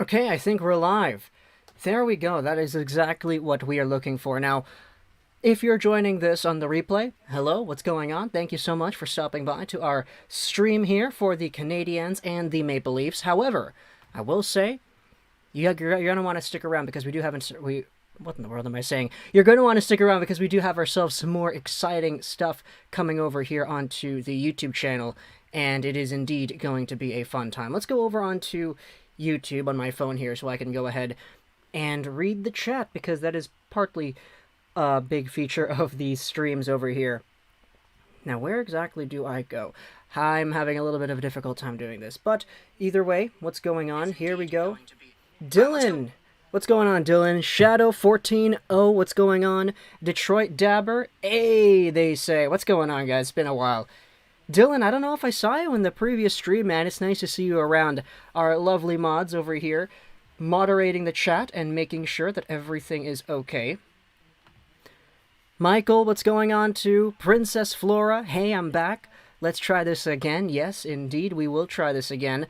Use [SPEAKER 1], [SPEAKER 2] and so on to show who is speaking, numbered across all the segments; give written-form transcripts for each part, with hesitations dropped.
[SPEAKER 1] Okay, I think we're live. There we go. That is exactly what we are looking for. Now, if you're joining this on the replay, hello, what's going on? Thank you so much for stopping by to our stream here for the Canadiens and the Maple Leafs. However, I will say, you're going to want to stick around because we do have... What in the world am I saying? You're going to want to stick around because we do have ourselves some more exciting stuff coming over here onto the YouTube channel, and it is indeed going to be a fun time. Let's go over onto YouTube on my phone here so I can go ahead and read the chat, because that is partly a big feature of these streams over here. Now, where exactly do I go? I'm having a little bit of a difficult time doing this, but either way, what's going on? Here we go. Dylan! What's going on, Dylan? Shadow14, what's going on? Detroit Dabber, hey, they say. What's going on, guys? It's been a while. Dylan, I don't know if I saw you in the previous stream, man. It's nice to see you around. Our lovely mods over here, moderating the chat and making sure that everything is okay. Michael, what's going on too? Princess Flora, hey, I'm back. Let's try this again. Yes, indeed, we will try this again.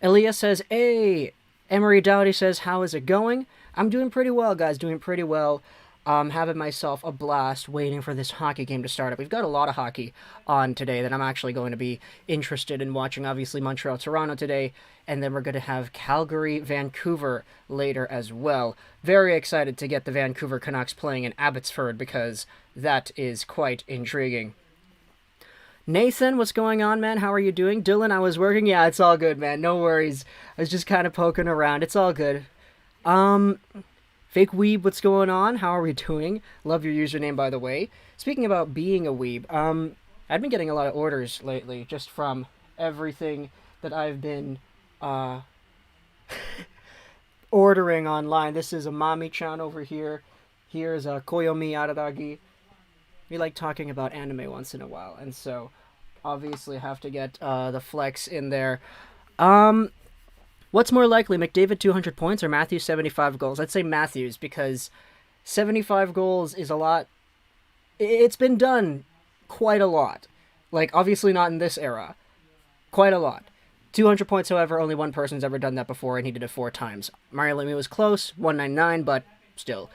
[SPEAKER 1] Elias says, hey. Emery Dowdy says, how is it going? I'm doing pretty well, guys, doing pretty well. Having myself a blast waiting for this hockey game to start up. We've got a lot of hockey on today that I'm actually going to be interested in watching. Obviously, Montreal-Toronto today, and then we're going to have Calgary-Vancouver later as well. Very excited to get the Vancouver Canucks playing in Abbotsford because that is quite intriguing. Nathan, what's going on, man? How are you doing? Dylan, I was working. Yeah, it's all good, man. No worries. I was just kind of poking around. It's all good. Fake Weeb, what's going on? How are we doing? Love your username, by the way. Speaking about being a weeb, I've been getting a lot of orders lately, just from everything that I've been, ordering online. This is a Mami-chan over here. Here's a Koyomi Aradagi. We like talking about anime once in a while, and so obviously have to get the flex in there. What's more likely, McDavid 200 points or Matthews 75 goals? I'd say Matthews, because 75 goals is a lot. It's been done quite a lot. Like, obviously not in this era. Quite a lot. 200 points, however, only one person's ever done that before, and he did it 4 times. Mario Lemieux was close, 199, but still.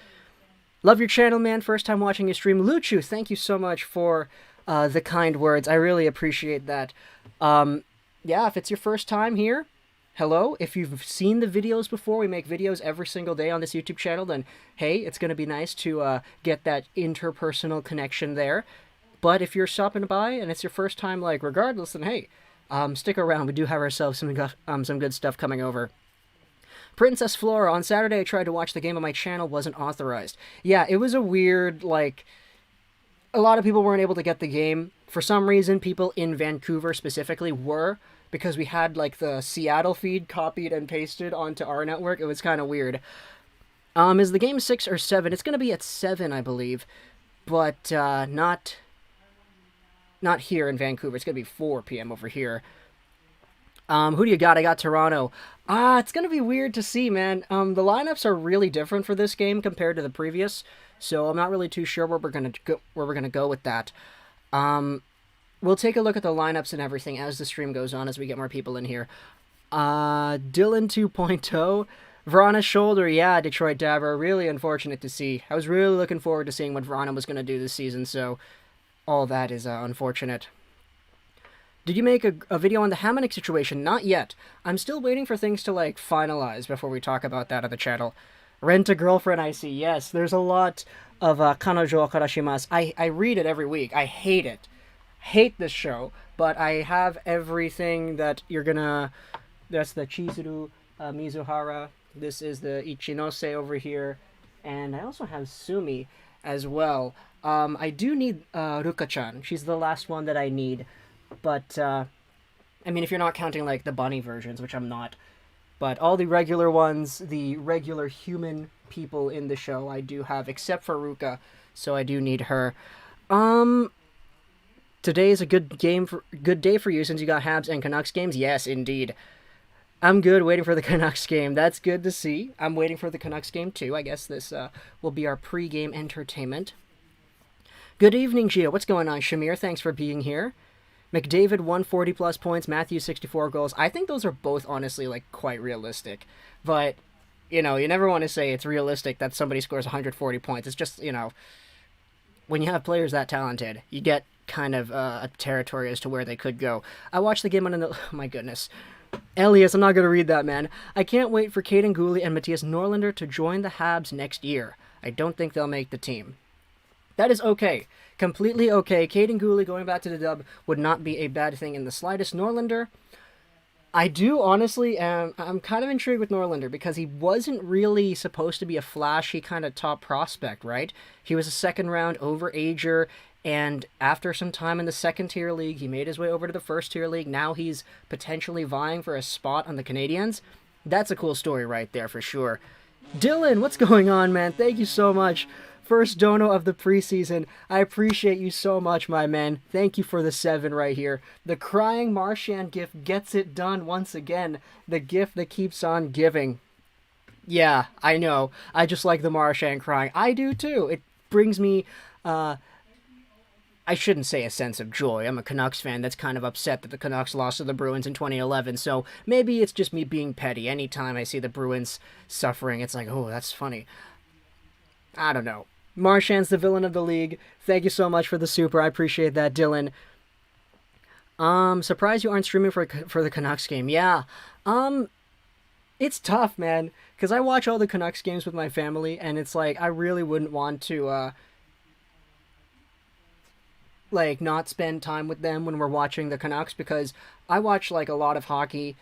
[SPEAKER 1] Love your channel, man. First time watching your stream. Luchu, thank you so much for the kind words. I really appreciate that. Yeah, if it's your first time here, hello. If you've seen the videos before, we make videos every single day on this YouTube channel, then hey, it's going to be nice to get that interpersonal connection there. But if you're stopping by and it's your first time, like, regardless, then hey, stick around. We do have ourselves some good stuff coming over. Princess Flora, on Saturday I tried to watch the game on my channel, wasn't authorized. Yeah, it was a weird, like, a lot of people weren't able to get the game. For some reason, people in Vancouver specifically were, because we had, like, the Seattle feed copied and pasted onto our network. It was kind of weird. Is the game 6 or 7? It's going to be at 7, I believe, but not here in Vancouver. It's going to be 4 p.m. over here. Who do you got? I got Toronto. It's going to be weird to see, man. The lineups are really different for this game compared to the previous, so I'm not really too sure where we're going to go with that. We'll take a look at the lineups and everything as the stream goes on, as we get more people in here. Dylan 2.0, Vrana's shoulder, yeah, Detroit Dabber, really unfortunate to see. I was really looking forward to seeing what Vrana was going to do this season, so all that is unfortunate. Did you make a video on the Hamonic situation? Not yet. I'm still waiting for things to, like, finalize before we talk about that on the channel. Rent a girlfriend, I see. Yes, there's a lot of Kanojo Karashimasu. I read it every week. I hate it. Hate this show. But I have everything that you're gonna... That's the Chizuru Mizuhara. This is the Ichinose over here. And I also have Sumi as well. I do need Ruka-chan. She's the last one that I need. But, I mean, if you're not counting, like, the bunny versions, which I'm not, but all the regular ones, the regular human people in the show, I do have, except for Ruka, so I do need her. Today is a good day for you, since you got Habs and Canucks games? Yes, indeed. I'm good, waiting for the Canucks game. That's good to see. I'm waiting for the Canucks game, too. I guess this will be our pre-game entertainment. Good evening, Gio. What's going on, Shamir? Thanks for being here. McDavid 140 plus points, Matthews 64 goals. I think those are both honestly like quite realistic. But, you know, you never want to say it's realistic that somebody scores 140 points. It's just, you know, when you have players that talented, you get kind of a territory as to where they could go. I watched the game on oh my goodness. Elias, I'm not going to read that, man. I can't wait for Caden Gooley and Matthias Norlinder to join the Habs next year. I don't think they'll make the team. That is okay. Completely okay. Caden Gooley going back to the dub would not be a bad thing in the slightest. Norlinder, I do honestly, I'm kind of intrigued with Norlinder because he wasn't really supposed to be a flashy kind of top prospect, right? He was a second round overager, and after some time in the second tier league, he made his way over to the first tier league. Now he's potentially vying for a spot on the Canadiens. That's a cool story right there for sure. Dylan, what's going on, man? Thank you so much. First dono of the preseason. I appreciate you so much, my man. Thank you for the 7 right here. The crying Marchand gift gets it done once again. The gift that keeps on giving. Yeah, I know. I just like the Marchand crying. I do too. It brings me, I shouldn't say a sense of joy. I'm a Canucks fan that's kind of upset that the Canucks lost to the Bruins in 2011, so maybe it's just me being petty. Anytime I see the Bruins suffering, it's like, oh, that's funny. I don't know. Marchand's the villain of the league. Thank you so much for the super. I appreciate that, Dylan. Surprised you aren't streaming for the Canucks game. Yeah. It's tough, man, because I watch all the Canucks games with my family, and it's like, I really wouldn't want to, like, not spend time with them when we're watching the Canucks, because I watch, like, a lot of hockey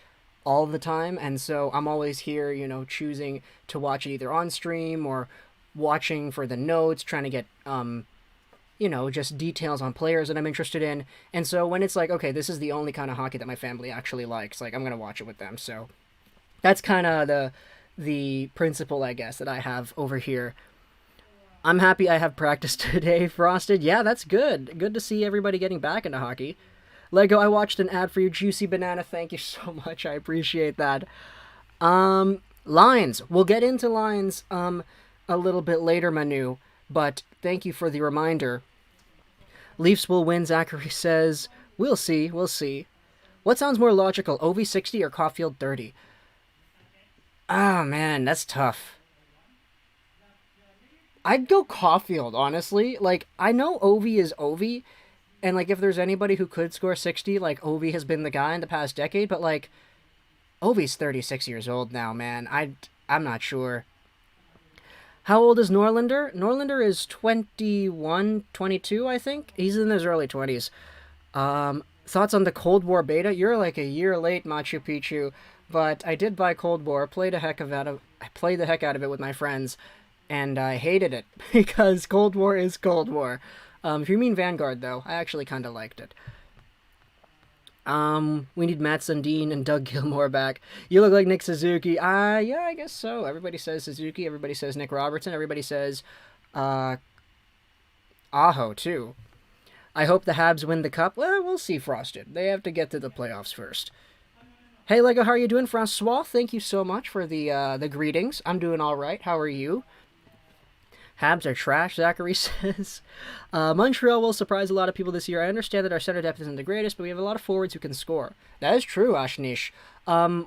[SPEAKER 1] all the time, and so I'm always here, you know, choosing to watch it either on stream or watching for the notes, trying to get, you know, just details on players that I'm interested in. And so when it's like, okay, this is the only kind of hockey that my family actually likes, like, I'm going to watch it with them. So that's kind of the principle, I guess, that I have over here. I'm happy I have practice today, Frosted. Yeah, that's good. Good to see everybody getting back into hockey. Lego, I watched an ad for your juicy banana. Thank you so much. I appreciate that. Lines. We'll get into lines, a little bit later, Manu, but thank you for the reminder. Leafs will win, Zachary says. We'll see. What sounds more logical, Ovi 60 or Caulfield 30? Ah, man, that's tough. I'd go Caulfield, honestly. Like, I know Ovi is Ovi, and, like, if there's anybody who could score 60, like, Ovi has been the guy in the past decade, but, like, Ovi's 36 years old now, man. I'm not sure. How old is Norlinder? Norlinder is 21, 22, I think. He's in his early 20s. Thoughts on the Cold War beta? You're like a year late, Machu Picchu, but I did buy Cold War. I played the heck out of it with my friends, and I hated it because Cold War is Cold War. If you mean Vanguard, though, I actually kind of liked it. We need Matt Sundin and Doug Gilmour back. You look like Nick Suzuki. Yeah, I guess so. Everybody says Suzuki. Everybody says Nick Robertson. Everybody says, Aho, too. I hope the Habs win the cup. Well, we'll see, Frosted. They have to get to the playoffs first. Hey, Lego, how are you doing, Francois? Thank you so much for the greetings. I'm doing all right. How are you? Habs are trash, Zachary says. Montreal will surprise a lot of people this year. I understand that our center depth isn't the greatest, but we have a lot of forwards who can score. That is true, Ashnish.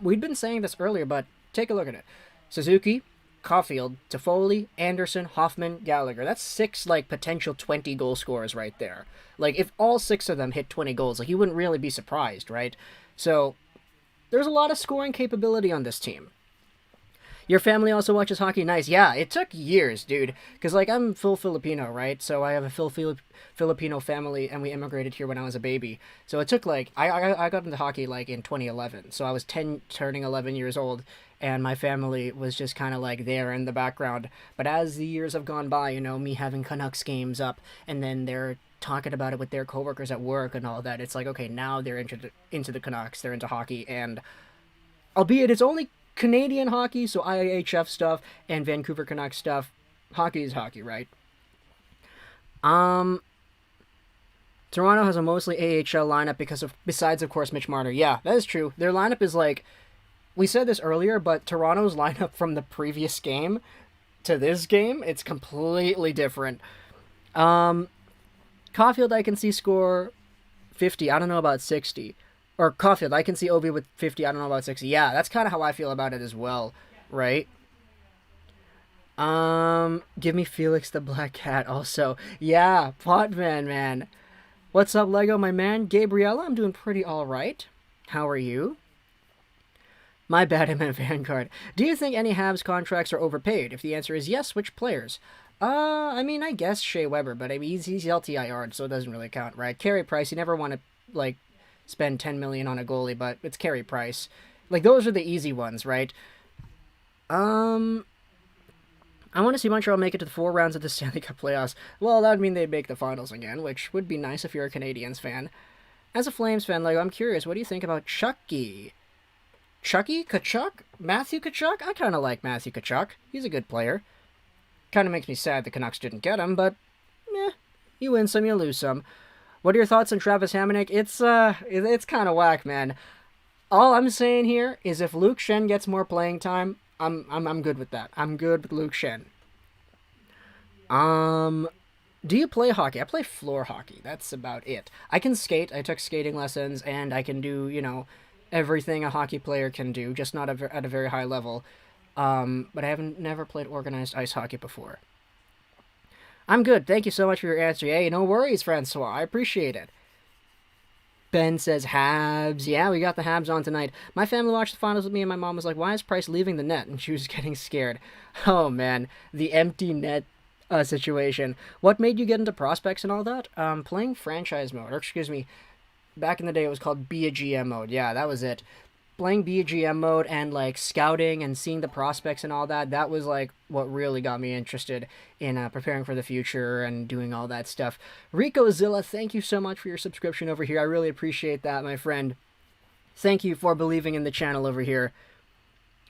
[SPEAKER 1] We'd been saying this earlier, but take a look at it. Suzuki, Caulfield, Toffoli, Anderson, Hoffman, Gallagher. That's 6, like, potential 20 goal scorers right there. Like, if all 6 of them hit 20 goals, like, you wouldn't really be surprised, right? So, there's a lot of scoring capability on this team. Your family also watches hockey? Nice. Yeah, it took years, dude. Because, like, I'm full Filipino, right? So I have a full Filipino family, and we immigrated here when I was a baby. So it took, like, I got into hockey, like, in 2011. So I was 10, turning 11 years old, and my family was just kind of, like, there in the background. But as the years have gone by, you know, me having Canucks games up, and then they're talking about it with their coworkers at work and all that, it's like, okay, now they're into the Canucks, they're into hockey, and albeit it's only Canadian hockey, so IIHF stuff and Vancouver Canucks stuff. Hockey is hockey, right? Toronto has a mostly AHL lineup besides, of course, Mitch Marner. Yeah, that is true. Their lineup is like, we said this earlier, but Toronto's lineup from the previous game to this game, it's completely different. Caulfield, I can see score 50. I don't know about 60. Or Caulfield, I can see Ovi with 50. I don't know about 60. Yeah, that's kind of how I feel about it as well, right? Give me Felix the Black Cat also. Yeah, Potman, man. What's up, Lego, my man? Gabriella, I'm doing pretty alright. How are you? My bad, I meant Vanguard. Do you think any Habs contracts are overpaid? If the answer is yes, which players? I mean, I guess Shea Weber, but I mean, he's LTIR, so it doesn't really count, right? Carey Price, you never want to, like, spend $10 million on a goalie, but it's Carey Price. Like, those are the easy ones, right? I want to see Montreal make it to the 4 rounds of the Stanley Cup playoffs. Well, that would mean they'd make the finals again, which would be nice if you're a Canadiens fan. As a Flames fan, like, I'm curious, what do you think about Chucky? Chucky? Kachuk? Matthew Kachuk? I kind of like Matthew Kachuk. He's a good player. Kind of makes me sad the Canucks didn't get him, but, you win some, you lose some. What are your thoughts on Travis Hamonic? It's kind of whack, man. All I'm saying here is if Luke Shen gets more playing time, I'm good with that. I'm good with Luke Shen. Do you play hockey? I play floor hockey. That's about it. I can skate. I took skating lessons, and I can do, everything a hockey player can do, just not at a very high level. But I haven't never played organized ice hockey before. I'm good. Thank you so much for your answer. Hey, no worries, Francois. I appreciate it. Ben says Habs. Yeah, we got the Habs on tonight. My family watched the finals with me, and my mom was like, why is Price leaving the net? And she was getting scared. Oh, man. The empty net situation. What made you get into prospects and all that? Playing franchise mode. Or, excuse me, back in the day it was called Be a GM mode. Yeah, that was it. Playing Be a GM mode and, like, scouting and seeing the prospects and all that, that was, like, what really got me interested in preparing for the future and doing all that stuff. Rico Zilla, thank you so much for your subscription over here. I really appreciate that, my friend. Thank you for believing in the channel over here.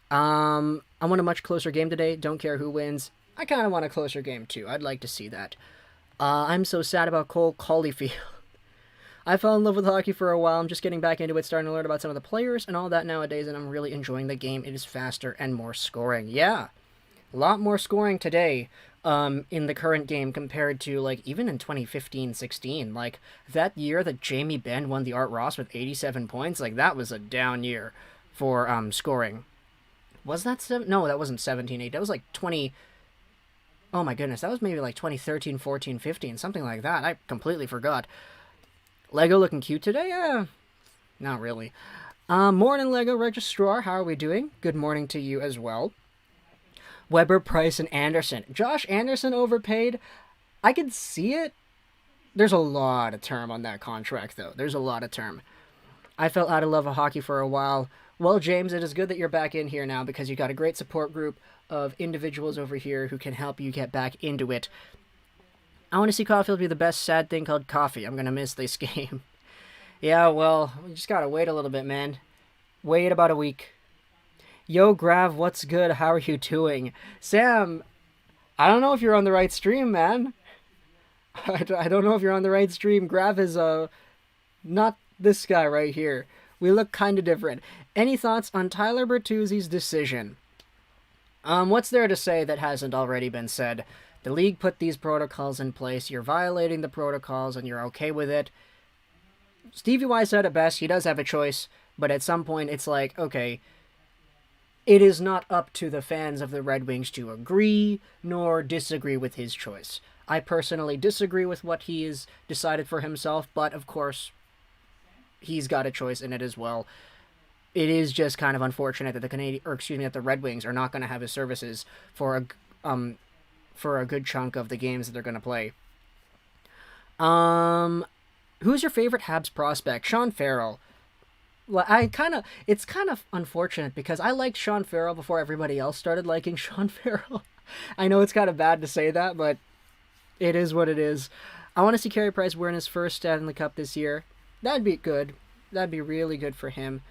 [SPEAKER 1] I want a much closer game today. Don't care who wins. I kind of want a closer game, too. I'd like to see that. I'm so sad about Cole Caulfield. I fell in love with hockey for a while. I'm just getting back into it, starting to learn about some of the players and all that nowadays, and I'm really enjoying the game. It is faster and more scoring. Yeah, a lot more scoring today in the current game compared to, like, even in 2015-16. Like, that year that Jamie Benn won the Art Ross with 87 points, like, that was a down year for scoring. Was that No, that wasn't 17-8. That was, like, 20... Oh, my goodness. That was maybe, like, 2013, 14, 15, something like that. I completely forgot. Lego looking cute today? Not really. Morning, Lego Registrar. How are we doing? Good morning to you as well. Weber, Price, and Anderson. Josh Anderson overpaid? I could see it. There's a lot of term on that contract, though. There's a lot of term. I felt out of love of hockey for a while. Well, James, it is good that you're back in here now because you got a great support group of individuals over here who can help you get back into it. I want to see Caulfield be the best sad thing called coffee. I'm going to miss this game. Yeah, well, we just got to wait a little bit, man. Wait about a week. Yo, Grav, what's good? How are you doing? Sam, I don't know if you're on the right stream, man. I don't know if you're on the right stream. Grav is, not this guy right here. We look kind of different. Any thoughts on Tyler Bertuzzi's decision? What's there to say that hasn't already been said? The league put these protocols in place. You're violating the protocols and you're okay with it. Stevie Y said it best. He does have a choice, but at some point it's like, okay, it is not up to the fans of the Red Wings to agree nor disagree with his choice. I personally disagree with what he has decided for himself, but of course, he's got a choice in it as well. It is just kind of unfortunate that that the Red Wings are not going to have his services for a good chunk of the games that they're going to play. Who's your favorite Habs prospect? Sean Farrell. Well, it's kind of unfortunate because I liked Sean Farrell before everybody else started liking Sean Farrell. I know it's kind of bad to say that, but it is what it is. I want to see Carey Price win his first Stanley Cup this year. That'd be good. That'd be really good for him.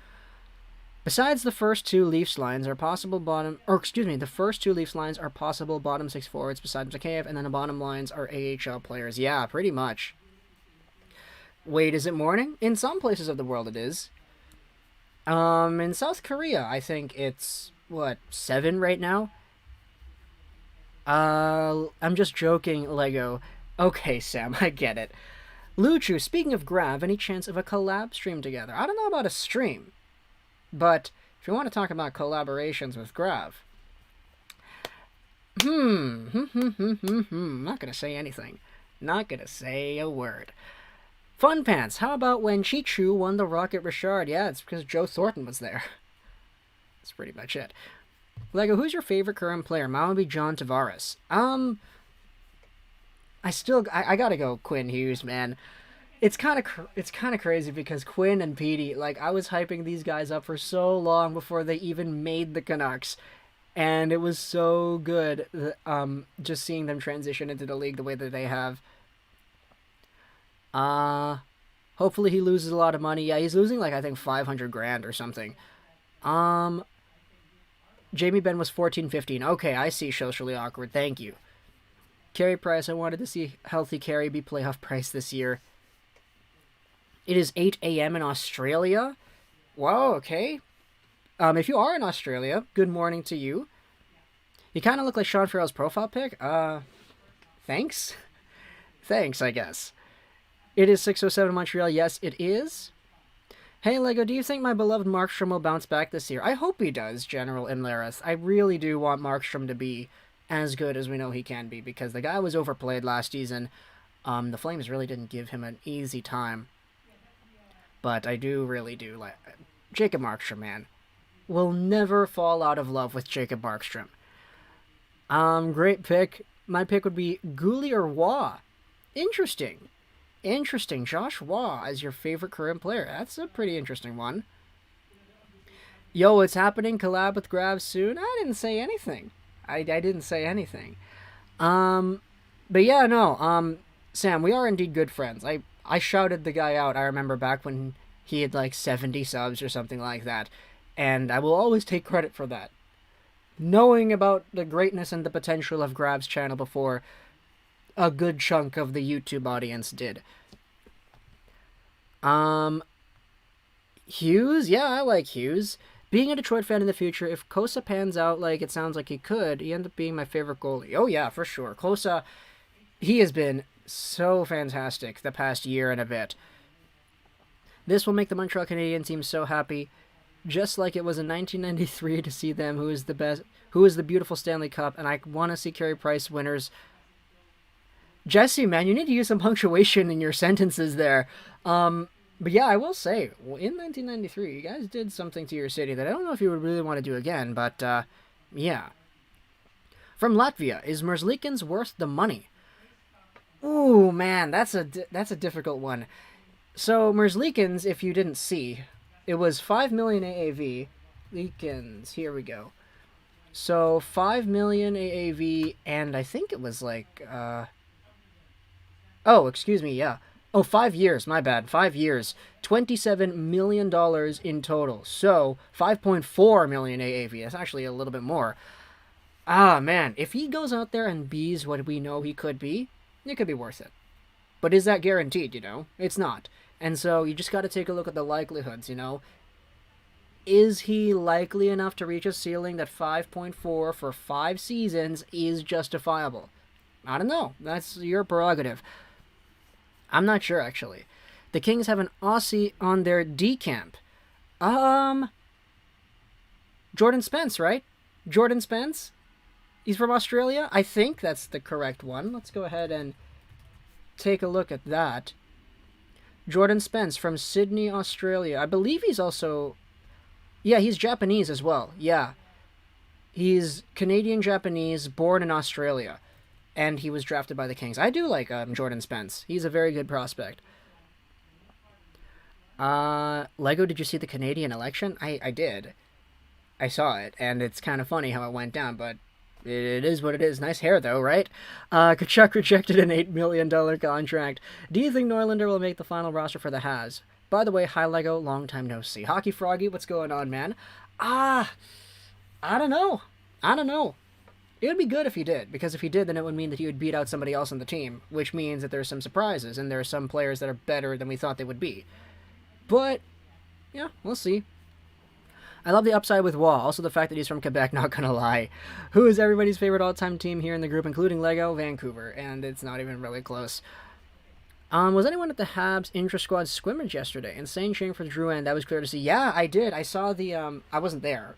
[SPEAKER 1] Besides, the first two Leafs lines are possible the first two Leafs lines are possible bottom six forwards besides Mikheyev, and then the bottom lines are AHL players. Yeah, pretty much. Wait, is it morning? In some places of the world it is. In South Korea, I think it's, 7 right now? I'm just joking, Lego. Okay, Sam, I get it. Luchu, speaking of Grav, any chance of a collab stream together? I don't know about a stream, but if you want to talk about collaborations with Grav, not gonna say anything. Not gonna say a word. Fun Pants, how about when Chichu won the Rocket Richard? Yeah, it's because Joe Thornton was there. That's pretty much it. Lego, who's your favorite current player? Mine would be John Tavares. I gotta go Quinn Hughes, man. It's kind of crazy because Quinn and Petey, like, I was hyping these guys up for so long before they even made the Canucks, and it was so good, just seeing them transition into the league the way that they have. Hopefully he loses a lot of money. Yeah, he's losing, like, I think $500,000 or something. Jamie Benn was 14-15. Okay, I see socially awkward. Thank you. Carey Price, I wanted to see healthy Carey be playoff Price this year. It is 8 a.m. in Australia. Whoa, okay. If you are in Australia, good morning to you. You kind of look like Sean Farrell's profile pic. Thanks? Thanks, I guess. It is 6:07 in Montreal. Yes, it is. Hey, Lego, do you think my beloved Markstrom will bounce back this year? I hope he does, General Imlerith. I really do want Markstrom to be as good as we know he can be, because the guy was overplayed last season. The Flames really didn't give him an easy time. But I really do like Jacob Markstrom, man. Will never fall out of love with Jacob Markstrom. Great pick. My pick would be Gouli or Waugh. Interesting. Josh Waugh as your favorite current player. That's a pretty interesting one. Yo, what's happening? Collab with Grav soon? I didn't say anything. I didn't say anything. But yeah, no. Sam, we are indeed good friends. I shouted the guy out, I remember, back when he had like 70 subs or something like that. And I will always take credit for that. Knowing about the greatness and the potential of Grav's channel before a good chunk of the YouTube audience did. Hughes? Yeah, I like Hughes. Being a Detroit fan in the future, if Kosa pans out like it sounds like he could, he ends up being my favorite goalie. Oh yeah, for sure. Kosa, he has been so fantastic the past year and a bit. This will make the Montreal Canadiens team so happy, just like it was in 1993 to see them, who is the beautiful Stanley Cup, and I want to see Carey Price winners. Jesse, man, you need to use some punctuation in your sentences there. But yeah, I will say, in 1993, you guys did something to your city that I don't know if you would really want to do again, but yeah. From Latvia, is Merzlikins worth the money? Ooh, man, that's a difficult one. So, Merzlikins, if you didn't see, it was 5 million AAV. Likins, here we go. So, 5 million AAV, and I think it was like, oh, excuse me, yeah. Oh, 5 years, my bad, 5 years. $27 million in total. So, 5.4 million AAV. That's actually a little bit more. Ah, man, if he goes out there and bees what we know he could be, it could be worth it. But is that guaranteed, you know? It's not. And so you just got to take a look at the likelihoods, you know? Is he likely enough to reach a ceiling that 5.4 for 5 seasons is justifiable? I don't know. That's your prerogative. I'm not sure, actually. The Kings have an Aussie on their D-camp. Jordan Spence, right? Jordan Spence? He's from Australia? I think that's the correct one. Let's go ahead and take a look at that. Jordan Spence from Sydney, Australia. I believe he's also... Yeah, he's Japanese as well. Yeah. He's Canadian-Japanese, born in Australia. And he was drafted by the Kings. I do like Jordan Spence. He's a very good prospect. Lego, did you see the Canadian election? I did. I saw it, and it's kind of funny how it went down, but it is what it is. Nice hair, though, right? Kachuk rejected an $8 million contract. Do you think Norlander will make the final roster for the Habs? By the way, hi, Lego. Long time no see. Hockey Froggy, what's going on, man? I don't know. It would be good if he did, because if he did, then it would mean that he would beat out somebody else on the team, which means that there's some surprises, and there are some players that are better than we thought they would be. But, yeah, we'll see. I love the upside with Waugh, also the fact that he's from Quebec, not gonna lie. Who is everybody's favorite all-time team here in the group, including Lego? Vancouver, and it's not even really close. Was anyone at the Habs intra-squad scrimmage yesterday? Insane cheering for Drouin. That was clear to see. Yeah, I did. I saw the, I wasn't there.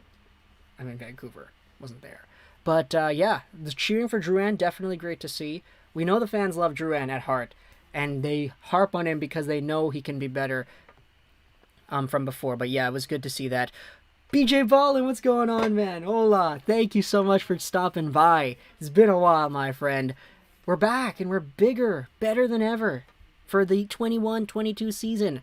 [SPEAKER 1] I'm in Vancouver. Wasn't there. But, yeah, the cheering for Drouin, definitely great to see. We know the fans love Drouin at heart, and they harp on him because they know he can be better from before. But, yeah, it was good to see that. BJ Ballin, what's going on, man? Hola. Thank you so much for stopping by. It's been a while, my friend. We're back, and we're bigger, better than ever for the 21-22 season.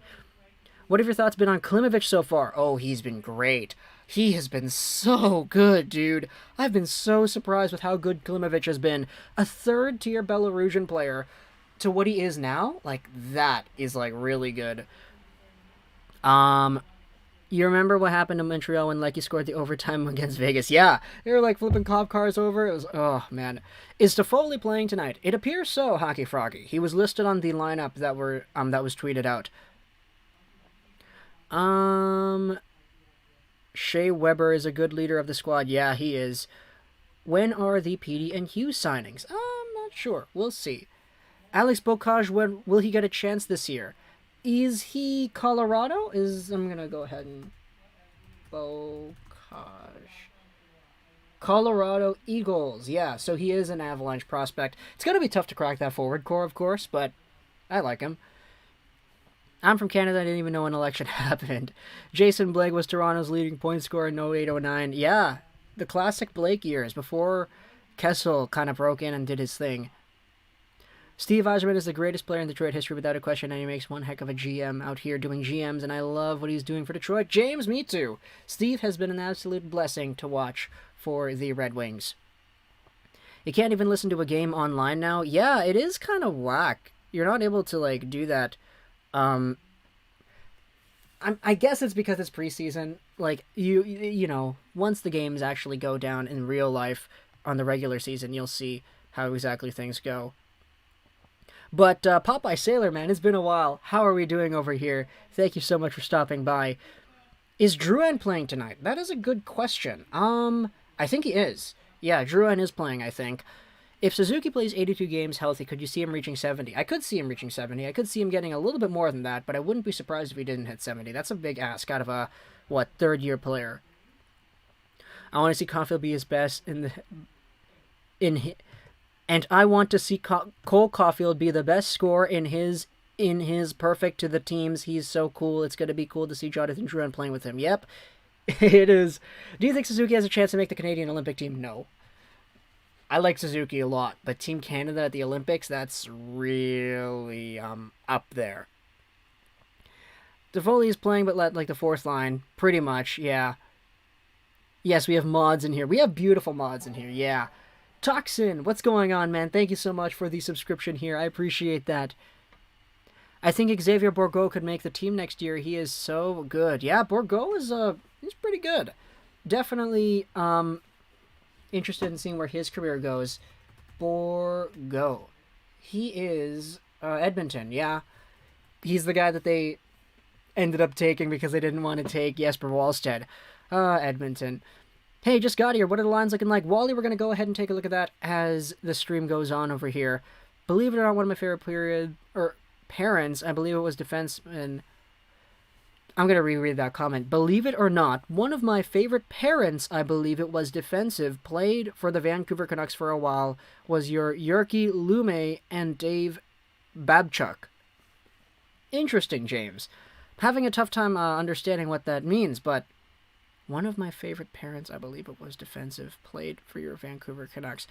[SPEAKER 1] What have your thoughts been on Klimovich so far? Oh, he's been great. He has been so good, dude. I've been so surprised with how good Klimovich has been. A third-tier Belarusian player to what he is now? Like, that is, like, really good. You remember what happened to Montreal when Lecky scored the overtime against Vegas? Yeah, they were, like, flipping cop cars over. It was, oh, man. Is Toffoli playing tonight? It appears so, Hockey Froggy. He was listed on the lineup that was tweeted out. Shea Weber is a good leader of the squad. Yeah, he is. When are the PD and Hughes signings? I'm not sure. We'll see. Alex Bocage, when will he get a chance this year? Is he Colorado? I'm going to go ahead and... Bocage. Colorado Eagles. Yeah, so he is an Avalanche prospect. It's going to be tough to crack that forward core, of course, but I like him. I'm from Canada. I didn't even know an election happened. Jason Blake was Toronto's leading point scorer in 08-09. Yeah, the classic Blake years before Kessel kind of broke in and did his thing. Steve Yzerman is the greatest player in Detroit history without a question, and he makes one heck of a GM out here doing GMs, and I love what he's doing for Detroit. James, me too. Steve has been an absolute blessing to watch for the Red Wings. You can't even listen to a game online now. Yeah, it is kind of whack. You're not able to, like, do that. I guess it's because it's preseason. Like, you know, once the games actually go down in real life on the regular season, you'll see how exactly things go. But Popeye Sailor, man, it's been a while. How are we doing over here? Thank you so much for stopping by. Is Drouin playing tonight? That is a good question. I think he is. Yeah, Drouin is playing, I think. If Suzuki plays 82 games healthy, could you see him reaching 70? I could see him reaching 70. I could see him getting a little bit more than that, but I wouldn't be surprised if he didn't hit 70. That's a big ask out of a, third-year player. I want to see Caulfield be his best and I want to see Cole Caulfield be the best scorer in his perfect to the teams. He's so cool. It's going to be cool to see Jonathan Drouin playing with him. Yep, it is. Do you think Suzuki has a chance to make the Canadian Olympic team? No. I like Suzuki a lot, but Team Canada at the Olympics, that's really up there. Toffoli is playing, but like the fourth line, pretty much, yeah. Yes, we have mods in here. We have beautiful mods in here, yeah. Toxin, what's going on, man? Thank you so much for the subscription here. I appreciate that. I think Xavier Bourgault could make the team next year. He is so good. Yeah, Bourgault is he's pretty good. Definitely interested in seeing where his career goes. Bourgault. He is Edmonton, yeah. He's the guy that they ended up taking because they didn't want to take Jesper Wallstedt. Edmonton. Hey, just got here. What are the lines looking like? Wally, we're going to go ahead and take a look at that as the stream goes on over here. Believe it or not, one of my favorite parents, I believe it was defenseman. I'm going to reread that comment. Believe it or not, one of my favorite parents, I believe it was defensive, played for the Vancouver Canucks for a while, was your Jyrki Lume and Dave Babchuk. Interesting, James. Having a tough time understanding what that means, but one of my favorite parents, I believe it was defensive, played for your Vancouver Canucks.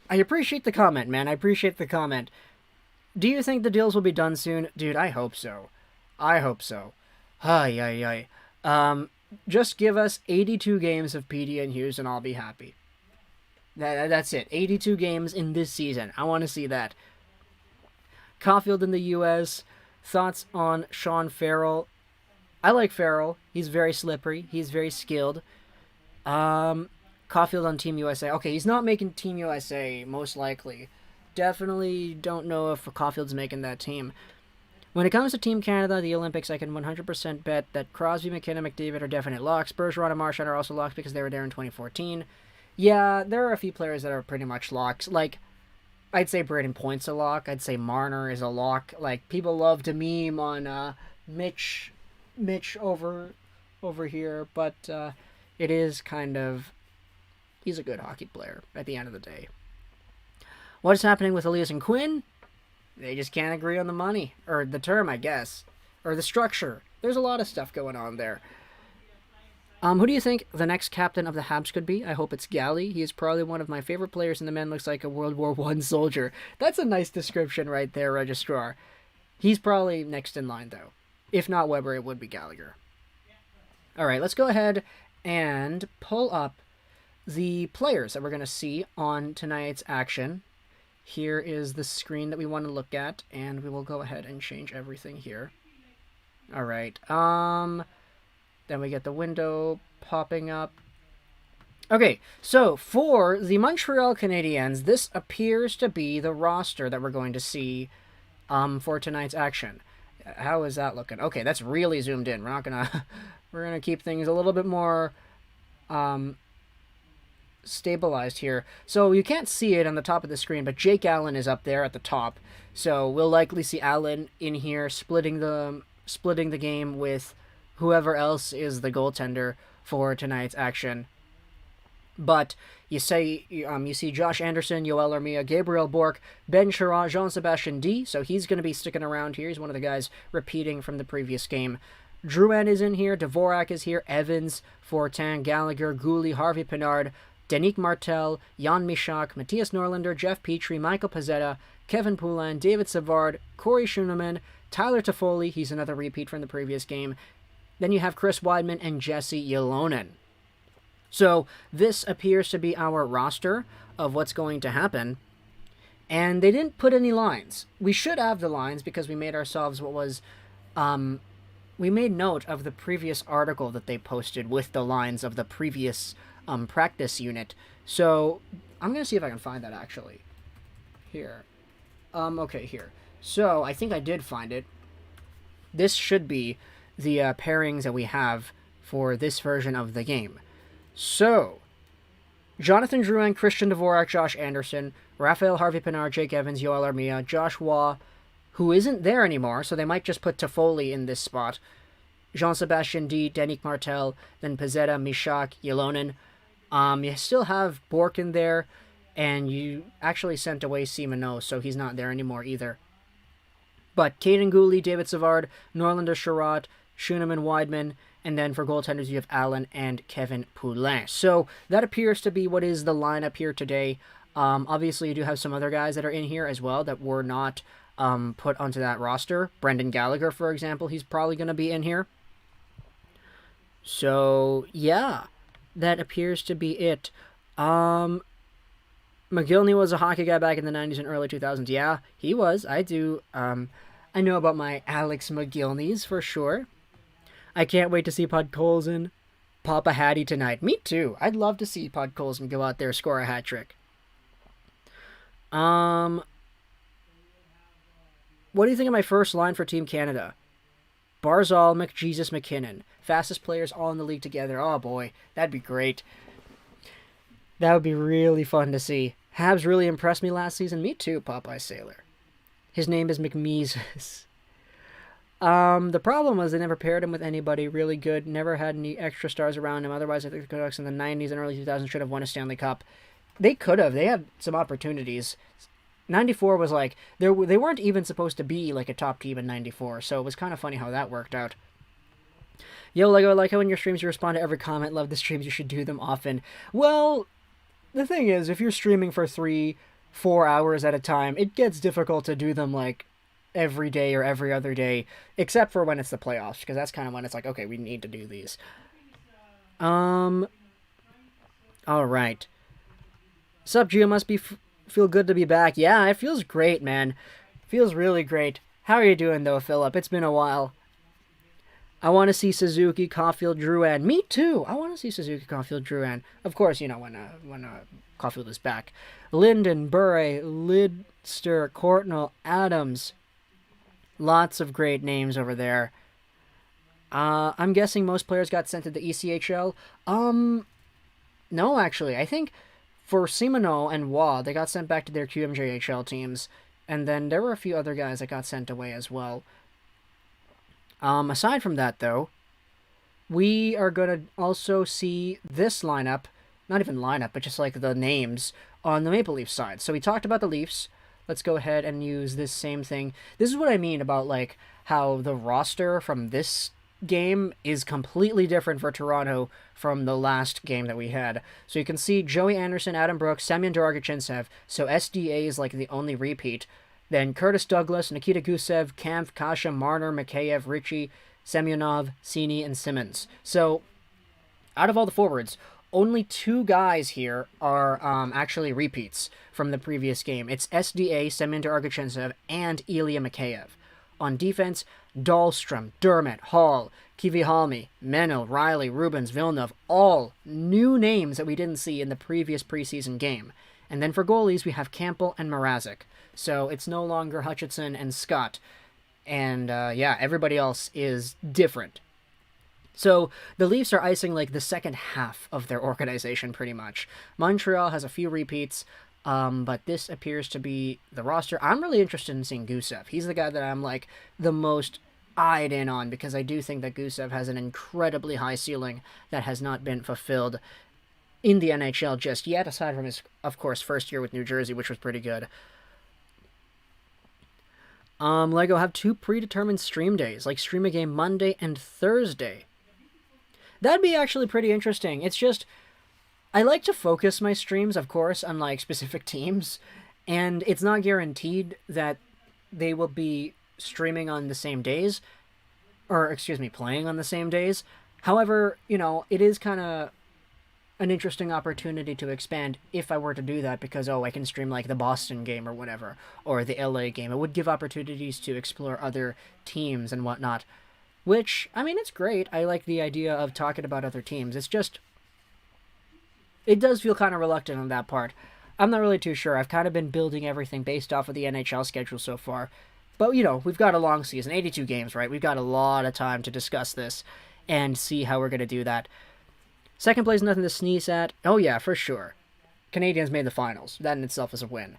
[SPEAKER 1] I appreciate the comment, man. I appreciate the comment. Do you think the deals will be done soon? Dude, I hope so. I hope so. Ay. Just give us 82 games of PD and Hughes and I'll be happy. That's it. 82 games in this season. I want to see that. Caulfield in the U.S. Thoughts on Sean Farrell? I like Farrell. He's very slippery. He's very skilled. Caulfield on Team USA. Okay, he's not making Team USA, most likely. Definitely don't know if Caulfield's making that team. When it comes to Team Canada, the Olympics, I can 100% bet that Crosby, McKinnon, McDavid are definite locks. Bergeron and Marchand are also locks because they were there in 2014. Yeah, there are a few players that are pretty much locks. Like, I'd say Braden Point's a lock. I'd say Marner is a lock. Like, people love to meme on Mitch over here, but it is kind of, he's a good hockey player at the end of the day. What's happening with Elias and Quinn? They just can't agree on the money, or the term, I guess, or the structure. There's a lot of stuff going on there. Who do you think the next captain of the Habs could be? I hope it's Galley. He is probably one of my favorite players, and the man looks like a World War I soldier. That's a nice description right there, Registrar. He's probably next in line, though. If not Weber, it would be Gallagher. All right, let's go ahead and pull up the players that we're going to see on tonight's action. Here is the screen that we want to look at, and we will go ahead and change everything here. All right. Then we get the window popping up. Okay, so for the Montreal Canadiens, this appears to be the roster that we're going to see for tonight's action. How is that looking? Okay, that's really zoomed in. We're gonna keep things a little bit more stabilized here. So you can't see it on the top of the screen, but Jake Allen is up there at the top. So we'll likely see Allen in here splitting the game with whoever else is the goaltender for tonight's action. But you see Josh Anderson, Yoel Armia, Gabriel Bourque, Ben Chiarot, Jean-Sebastien D. So he's going to be sticking around here. He's one of the guys repeating from the previous game. Drouin is in here. Dvorak is here. Evans, Fortin, Gallagher, Gouli, Harvey Pinard, Danique Martel, Jan Michak, Matthias Norlinder, Jeff Petrie, Michael Pezzetta, Kevin Poulin, David Savard, Corey Schoenemann, Tyler Toffoli. He's another repeat from the previous game. Then you have Chris Weidman and Jesse Ylonen. So this appears to be our roster of what's going to happen. And they didn't put any lines. We should have the lines because we made ourselves what was... we made note of the previous article that they posted with the lines of the previous practice unit. So I'm going to see if I can find that actually. Here. Okay, here. So I think I did find it. This should be the pairings that we have for this version of the game. So, Jonathan Drouin, Christian Dvorak, Josh Anderson, Raphael Harvey Pinard, Jake Evans, Yoel Armia, Josh Waugh, who isn't there anymore, so they might just put Toffoli in this spot, Jean-Sebastien D, Danique Martel, then Pezzetta, Michak, Ylonen. You still have Bourque in there, and you actually sent away Simoneau, so he's not there anymore either. But Caden Gouli, David Savard, Norlinder Chiarot, Schoenemann, Weidman, and then for goaltenders you have Allen and Kevin Poulin. So that appears to be what is the lineup here today. Obviously, you do have some other guys that are in here as well that were not put onto that roster. Brendan Gallagher, for example, he's probably going to be in here. So, yeah, that appears to be it. McGillney was a hockey guy back in the 90s and early 2000s. Yeah, he was. I do. I know about my Alex McGillneys for sure. I can't wait to see Podkolzin pop a hattie tonight. Me too. I'd love to see Podkolzin go out there score a hat trick. What do you think of my first line for Team Canada? Barzal, McJesus, McKinnon. Fastest players all in the league together. Oh boy, that'd be great. That would be really fun to see. Habs really impressed me last season. Me too, Popeye Sailor. His name is McMeesus. The problem was they never paired him with anybody really good. Never had any extra stars around him. Otherwise, I think the Canucks in the 90s and early 2000s should have won a Stanley Cup. They could have. They had some opportunities. 94 was like, they weren't even supposed to be like a top team in 94, so it was kind of funny how that worked out. Yo, Lego, I like how in your streams you respond to every comment. Love the streams. You should do them often. Well, the thing is, if you're streaming for 3-4 hours at a time, it gets difficult to do them like every day or every other day, except for when it's the playoffs, because that's kind of when it's like, okay, we need to do these. All right. Sup, Gio? Must be feel good to be back. Yeah, it feels great, man. Feels really great. How are you doing, though, Philip? It's been a while. I want to see Suzuki, Caulfield, Drouin. Me too. I want to see Suzuki, Caulfield, Drouin. Of course, you know, when Caulfield is back. Linden, Bure, Lidster, Courtnall, Adams. Lots of great names over there. I'm guessing most players got sent to the ECHL. No, actually. I think For Simoneau and Waugh, they got sent back to their QMJHL teams, and then there were a few other guys that got sent away as well. Aside from that, though, we are going to also see this lineup, not even lineup, but just like the names on the Maple Leafs side. So we talked about the Leafs. Let's go ahead and use this same thing. This is what I mean about like how the roster from this game is completely different for Toronto from the last game that we had. So you can see Joey Anderson, Adam Brooks, Semyon Dorogachintsev. So SDA is like the only repeat. Then Curtis Douglas, Nikita Gusev, Kampf, Kasha, Marner, Mikheyev, Ritchie, Semyonov, Cini, and Simmons. So out of all the forwards, only 2 guys here are actually repeats from the previous game. It's SDA, Semyon Dorogachintsev, and Ilya Mikheyev. On defense, Dahlstrom, Dermott, Hall, Kivihalmi, Menel, Riley, Rubens, Villeneuve, all new names that we didn't see in the previous preseason game. And then for goalies, we have Campbell and Mrazek. So it's no longer Hutchinson and Scott. And everybody else is different. So the Leafs are icing like the second half of their organization pretty much. Montreal has a few repeats. But this appears to be the roster. I'm really interested in seeing Gusev. He's the guy that I'm like the most eyed in on because I do think that Gusev has an incredibly high ceiling that has not been fulfilled in the NHL just yet, aside from his, of course, first year with New Jersey, which was pretty good. Lego have 2 predetermined stream days, like stream a game Monday and Thursday. That'd be actually pretty interesting. It's just, I like to focus my streams, of course, on like specific teams, and it's not guaranteed that they will be streaming on the same days, or excuse me, playing on the same days. However, you know, it is kind of an interesting opportunity to expand if I were to do that because, I can stream like the Boston game or whatever, or the LA game. It would give opportunities to explore other teams and whatnot, which, I mean, it's great. I like the idea of talking about other teams. It's just, it does feel kind of reluctant on that part. I'm not really too sure. I've kind of been building everything based off of the NHL schedule so far. But, you know, we've got a long season, 82 games, right? We've got a lot of time to discuss this and see how we're going to do that. Second place, nothing to sneeze at. Oh, yeah, for sure. Canadiens made the finals. That in itself is a win.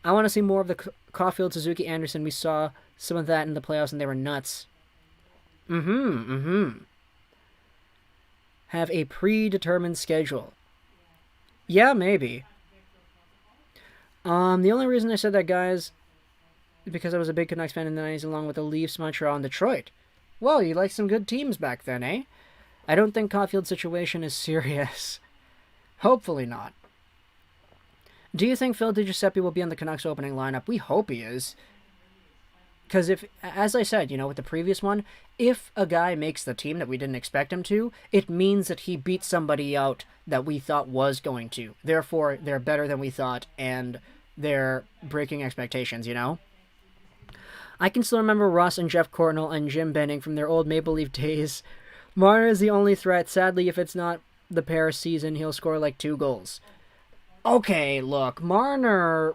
[SPEAKER 1] I want to see more of the Caulfield, Suzuki, Anderson. We saw some of that in the playoffs, and they were nuts. Have a predetermined schedule. Yeah, maybe. The only reason I said that, guys, is because I was a big Canucks fan in the 90s along with the Leafs, Montreal, and Detroit. Well, you liked some good teams back then, eh? I don't think Caulfield's situation is serious. Hopefully not. Do you think Phil DiGiuseppe will be on the Canucks opening lineup? We hope he is. Because if, as I said, you know, with the previous one, if a guy makes the team that we didn't expect him to, it means that he beat somebody out that we thought was going to. Therefore, they're better than we thought, and they're breaking expectations, you know? I can still remember Ross and Jeff Cornell and Jim Benning from their old Maple Leaf days. Marner is the only threat. Sadly, if it's not the Paris season, he'll score like 2 goals. Okay, look, Marner...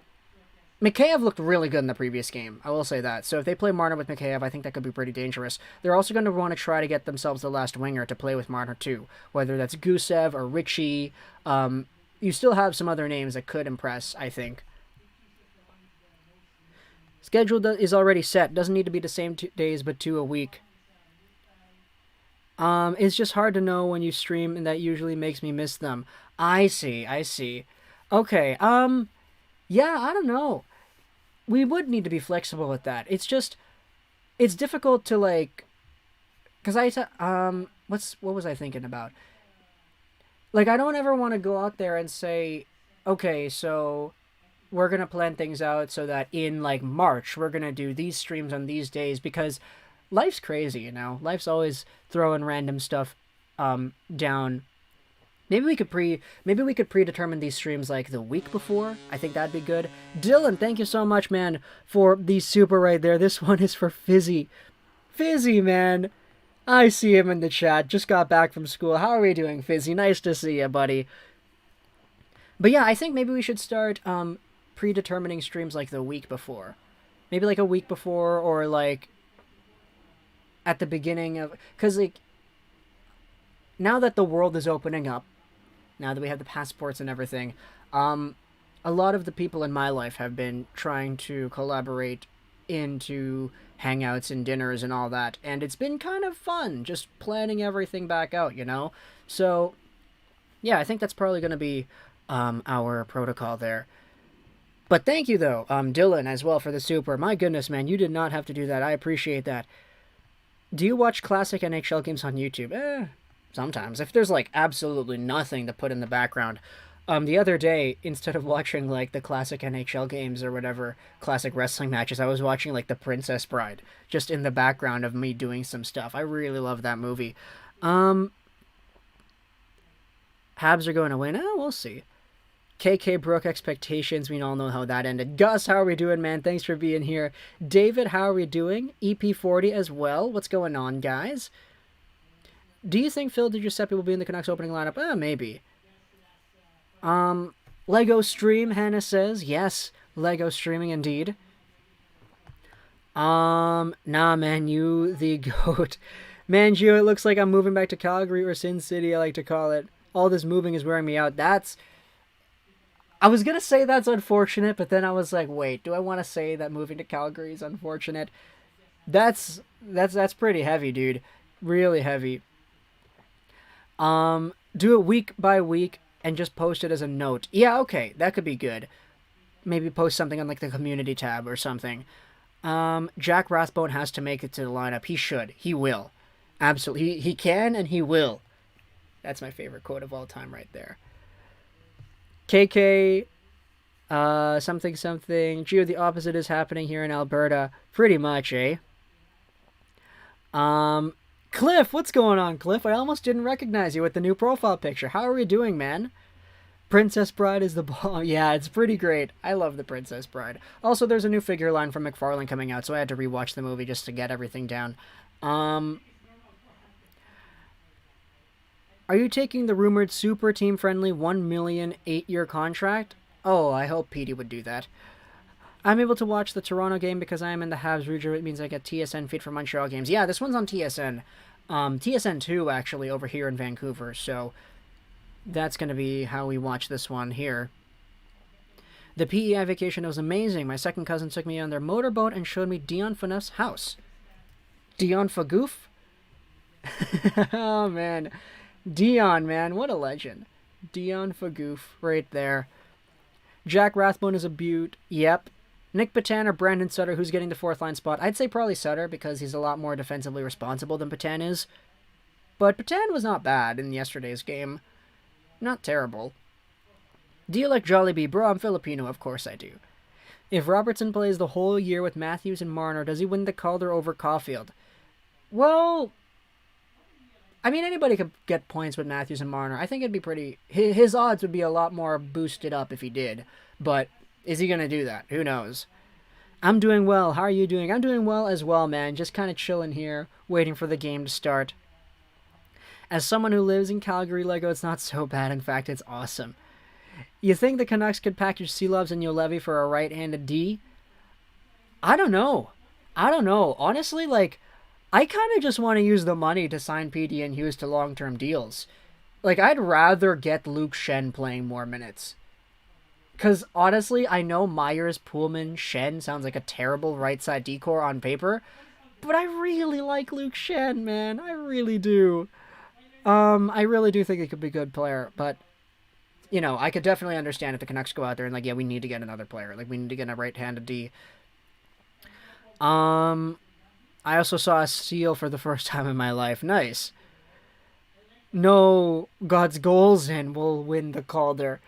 [SPEAKER 1] Mikheyev looked really good in the previous game. I will say that. So if they play Marner with Mikheyev, I think that could be pretty dangerous. They're also going to want to try to get themselves the last winger to play with Marner too. Whether that's Gusev or Ritchie. You still have some other names that could impress, I think. Schedule is already set. Doesn't need to be the same 2 days, but 2 a week. It's just hard to know when you stream, and that usually makes me miss them. I see. Okay, yeah, I don't know. We would need to be flexible with that. It's just, it's difficult to like, because what was I thinking about? Like, I don't ever want to go out there and say, okay, so we're going to plan things out so that in like March, we're going to do these streams on these days, because life's crazy, you know? Life's always throwing random stuff down. Maybe we could predetermine these streams like the week before. I think that'd be good. Dylan, thank you so much, man, for the super right there. This one is for Fizzy. Fizzy, man. I see him in the chat. Just got back from school. How are we doing, Fizzy? Nice to see you, buddy. But yeah, I think maybe we should start predetermining streams like the week before. Maybe like a week before, or like at the beginning of... Because like, now that the world is opening up, now that we have the passports and everything, A lot of the people in my life have been trying to collaborate into hangouts and dinners and all that, and it's been kind of fun just planning everything back out, you know? So, yeah, I think that's probably going to be our protocol there. But thank you, though, Dylan, as well, for the super. My goodness, man, you did not have to do that. I appreciate that. Do you watch classic NHL games on YouTube? Sometimes. If there's, like, absolutely nothing to put in the background. The other day, instead of watching, like, the classic NHL games or whatever, classic wrestling matches, I was watching, like, The Princess Bride, just in the background of me doing some stuff. I really love that movie. Habs are going to win? We'll see. KK broke expectations. We all know how that ended. Gus, how are we doing, man? Thanks for being here. David, how are we doing? EP40 as well. What's going on, guys? Do you think Phil DiGiuseppe will be in the Canucks opening lineup? Maybe. Lego Stream, Hannah says. Yes, Lego streaming indeed. Nah, man, you the goat. Manju, it looks like I'm moving back to Calgary or Sin City, I like to call it. All this moving is wearing me out. I was gonna say that's unfortunate, but then I was like, wait, do I want to say that moving to Calgary is unfortunate? That's pretty heavy, dude. Really heavy. Do it week by week and just post it as a note. Yeah, okay, that could be good. Maybe post something on, like, the community tab or something. Jack Rathbone has to make it to the lineup. He should. He will. Absolutely. He can and he will. That's my favorite quote of all time right there. KK, something. Geo, the opposite is happening here in Alberta. Pretty much, eh? Cliff, what's going on, Cliff? I almost didn't recognize you with the new profile picture. How are we doing, man? Princess Bride is the bomb. Yeah, it's pretty great. I love the Princess Bride. Also, there's a new figure line from McFarlane coming out, so I had to rewatch the movie just to get everything down. Are you taking the rumored super team-friendly $1 million 8-year contract? Oh, I hope Petey would do that. I'm able to watch the Toronto game because I am in the Habs region. It means I get TSN feed for Montreal games. Yeah, this one's on TSN. TSN2, actually, over here in Vancouver. So that's going to be how we watch this one here. The PEI vacation was amazing. My second cousin took me on their motorboat and showed me Dion Phaneuf's house. Dion Fagoof? Oh, man. Dion, man. What a legend. Dion Fagoof right there. Jack Rathbone is a beaut. Yep. Nick Patan or Brandon Sutter, who's getting the fourth line spot? I'd say probably Sutter because he's a lot more defensively responsible than Patan is. But Patan was not bad in yesterday's game. Not terrible. Do you like Jollibee? Bro, I'm Filipino. Of course I do. If Robertson plays the whole year with Matthews and Marner, does he win the Calder over Caulfield? Well, I mean, anybody could get points with Matthews and Marner. I think it'd be pretty... His odds would be a lot more boosted up if he did. But is he going to do that? Who knows? I'm doing well. How are you doing? I'm doing well as well, man. Just kind of chilling here, waiting for the game to start. As someone who lives in Calgary, Lego, it's not so bad. In fact, it's awesome. You think the Canucks could package Seelovs and Yolevi for a right-handed D? I don't know. Honestly, like... I kind of just want to use the money to sign PD and Hughes to long-term deals. Like, I'd rather get Luke Shen playing more minutes. Because, honestly, I know Myers, Pullman, Shen sounds like a terrible right-side decor on paper, but I really like Luke Shen, man. I really do. I really do think he could be a good player, but, you know, I could definitely understand if the Canucks go out there and, like, yeah, we need to get another player. Like, we need to get a right-handed D. I also saw a seal for the first time in my life. Nice. No God's goals in will win the Calder.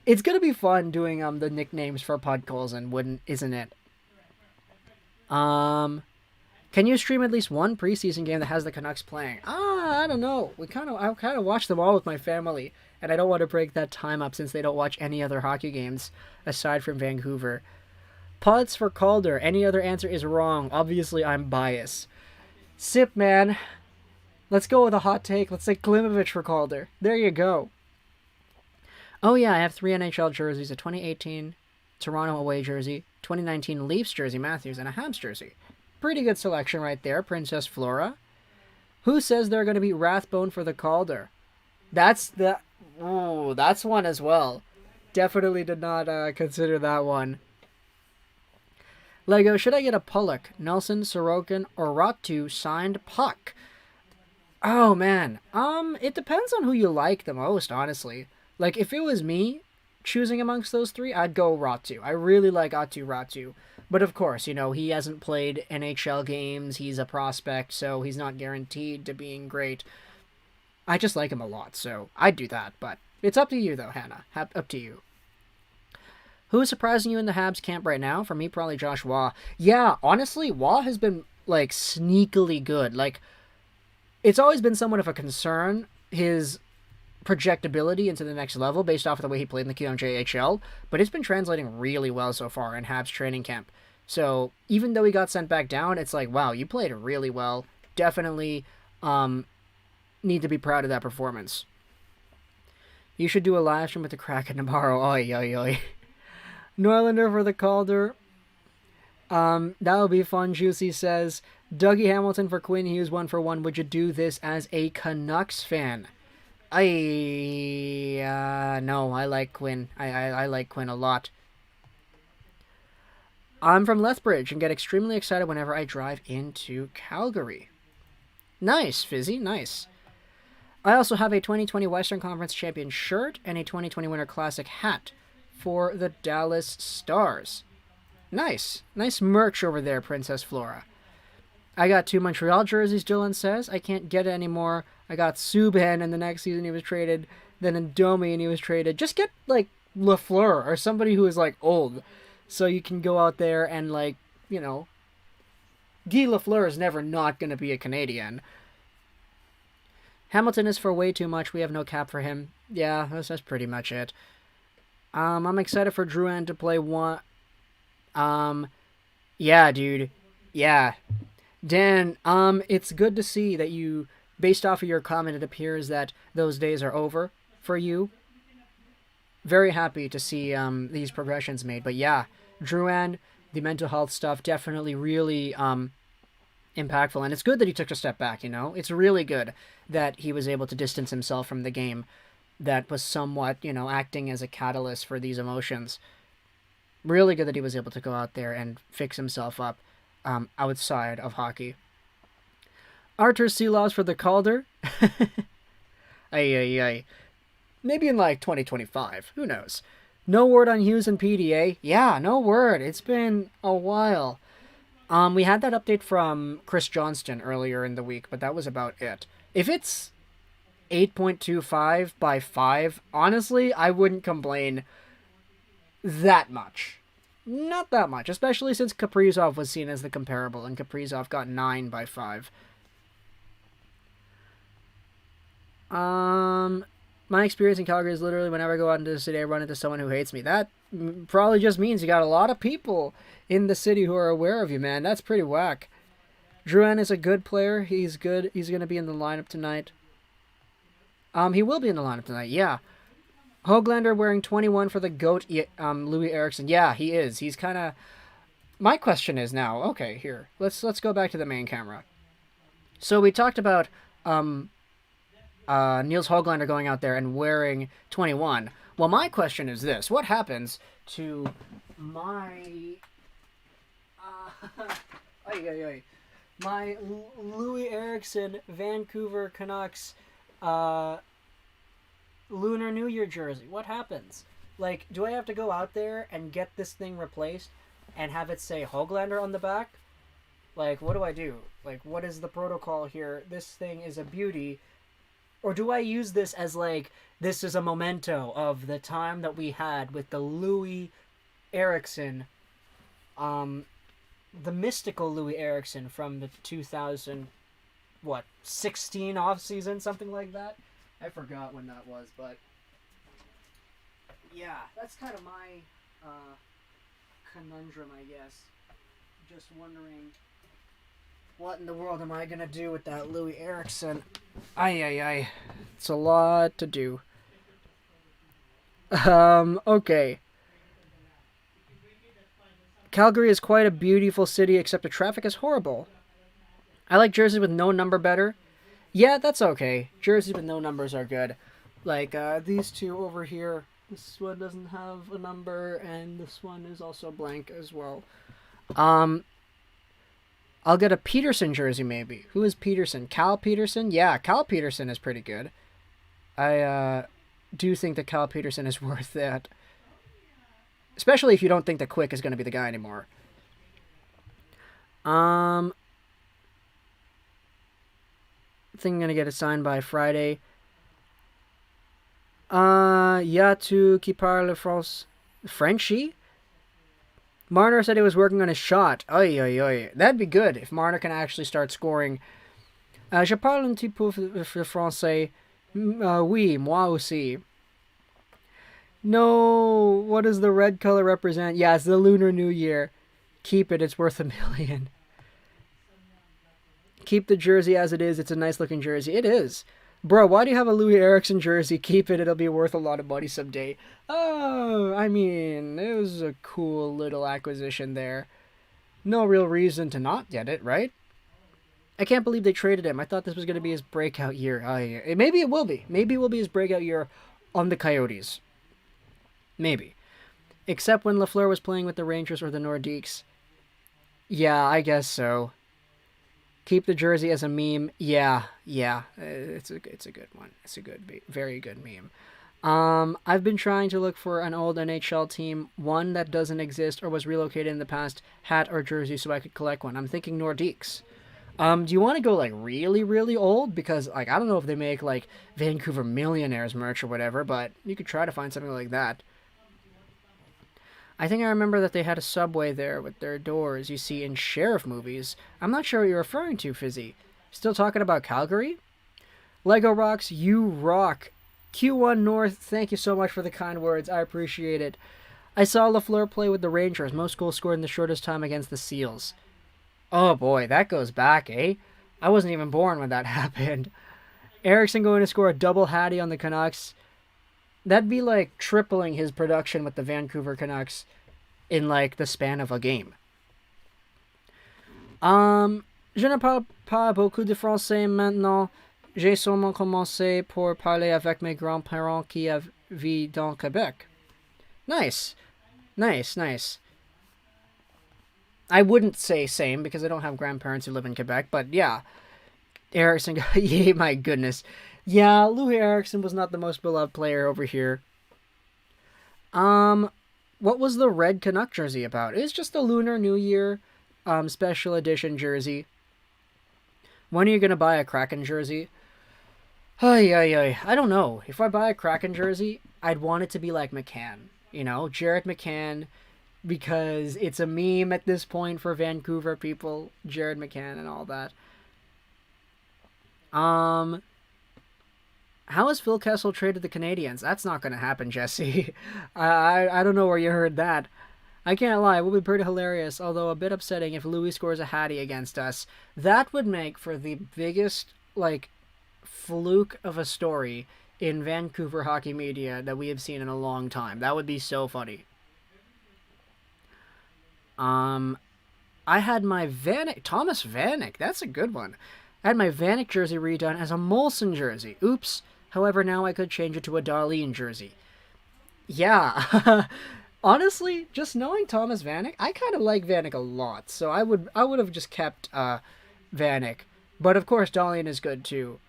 [SPEAKER 1] It's gonna be fun doing the nicknames for Podkolzin, isn't it? Can you stream at least one preseason game that has the Canucks playing? I don't know. I kind of watch them all with my family, and I don't want to break that time up since they don't watch any other hockey games aside from Vancouver. Pods for Calder. Any other answer is wrong. Obviously, I'm biased. Sip, man. Let's go with a hot take. Let's say Klimovich for Calder. There you go. Oh, yeah, I have 3 NHL jerseys. A 2018 Toronto away jersey, 2019 Leafs jersey, Matthews, and a Habs jersey. Pretty good selection right there, Princess Flora. Who says they're going to be Rathbone for the Calder? That's one as well. Definitely did not consider that one. Lego, should I get a Pollock, Nelson, Sorokin, or Ratu signed puck? Oh, man. It depends on who you like the most, honestly. Like, if it was me choosing amongst those three, I'd go Ratu. I really like Atu Ratu. But of course, you know, he hasn't played NHL games. He's a prospect, so he's not guaranteed to being great. I just like him a lot, so I'd do that. But it's up to you, though, Hannah. Up to you. Who is surprising you in the Habs camp right now? For me, probably Josh Waugh. Yeah, honestly, Waugh has been, like, sneakily good. Like, it's always been somewhat of a concern, his projectability into the next level based off of the way he played in the QMJHL, but it's been translating really well so far in Habs training camp. So even though he got sent back down, it's like, wow, you played really well. Definitely need to be proud of that performance. You should do a live stream with the Kraken tomorrow. Oi, oi, oi. Norlander for the Calder. That'll be fun, Juicy says. Dougie Hamilton for Quinn Hughes 1-for-1. Would you do this as a Canucks fan? No, I like Quinn. I like Quinn a lot. I'm from Lethbridge and get extremely excited whenever I drive into Calgary. Nice, Fizzy, nice. I also have a 2020 Western Conference Champion shirt and a 2020 Winter Classic hat for the Dallas Stars. Nice. Nice merch over there, Princess Flora. I got 2 Montreal jerseys, Dylan says. I can't get it anymore. I got Subban, and the next season he was traded. Then Ndomi, and he was traded. Just get, like, Lafleur or somebody who is, like, old. So you can go out there and, like, you know. Guy Lafleur is never not going to be a Canadian. Hamilton is for way too much. We have no cap for him. Yeah, that's pretty much it. I'm excited for Drouin to play one. Yeah, dude. Yeah. Dan, it's good to see that you, based off of your comment, it appears that those days are over for you. Very happy to see these progressions made. But yeah, Drouin, the mental health stuff, definitely really impactful. And it's good that he took a step back, you know? It's really good that he was able to distance himself from the game that was somewhat, you know, acting as a catalyst for these emotions. Really good that he was able to go out there and fix himself up outside of hockey. Artur Silovs for the Calder. Ay. Maybe in like 2025. Who knows? No word on Hughes and PDA. Yeah, no word. It's been a while. We had that update from Chris Johnston earlier in the week, but that was about it. If it's 8.25 by 5, honestly, I wouldn't complain that much. Not that much, especially since Kaprizov was seen as the comparable, and Kaprizov got 9 by 5. My experience in Calgary is literally whenever I go out into the city, I run into someone who hates me. That probably just means you got a lot of people in the city who are aware of you, man. That's pretty whack. Drouin is a good player. He's good. He's going to be in the lineup tonight. He will be in the lineup tonight, yeah. Höglander wearing 21 for the GOAT, Louis Eriksson. Yeah, he is. He's kind of... My question is now, okay, here. Let's go back to the main camera. So we talked about Niels Höglander going out there and wearing 21. Well, my question is this. What happens to my... my Louis Eriksson Vancouver Canucks Lunar New Year jersey? What happens? Like, do I have to go out there and get this thing replaced and have it say Höglander on the back? Like, what do I do? Like, what is the protocol here? This thing is a beauty. Or do I use this as, like, this is a memento of the time that we had with the Louis Eriksson, the mystical Louis Eriksson from the 16 off-season, something like that? I forgot when that was, but yeah, that's kind of my conundrum, I guess. Just wondering, what in the world am I gonna do with that Louis Eriksson? Ay. It's a lot to do. Okay. Calgary is quite a beautiful city, except the traffic is horrible. I like jerseys with no number better. Yeah, that's okay. Jerseys with no numbers are good. Like, these two over here, This one doesn't have a number, and this one is also blank as well. I'll get a Peterson jersey, maybe. Who is Peterson? Cal Peterson? Yeah, Cal Peterson is pretty good. I do think that Cal Peterson is worth that. Especially if you don't think that Quick is going to be the guy anymore. I think I'm going to get it signed by Friday. Tu qui parle France... Frenchy? Marner said he was working on his shot. Oy, oy, oy. That'd be good if Marner can actually start scoring. Je parle un petit peu français. Oui, moi aussi. No, what does the red color represent? Yeah, it's the Lunar New Year. Keep it, it's worth $1 million. Keep the jersey as it is. It's a nice looking jersey. It is. Bro, why do you have a Louis Eriksson jersey? Keep it, it'll be worth a lot of money someday. Oh, I mean, it was a cool little acquisition there. No real reason to not get it, right? I can't believe they traded him. I thought this was going to be his breakout year. Maybe it will be. Maybe it will be his breakout year on the Coyotes. Maybe. Except when Lafleur was playing with the Rangers or the Nordiques. Yeah, I guess so. Keep the jersey as a meme. Yeah. It's a good one. It's a very good meme. I've been trying to look for an old NHL team, one that doesn't exist or was relocated in the past, hat or jersey, so I could collect one. I'm thinking Nordiques. Do you want to go like really, really old? Because like I don't know if they make like Vancouver Millionaires merch or whatever, but you could try to find something like that. I think I remember that they had a subway there with their doors you see in sheriff movies. I'm not sure what you're referring to, Fizzy. Still talking about Calgary? Lego Rocks, you rock. Q1 North, thank you so much for the kind words. I appreciate it. I saw Lafleur play with the Rangers. Most goals scored in the shortest time against the Seals. Oh boy, that goes back, eh? I wasn't even born when that happened. Eriksson going to score a double hattie on the Canucks. That'd be like tripling his production with the Vancouver Canucks in like the span of a game. Je ne parle pas beaucoup de français maintenant. J'ai seulement commencé pour parler avec mes grands-parents qui vivent dans Quebec. Nice. I wouldn't say same because I don't have grandparents who live in Quebec, but yeah. Eriksson, yeah, my goodness. Yeah, Louis Eriksson was not the most beloved player over here. What was the red Canuck jersey about? It's just a Lunar New Year special edition jersey. When are you going to buy a Kraken jersey? I don't know. If I buy a Kraken jersey, I'd want it to be like McCann. You know, Jared McCann, because it's a meme at this point for Vancouver people. Jared McCann and all that. How is Phil Kessel traded the Canadiens? That's not going to happen, Jesse. I don't know where you heard that. I can't lie, it would be pretty hilarious, although a bit upsetting if Louis scores a hattie against us. That would make for the biggest, like, fluke of a story in Vancouver hockey media that we have seen in a long time. That would be so funny. I had my Thomas Vanek, that's a good one. I had my Vanek jersey redone as a Molson jersey. Oops. However, now I could change it to a Darlene jersey. Yeah. Honestly, just knowing Thomas Vanek, I kind of like Vanek a lot. So I would have just kept Vanek. But of course, Darlene is good too.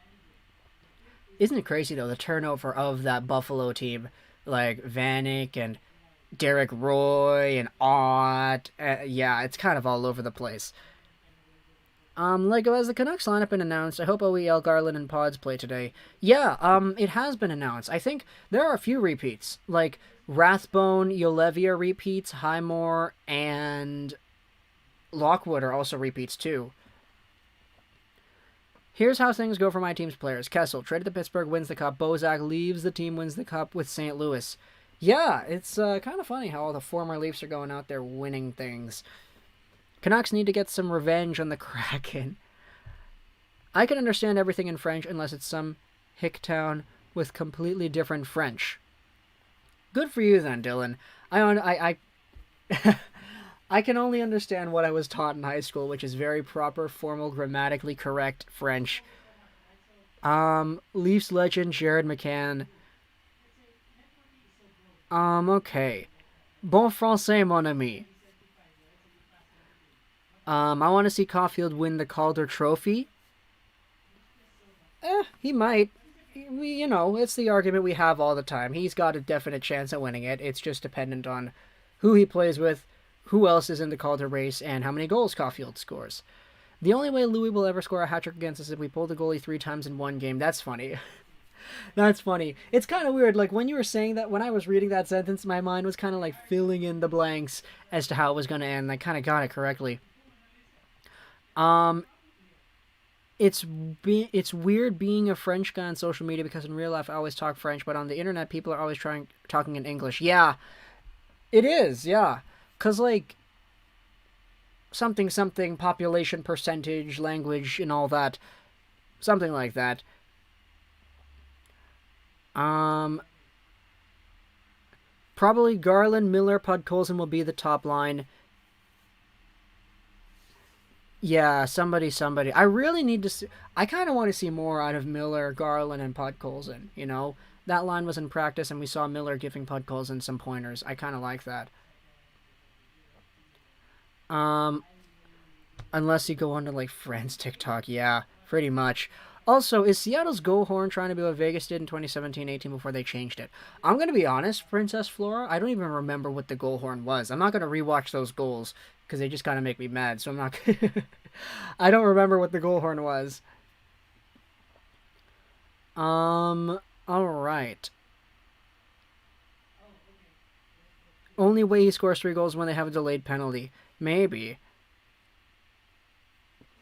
[SPEAKER 1] Isn't it crazy though, the turnover of that Buffalo team? Like Vanek and Derek Roy and Ott. Yeah, it's kind of all over the place. Lego, has the Canucks lineup been announced? I hope OEL, Garland, and Pods play today. Yeah, it has been announced. I think there are a few repeats. Like, Rathbone, Yolevia repeats, Highmore, and Lockwood are also repeats too. Here's how things go for my team's players. Kessel, traded to Pittsburgh, wins the cup. Bozak leaves the team, wins the cup with St. Louis. Yeah, it's kind of funny how all the former Leafs are going out there winning things. Canucks need to get some revenge on the Kraken. I can understand everything in French unless it's some hick town with completely different French. Good for you then, Dylan. I can only understand what I was taught in high school, which is very proper, formal, grammatically correct French. Leafs legend Jared McCann. Okay. Bon français, mon ami. I want to see Caulfield win the Calder Trophy. He might. It's the argument we have all the time. He's got a definite chance at winning it. It's just dependent on who he plays with, who else is in the Calder race, and how many goals Caulfield scores. The only way Louis will ever score a hat-trick against us is if we pull the goalie 3 times in one game. That's funny. That's funny. It's kind of weird. Like, when you were saying that, when I was reading that sentence, my mind was kind of like filling in the blanks as to how it was going to end. I kind of got it correctly. It's weird being a French guy on social media because in real life I always talk French, but on the internet people are always talking in English. Yeah, it is. Yeah, cause like something population percentage language and all that, something like that. Probably Garland, Miller, Podkolzin will be the top line. Yeah, somebody. I really need to see. I kind of want to see more out of Miller, Garland, and Podkolzin. That line was in practice, and we saw Miller giving Podkolzin some pointers. I kind of like that. Unless you go on to like friends TikTok, yeah, pretty much. Also, is Seattle's goal horn trying to be what Vegas did in 2017-18 before they changed it? I'm going to be honest, Princess Flora, I don't even remember what the goal horn was. I'm not going to rewatch those goals because they just kind of make me mad, so I'm not... I don't remember what the goal horn was. Alright. Only way he scores 3 goals when they have a delayed penalty. Maybe.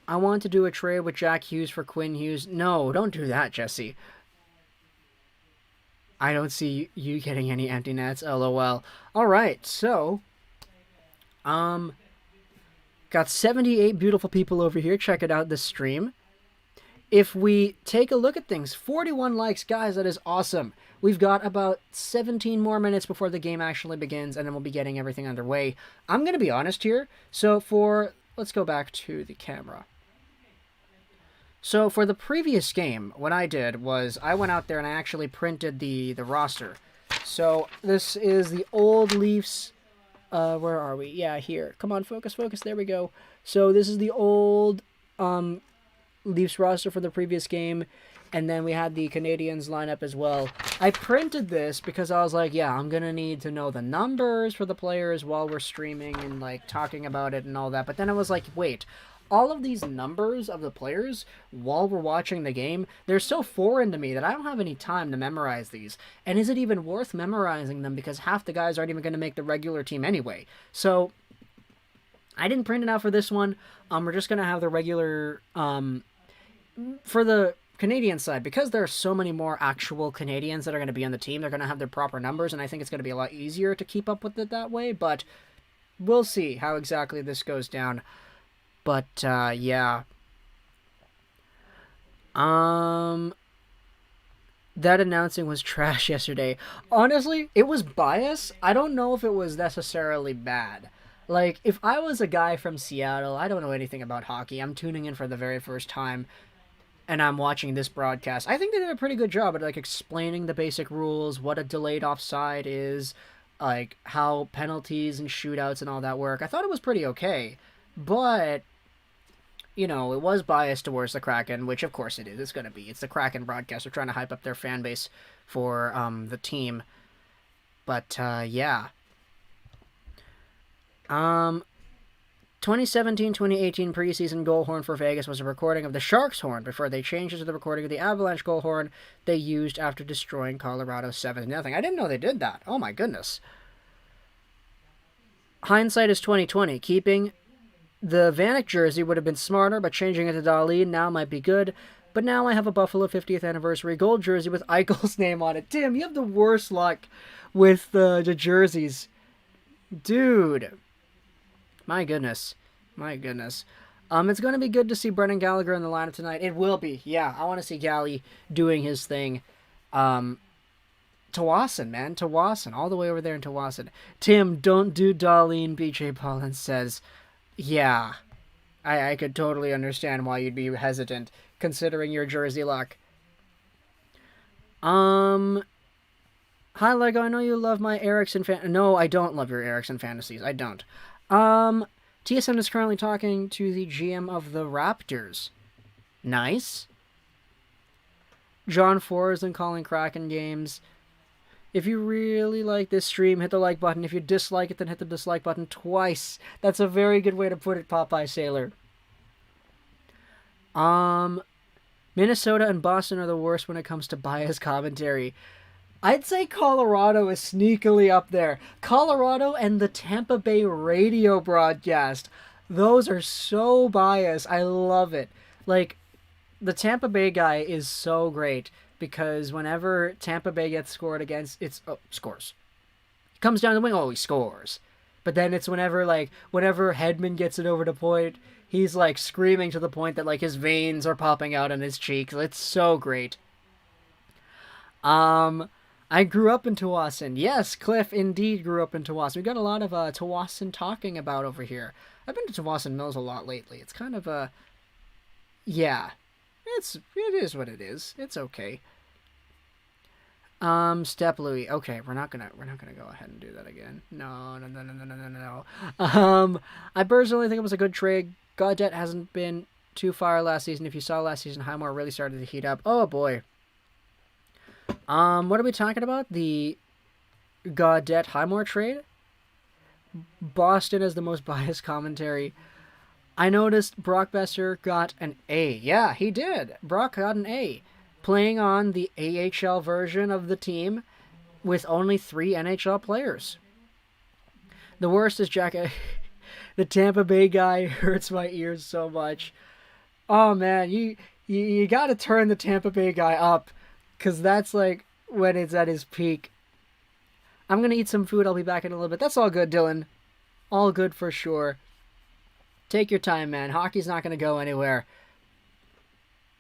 [SPEAKER 1] I want to do a trade with Jack Hughes for Quinn Hughes. No, don't do that, Jesse. I don't see you getting any empty nets. LOL. Alright, so... got 78 beautiful people over here. Check it out, this stream. If we take a look at things, 41 likes. Guys, that is awesome. We've got about 17 more minutes before the game actually begins, and then we'll be getting everything underway. I'm going to be honest here. So let's go back to the camera. So for the previous game, what I did was I went out there and I actually printed the roster. So this is the old Leafs. Where are we? Yeah, here. Come on, focus. There we go. So this is the old Leafs roster for the previous game. And then we had the Canadiens lineup as well. I printed this because I was like, yeah, I'm going to need to know the numbers for the players while we're streaming and like talking about it and all that. But then I was like, wait, all of these numbers of the players while we're watching the game, they're so foreign to me that I don't have any time to memorize these. And is it even worth memorizing them because half the guys aren't even going to make the regular team anyway? So I didn't print it out for this one. We're just going to have the regular... for the Canadian side, because there are so many more actual Canadians that are going to be on the team, they're going to have their proper numbers, and I think it's going to be a lot easier to keep up with it that way, but we'll see how exactly this goes down. But, yeah. That announcing was trash yesterday. Honestly, it was biased. I don't know if it was necessarily bad. Like, if I was a guy from Seattle, I don't know anything about hockey, I'm tuning in for the very first time, and I'm watching this broadcast, I think they did a pretty good job at, like, explaining the basic rules, what a delayed offside is, like, how penalties and shootouts and all that work. I thought it was pretty okay, but... it was biased towards the Kraken, which of course it is. It's going to be. It's the Kraken broadcast. They're trying to hype up their fan base for the team. But, yeah. 2017-2018 preseason goal horn for Vegas was a recording of the Sharks horn before they changed it to the recording of the Avalanche goal horn they used after destroying Colorado 7-0. I didn't know they did that. Oh my goodness. Hindsight is 2020. Keeping... the Vanek jersey would have been smarter, but changing it to Darlene now might be good. But now I have a Buffalo 50th anniversary gold jersey with Eichel's name on it. Tim, you have the worst luck with the jerseys. Dude. My goodness. It's going to be good to see Brendan Gallagher in the lineup tonight. It will be. Yeah, I want to see Gally doing his thing. Tawasin, man. Tawasin. All the way over there in Tawasin. Tim, don't do Darlene, BJ Paulin says... yeah, I could totally understand why you'd be hesitant, considering your jersey luck. Hi, Lego. I know you love my Ericsson No, I don't love your Ericsson fantasies. I don't. TSM is currently talking to the GM of the Raptors. Nice. John Forrest and calling Kraken games. If you really like this stream, hit the like button. If you dislike it, then hit the dislike button twice. That's a very good way to put it, Popeye Sailor. Minnesota and Boston are the worst when it comes to bias commentary. I'd say Colorado is sneakily up there. Colorado and the Tampa Bay radio broadcast. Those are so biased. I love it. Like, the Tampa Bay guy is so great because whenever Tampa Bay gets scored against, it's scores. Comes down the wing, he scores. But then it's whenever Hedman gets it over to point, he's like screaming to the point that like his veins are popping out on his cheeks. It's so great. I grew up in Tawasin. Yes, Cliff indeed grew up in Tawasin. We got a lot of Tawasin talking about over here. I've been to Tawasin Mills a lot lately. It's kind of yeah. It is what it is. It's okay. Step Louis. Okay, we're not gonna go ahead and do that again. No. I personally think it was a good trade. Gaudette hasn't been too far last season. If you saw last season, Highmore really started to heat up. Oh boy. What are we talking about? The Gaudette Highmore trade? Boston is the most biased commentary. I noticed Brock Besser got an A. Yeah, he did. Brock got an A. Playing on the AHL version of the team with only 3 NHL players. The worst is Jack... the Tampa Bay guy hurts my ears so much. Oh, man, you gotta turn the Tampa Bay guy up, because that's, like, when it's at his peak. I'm gonna eat some food. I'll be back in a little bit. That's all good, Dylan. All good for sure. Take your time, man. Hockey's not gonna go anywhere.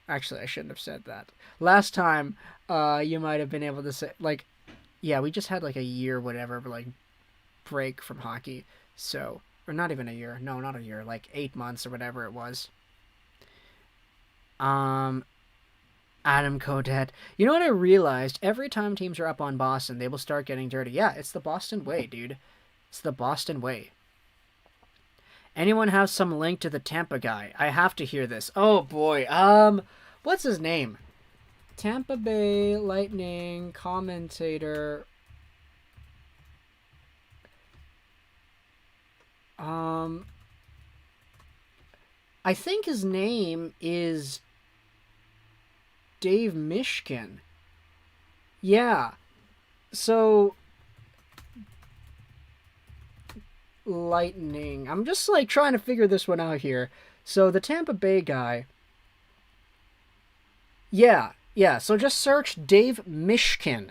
[SPEAKER 1] Actually, I shouldn't have said that. Last time, you might have been able to say, like, yeah, we just had, like, a year, whatever, like, break from hockey. So, or not even a year. No, not a year. Like, 8 months or whatever it was. Adam Codet. You know what I realized? Every time teams are up on Boston, they will start getting dirty. Yeah, it's the Boston way, dude. It's the Boston way. Anyone have some link to the Tampa guy? I have to hear this. Oh, boy. What's his name? Tampa Bay Lightning commentator. I think his name is Dave Mishkin. Yeah. So, Lightning. I'm just, like, trying to figure this one out here. So, the Tampa Bay guy. Yeah. So, just search Dave Mishkin.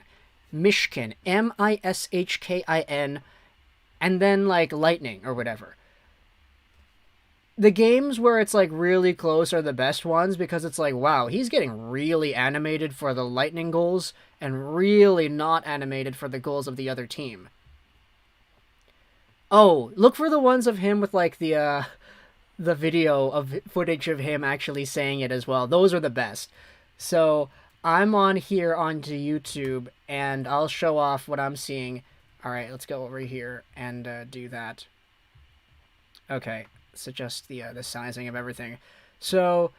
[SPEAKER 1] Mishkin. Mishkin. And then, like, Lightning or whatever. The games where it's, like, really close are the best ones because it's like, wow, he's getting really animated for the Lightning goals and really not animated for the goals of the other team. Oh, look for the ones of him with, like, the video of footage of him actually saying it as well. Those are the best. So, I'm on here onto YouTube, and I'll show off what I'm seeing. Alright, let's go over here and do that. Okay, so just the sizing of everything. So,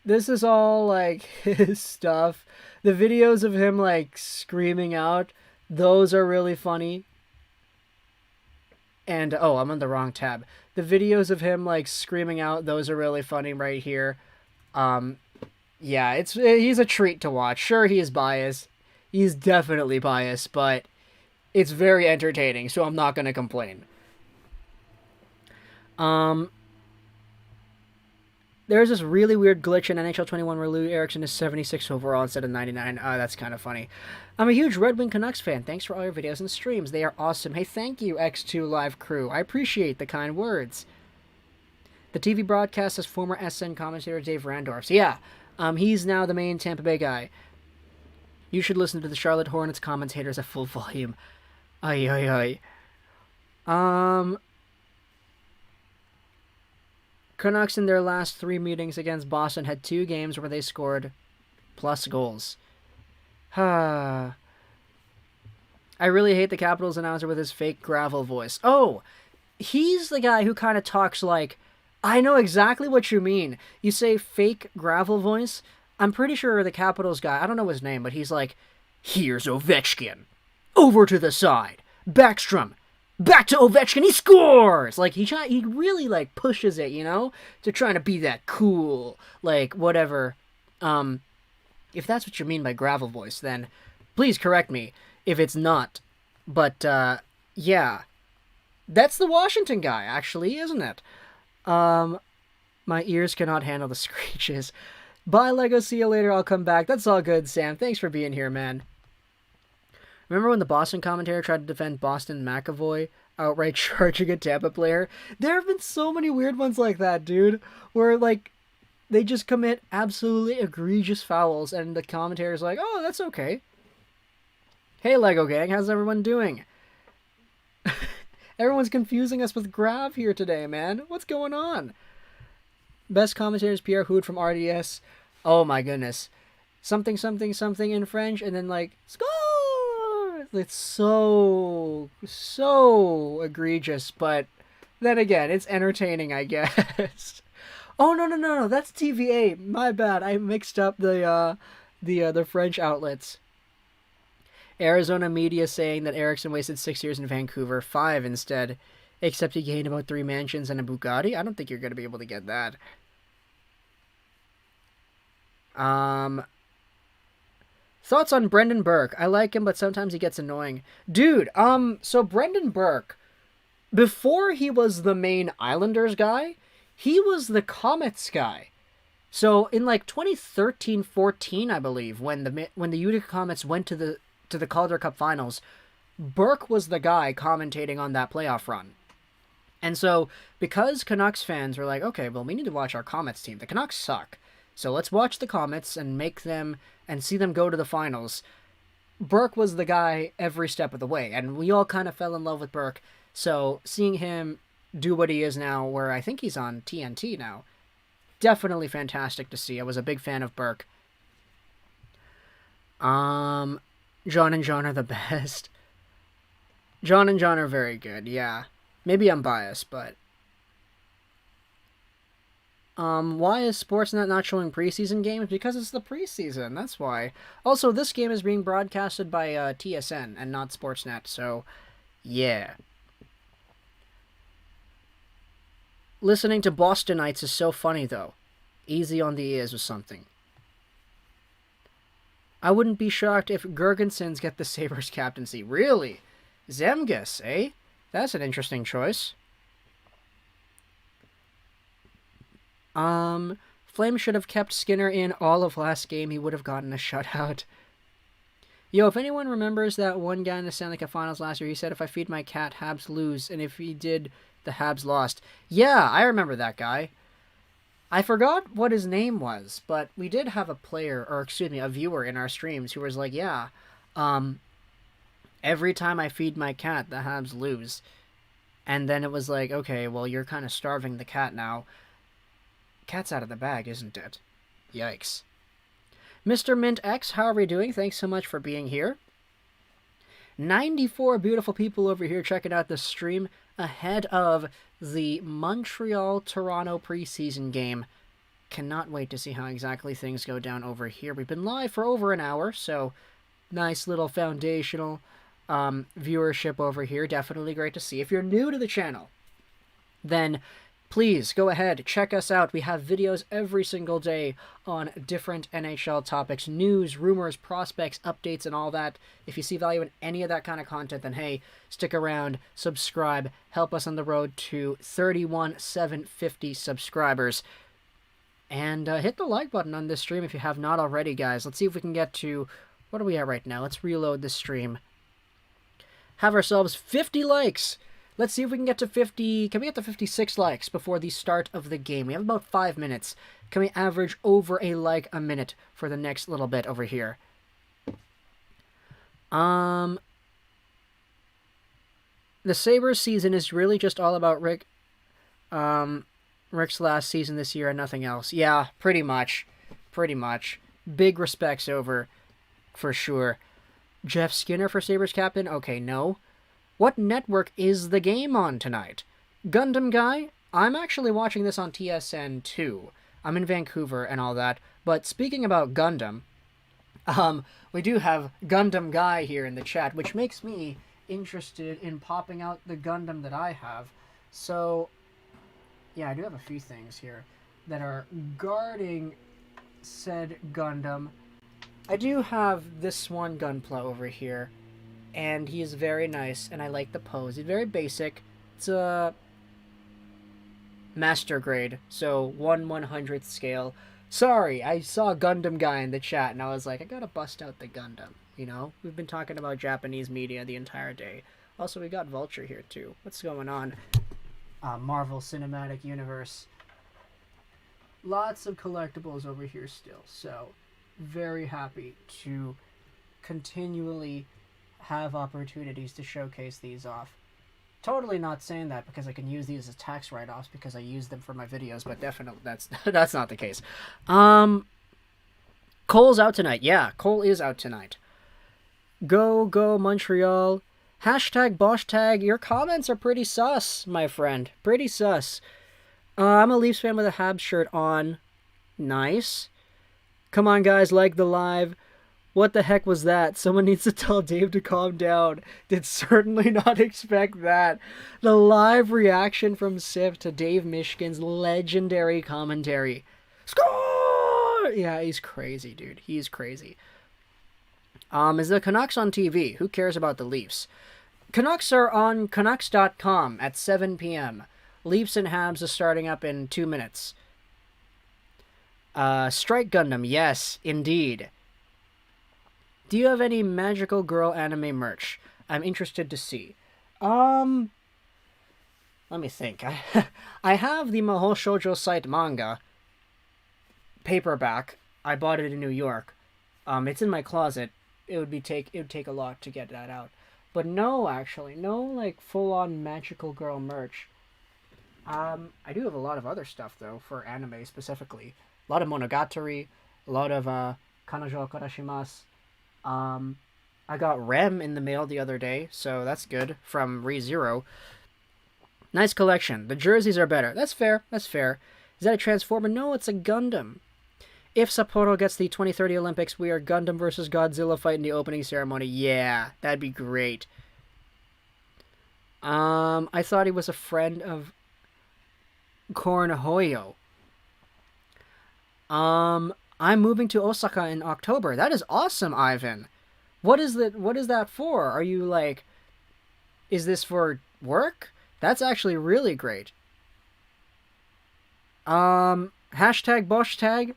[SPEAKER 1] this is all, like, his stuff. The videos of him, like, screaming out, those are really funny. And, oh, I'm on the wrong tab. The videos of him, like, screaming out, those are really funny right here. Yeah, he's a treat to watch. Sure, he is biased. He's definitely biased, but it's very entertaining, so I'm not going to complain. There's this really weird glitch in NHL 21 where Lou Erickson is 76 overall instead of 99. That's kind of funny. I'm a huge Red Wing Canucks fan. Thanks for all your videos and streams. They are awesome. Hey, thank you, X2 Live crew. I appreciate the kind words. The TV broadcast has former SN commentator Dave Randorf. So yeah, he's now the main Tampa Bay guy. You should listen to the Charlotte Hornets commentators at full volume. Ay. Canucks in their last 3 meetings against Boston had 2 games where they scored plus goals. I I really hate the Capitals announcer with his fake gravel voice. Oh, he's the guy who kind of talks like, I know exactly what you mean. You say fake gravel voice. I'm pretty sure the Capitals guy, I don't know his name, but he's like, here's Ovechkin. Over to the side. Backstrom. Back to Ovechkin. He scores! Like, he really, like, pushes it, you know? To trying to be that cool, like, whatever. If that's what you mean by gravel voice, then please correct me if it's not. But, yeah. That's the Washington guy, actually, isn't it? My ears cannot handle the screeches. Bye, Lego. See you later. I'll come back. That's all good, Sam. Thanks for being here, man. Remember when the Boston commentator tried to defend Boston McAvoy outright charging a Tampa player? There have been so many weird ones like that, dude. Where, like, they just commit absolutely egregious fouls, and the commentator's like, oh, that's okay. Hey, Lego Gang. How's everyone doing? Everyone's confusing us with Grav here today, man. What's going on? Best commentator is Pierre Hood from RDS. Oh my goodness. Something, something, something in French, and then like, score! It's so egregious, but then again, it's entertaining, I guess. Oh, no, that's TVA. My bad. I mixed up the French outlets. Arizona media saying that Eriksson wasted 6 years in Vancouver, 5 instead, except he gained about 3 mansions and a Bugatti. I don't think you're going to be able to get that. Thoughts on Brendan Burke? I like him, but sometimes he gets annoying. Dude, so Brendan Burke, before he was the main Islanders guy, he was the Comets guy. So in like 2013-14, I believe, when the Utica Comets went to the Calder Cup Finals, Burke was the guy commentating on that playoff run. And so, because Canucks fans were like, okay, well, we need to watch our Comets team. The Canucks suck. So let's watch the Comets and make them, and see them go to the finals. Burke was the guy every step of the way, and we all kind of fell in love with Burke. So, seeing him do what he is now, where I think he's on TNT now, definitely fantastic to see. I was a big fan of Burke. John and John are the best. John and John are very good, yeah. Maybe I'm biased, but... why is Sportsnet not showing preseason games? Because it's the preseason, that's why. Also, this game is being broadcasted by TSN and not Sportsnet, so... yeah. Listening to Bostonites is so funny, though. Easy on the ears or something. I wouldn't be shocked if Gergensons get the Sabres captaincy. Really? Zemgus, eh? That's an interesting choice. Flame should have kept Skinner in all of last game. He would have gotten a shutout. Yo, if anyone remembers that one guy in the Stanley Cup Finals last year, he said, if I feed my cat, Habs lose. And if he did, the Habs lost. Yeah, I remember that guy. I forgot what his name was, but we did have a player, or excuse me, a viewer in our streams who was like, yeah, every time I feed my cat, the Habs lose. And then it was like, okay, well, you're kind of starving the cat now. Cat's out of the bag, isn't it? Yikes. Mr. Mint X, how are we doing? Thanks so much for being here. 94 beautiful people over here checking out the stream ahead of the Montreal-Toronto preseason game. Cannot wait to see how exactly things go down over here. We've been live for over an hour, so nice little foundational viewership over here. Definitely great to see. If you're new to the channel, then please go ahead, check us out. We have videos every single day on different NHL topics, news, rumors, prospects, updates, and all that. If you see value in any of that kind of content, then hey, stick around, subscribe, help us on the road to 31,750 subscribers. And hit the like button on this stream if you have not already, guys. Let's see if we can get to... what are we at right now? Let's reload this stream. Have ourselves 50 likes! Let's see if we can get to 50... can we get to 56 likes before the start of the game? We have about 5 minutes. Can we average over a like a minute for the next little bit over here? The Sabres season is really just all about Rick's last season this year and nothing else. Yeah, pretty much. Pretty much. Big respects over, for sure. Jeff Skinner for Sabres captain? Okay, no. What network is the game on tonight? Gundam Guy? I'm actually watching this on TSN 2. I'm in Vancouver and all that. But speaking about Gundam, we do have Gundam Guy here in the chat, which makes me interested in popping out the Gundam that I have. So, yeah, I do have a few things here that are guarding said Gundam. I do have this one Gunpla over here, and he is very nice, and I like the pose. He's very basic. It's a master grade, so 1/100th scale. Sorry, I saw Gundam Guy in the chat, and I was like, I gotta bust out the Gundam, you know? We've been talking about Japanese media the entire day. Also, we got Vulture here, too. What's going on? Marvel Cinematic Universe. Lots of collectibles over here still, so very happy to continually have opportunities to showcase these off. Totally not saying that because I can use these as tax write-offs because I use them for my videos, but definitely that's not the case. Cole's out tonight. Yeah, Cole is out tonight. Go Montreal. Hashtag Bosch tag. Your comments are pretty sus, my friend. Pretty sus. I'm a Leafs fan with a Habs shirt on. Nice. Come on, guys, like the live. What the heck was that? Someone needs to tell Dave to calm down. Did certainly not expect that. The live reaction from Sif to Dave Mishkin's legendary commentary. Score! Yeah, he's crazy, dude. He's crazy. Is the Canucks on TV? Who cares about the Leafs? Canucks are on Canucks.com at 7 p.m. Leafs and Habs is starting up in 2 minutes. Strike Gundam, yes, indeed. Do you have any magical girl anime merch? I'm interested to see. Let me think. I have the Mahou Shoujo site manga paperback. I bought it in New York. It's in my closet. It would take a lot to get that out. But no, actually, no like full-on magical girl merch. I do have a lot of other stuff though for anime specifically. A lot of Monogatari, a lot of Kanojo Karashimasu. I got Rem in the mail the other day, so that's good, from ReZero. Nice collection. The jerseys are better. That's fair. That's fair. Is that a Transformer? No, it's a Gundam. If Sapporo gets the 2030 Olympics, we are Gundam versus Godzilla fight in the opening ceremony. Yeah, that'd be great. I thought he was a friend of Cornhoyo. I'm moving to Osaka in October. That is awesome, Ivan. What is that for? Are you like, is this for work? That's actually really great. Hashtag Bosch tag.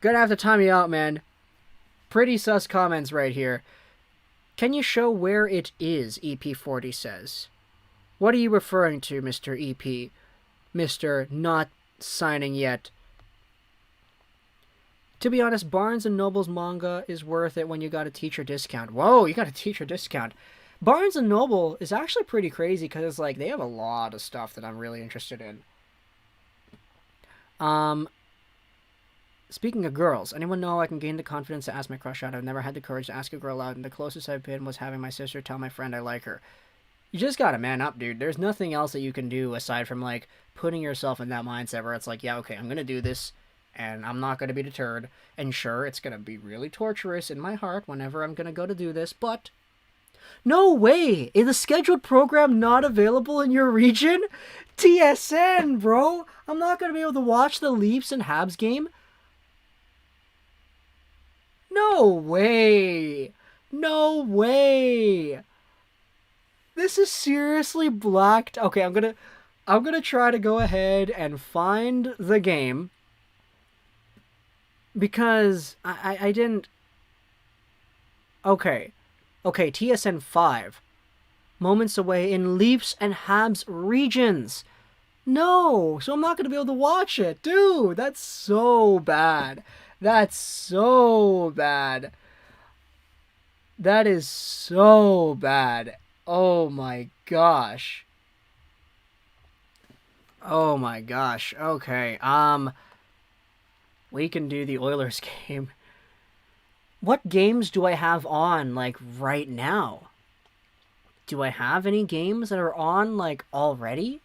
[SPEAKER 1] Gonna have to time you out, man. Pretty sus comments right here. Can you show where it is, EP40 says. What are you referring to, Mr. EP? Mr. Not signing yet. To be honest, Barnes & Noble's manga is worth it when you got a teacher discount. Whoa, you got a teacher discount. Barnes & Noble is actually pretty crazy because like they have a lot of stuff that I'm really interested in. Speaking of girls, anyone know how I can gain the confidence to ask my crush out? I've never had the courage to ask a girl out, and the closest I've been was having my sister tell my friend I like her. You just gotta man up, dude. There's nothing else that you can do aside from like putting yourself in that mindset where it's like, yeah, okay, I'm gonna do this. And I'm not going to be deterred. And sure, it's going to be really torturous in my heart whenever I'm going to go to do this, but... No way! Is the scheduled program not available in your region? TSN, bro! I'm not going to be able to watch the Leafs and Habs game? No way! No way! This is seriously blacked... Okay, I'm gonna try to go ahead and find the game... Because I didn't... Okay, TSN 5. Moments away in Leafs and Habs regions. No, so I'm not going to be able to watch it. Dude, that's so bad. That's so bad. That is so bad. Oh my gosh. Oh my gosh. Okay, we can do the Oilers game. What games do I have on, like, right now? Do I have any games that are on, like, already?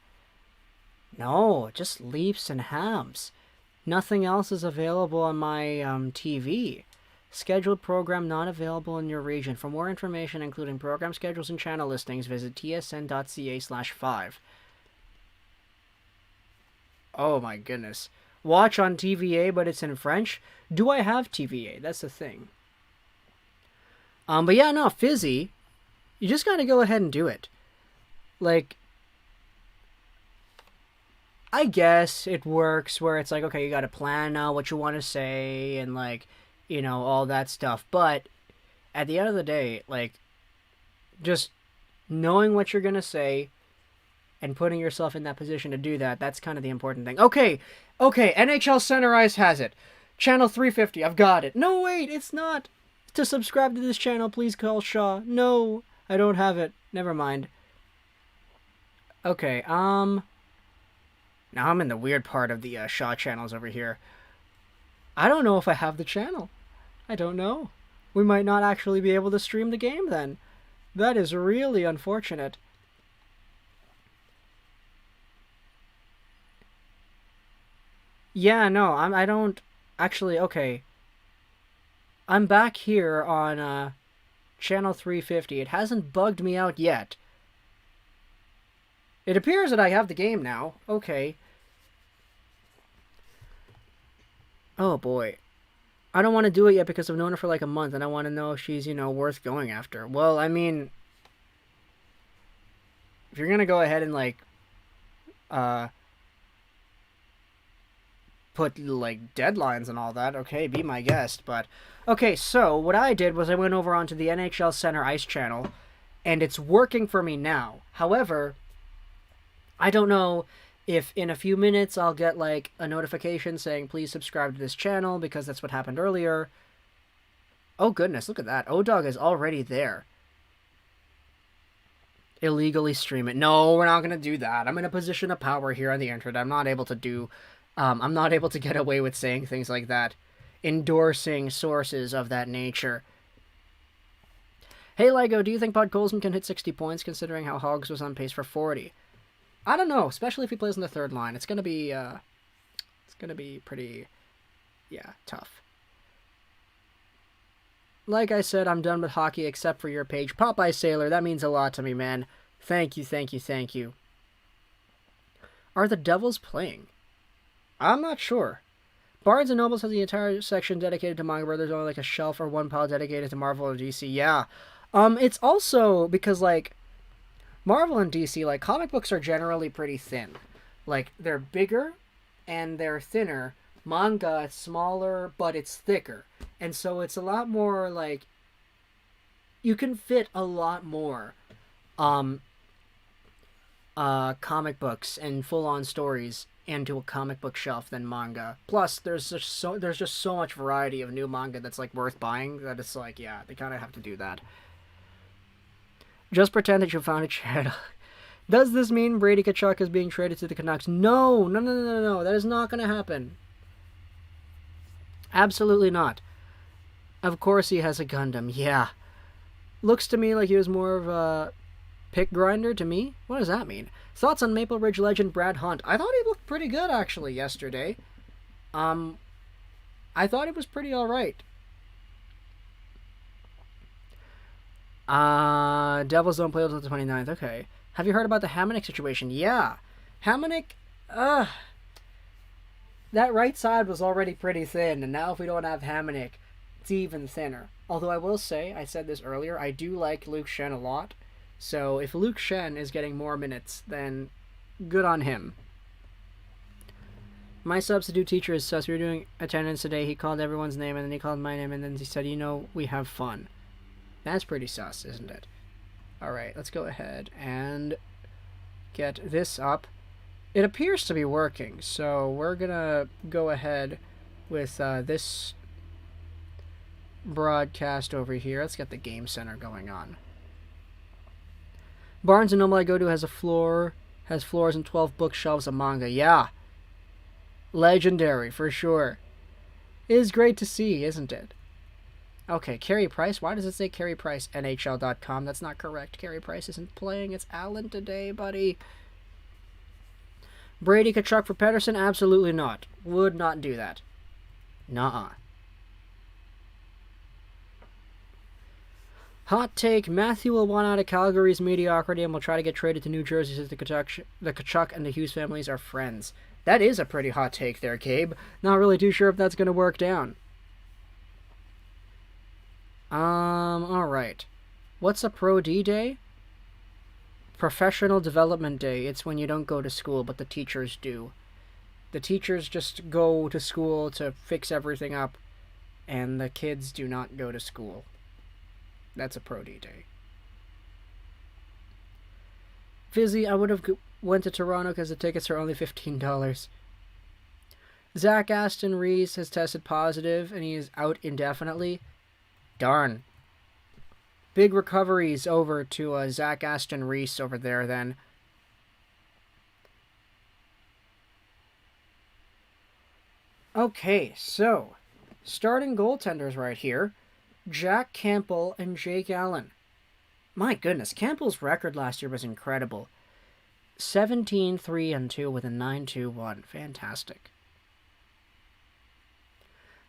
[SPEAKER 1] No, just Leafs and Habs. Nothing else is available on my TV. Scheduled program not available in your region. For more information, including program schedules and channel listings, visit tsn.ca/5. Oh my goodness. Watch on TVA, but it's in French? Do I have TVA? That's the thing. But yeah, no, Fizzy, you just gotta go ahead and do it. Like, I guess it works where it's like, okay, you gotta plan out what you want to say and, like, you know, all that stuff. But at the end of the day, like, just knowing what you're gonna say and putting yourself in that position to do that, that's kind of the important thing. Okay, NHL Center Ice has it. Channel 350, I've got it. No, wait, it's not. To subscribe to this channel, please call Shaw. No, I don't have it. Never mind. Okay, now I'm in the weird part of the Shaw channels over here. I don't know if I have the channel. I don't know. We might not actually be able to stream the game then. That is really unfortunate. Yeah, no, I don't actually. Okay, I'm back here on channel 350. It hasn't bugged me out yet. It appears that I have the game now. Okay. Oh boy. I don't want to do it yet because I've known her for like a month and I want to know if she's, you know, worth going after. Well, I mean, if you're going to go ahead and, like, put, like, deadlines and all that, okay, be my guest. But, okay, so what I did was I went over onto the NHL Center Ice channel, and it's working for me now. However, I don't know if in a few minutes I'll get, like, a notification saying please subscribe to this channel, because that's what happened earlier. Oh goodness, look at that. O-Dog is already there. Illegally stream it. No, we're not going to do that. I'm in a position of power here on the internet. I'm not able to do... I'm not able to get away with saying things like that. Endorsing sources of that nature. Hey, Lego, do you think Podkolzin can hit 60 points considering how Hughes was on pace for 40? I don't know, especially if he plays in the third line. It's gonna be pretty, yeah, tough. Like I said, I'm done with hockey except for your page. Popeye Sailor, that means a lot to me, man. Thank you, thank you, thank you. Are the Devils playing? I'm not sure. Barnes & Nobles has the entire section dedicated to manga, where there's only like a shelf or one pile dedicated to Marvel or DC. Yeah. It's also because, like, Marvel and DC, like, comic books are generally pretty thin. Like, they're bigger and they're thinner. Manga is smaller, but it's thicker. And so it's a lot more, like, you can fit a lot more comic books and full-on stories into a comic book shelf than manga. Plus, there's just so much variety of new manga that's, like, worth buying that it's like, yeah, they kind of have to do that. Just pretend that you found a channel. Does this mean Brady Tkachuk is being traded to the Canucks? No. That is not going to happen. Absolutely not. Of course he has a Gundam. Yeah. Looks to me like he was more of a pick grinder to me. What does that mean? Thoughts on Maple Ridge legend Brad Hunt? I thought he looked pretty good, actually, yesterday. I thought it was pretty alright. Devils don't play until the 29th. Okay. Have you heard about the Hamonic situation? Yeah. Hamonic, that right side was already pretty thin, and now if we don't have Hamonic, it's even thinner. Although I will say, I said this earlier, I do like Luke Shen a lot. So if Luke Shen is getting more minutes, then good on him. My substitute teacher is sus. We were doing attendance today. He called everyone's name, and then he called my name, and then he said, you know, we have fun. That's pretty sus, isn't it? Alright, let's go ahead and get this up. It appears to be working, so we're gonna go ahead with this broadcast over here. Let's get the game center going on. Barnes & Noble I go to has floors and 12 bookshelves of manga. Yeah. Legendary, for sure. It is great to see, isn't it? Okay, Carey Price. Why does it say Carey Price NHL.com? That's not correct. Carey Price isn't playing. It's Allen today, buddy. Brady Tkachuk for Pedersen? Absolutely not. Would not do that. Nuh-uh. Hot take, Matthew will want out of Calgary's mediocrity and will try to get traded to New Jersey since the Tkachuk and the Hughes families are friends. That is a pretty hot take there, Gabe. Not really too sure if that's going to work down. Alright. What's a Pro D day? Professional Development Day. It's when you don't go to school, but the teachers do. The teachers just go to school to fix everything up, and the kids do not go to school. That's a Pro D day. Fizzy, I would have went to Toronto because the tickets are only $15. Zach Aston Reese has tested positive, and he is out indefinitely. Darn. Big recoveries over to Zach Aston Reese over there then. Okay, so starting goaltenders right here. Jack Campbell and Jake Allen. My goodness, Campbell's record last year was incredible. 17-3-2 with a 9-2-1. Fantastic.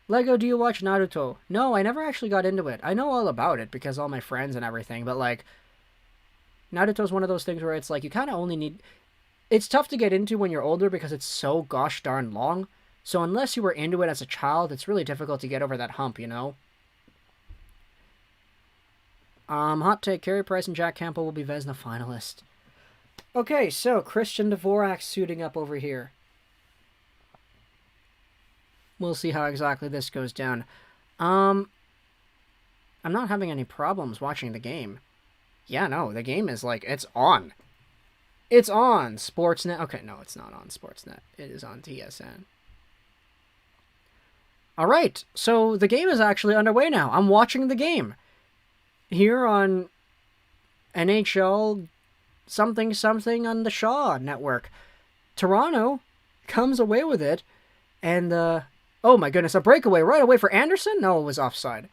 [SPEAKER 1] Lego, do you watch Naruto? No, I never actually got into it. I know all about it because all my friends and everything, but like, Naruto's one of those things where it's like you kind of only need... It's tough to get into when you're older because it's so gosh darn long. So unless you were into it as a child, it's really difficult to get over that hump, you know? Hot take, Carey Price and Jack Campbell will be Vezina finalists. Okay, so Christian Dvorak suiting up over here. We'll see how exactly this goes down. I'm not having any problems watching the game. Yeah, no, the game is like, it's on. It's on Sportsnet. Okay, no, it's not on Sportsnet. It is on TSN. All right, so the game is actually underway now. I'm watching the game. Here on NHL something something on the Shaw Network. Toronto comes away with it, and oh my goodness, a breakaway right away for Anderson? No, it was offside.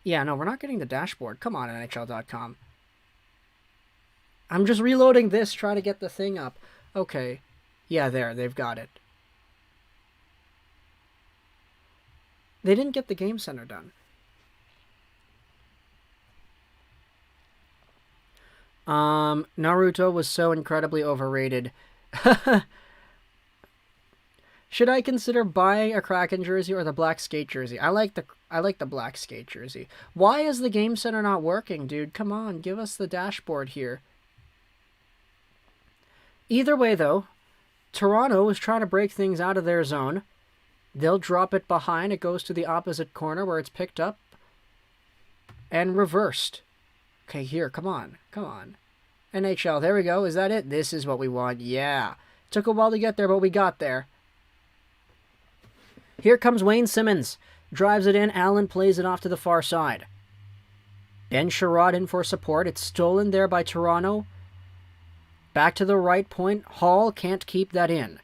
[SPEAKER 1] Yeah, no, we're not getting the dashboard. Come on, NHL.com. I'm just reloading this, trying to get the thing up. Okay. Yeah, there, they've got it. They didn't get the game center done. Naruto was so incredibly overrated. Should I consider buying a Kraken jersey or the black skate jersey? I like the black skate jersey. Why is the game center not working, dude? Come on, give us the dashboard here. Either way, though, Toronto is trying to break things out of their zone. They'll drop it behind. It goes to the opposite corner where it's picked up and reversed. Okay, here, come on. Come on. NHL, there we go. Is that it? This is what we want. Yeah. Took a while to get there, but we got there. Here comes Wayne Simmons. Drives it in. Allen plays it off to the far side. Ben Sherrod in for support. It's stolen there by Toronto. Back to the right point. Hall can't keep that in.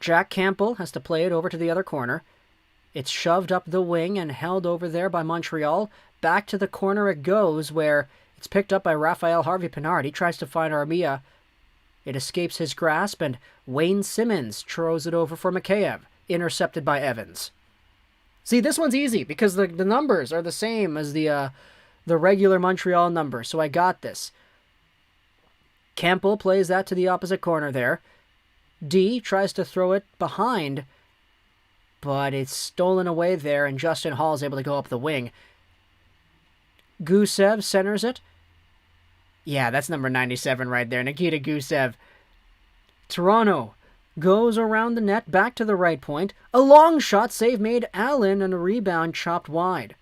[SPEAKER 1] Jack Campbell has to play it over to the other corner. It's shoved up the wing and held over there by Montreal. Back to the corner it goes, where it's picked up by Raphael Harvey-Pinard. He tries to find Armia. It escapes his grasp, and Wayne Simmons throws it over for Mikheyev, intercepted by Evans. See, this one's easy, because the numbers are the same as the regular Montreal number, so I got this. Campbell plays that to the opposite corner there. D tries to throw it behind, but it's stolen away there, and Justin Hall is able to go up the wing. Gusev centers it. Yeah, that's number 97 right there, Nikita Gusev. Toronto goes around the net, back to the right point. A long shot save made Allen, and a rebound chopped wide.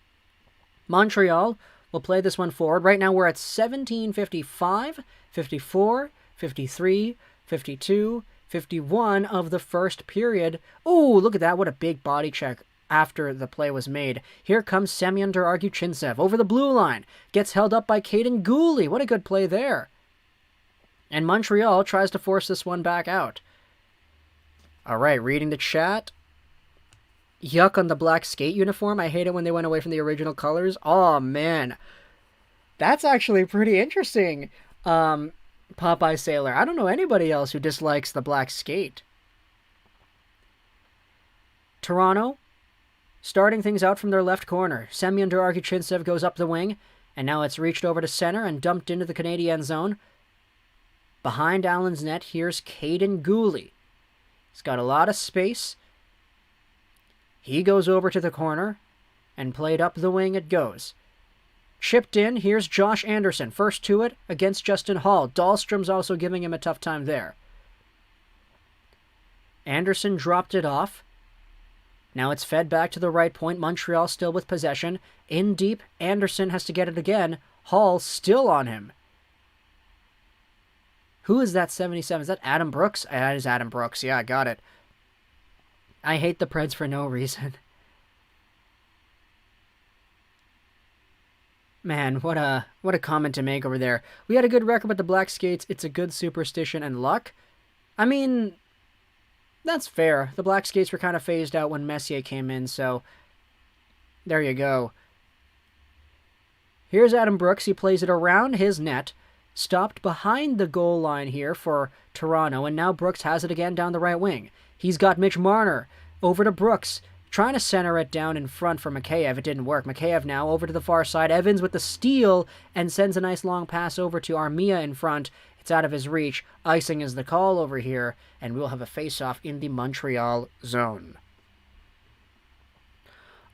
[SPEAKER 1] Montreal will play this one forward. Right now we're at 17:55, 54, 53, 52, 51 of the first period. Ooh, look at that. What a big body check after the play was made. Here comes Semyon Arguchintsev over the blue line. Gets held up by Caden Gooley. What a good play there. And Montreal tries to force this one back out. All right, reading the chat. yuck on the black skate uniform. I hate it when they went away from the original colors. Oh, man. That's actually pretty interesting. Popeye Sailor. I don't know anybody else who dislikes the black skate. Toronto, starting things out from their left corner. Semyon Durarki-Chintsev goes up the wing, and now it's reached over to center and dumped into the Canadian zone. Behind Allen's net, here's Caden Gooley. He's got a lot of space. He goes over to the corner, and played up the wing it goes. Chipped in, here's Josh Anderson. First to it against Justin Hall. Dahlstrom's also giving him a tough time there. Anderson dropped it off. Now it's fed back to the right point. Montreal still with possession. In deep, Anderson has to get it again. Hall still on him. Who is that 77? Is that Adam Brooks? That is Adam Brooks. Yeah, I got it. I hate the Preds for no reason. Man, what a comment to make over there. We had a good record with the black skates. It's a good superstition and luck. I mean, that's fair. The black skates were kind of phased out when Messier came in, so there you go. Here's Adam Brooks. He plays it around his net. Stopped behind the goal line here for Toronto, and now Brooks has it again down the right wing. He's got Mitch Marner over to Brooks, trying to center it down in front for Mikheyev. It didn't work. Mikheyev now over to the far side. Evans with the steal and sends a nice long pass over to Armia in front. It's out of his reach. Icing is the call over here, and we'll have a face-off in the Montreal zone.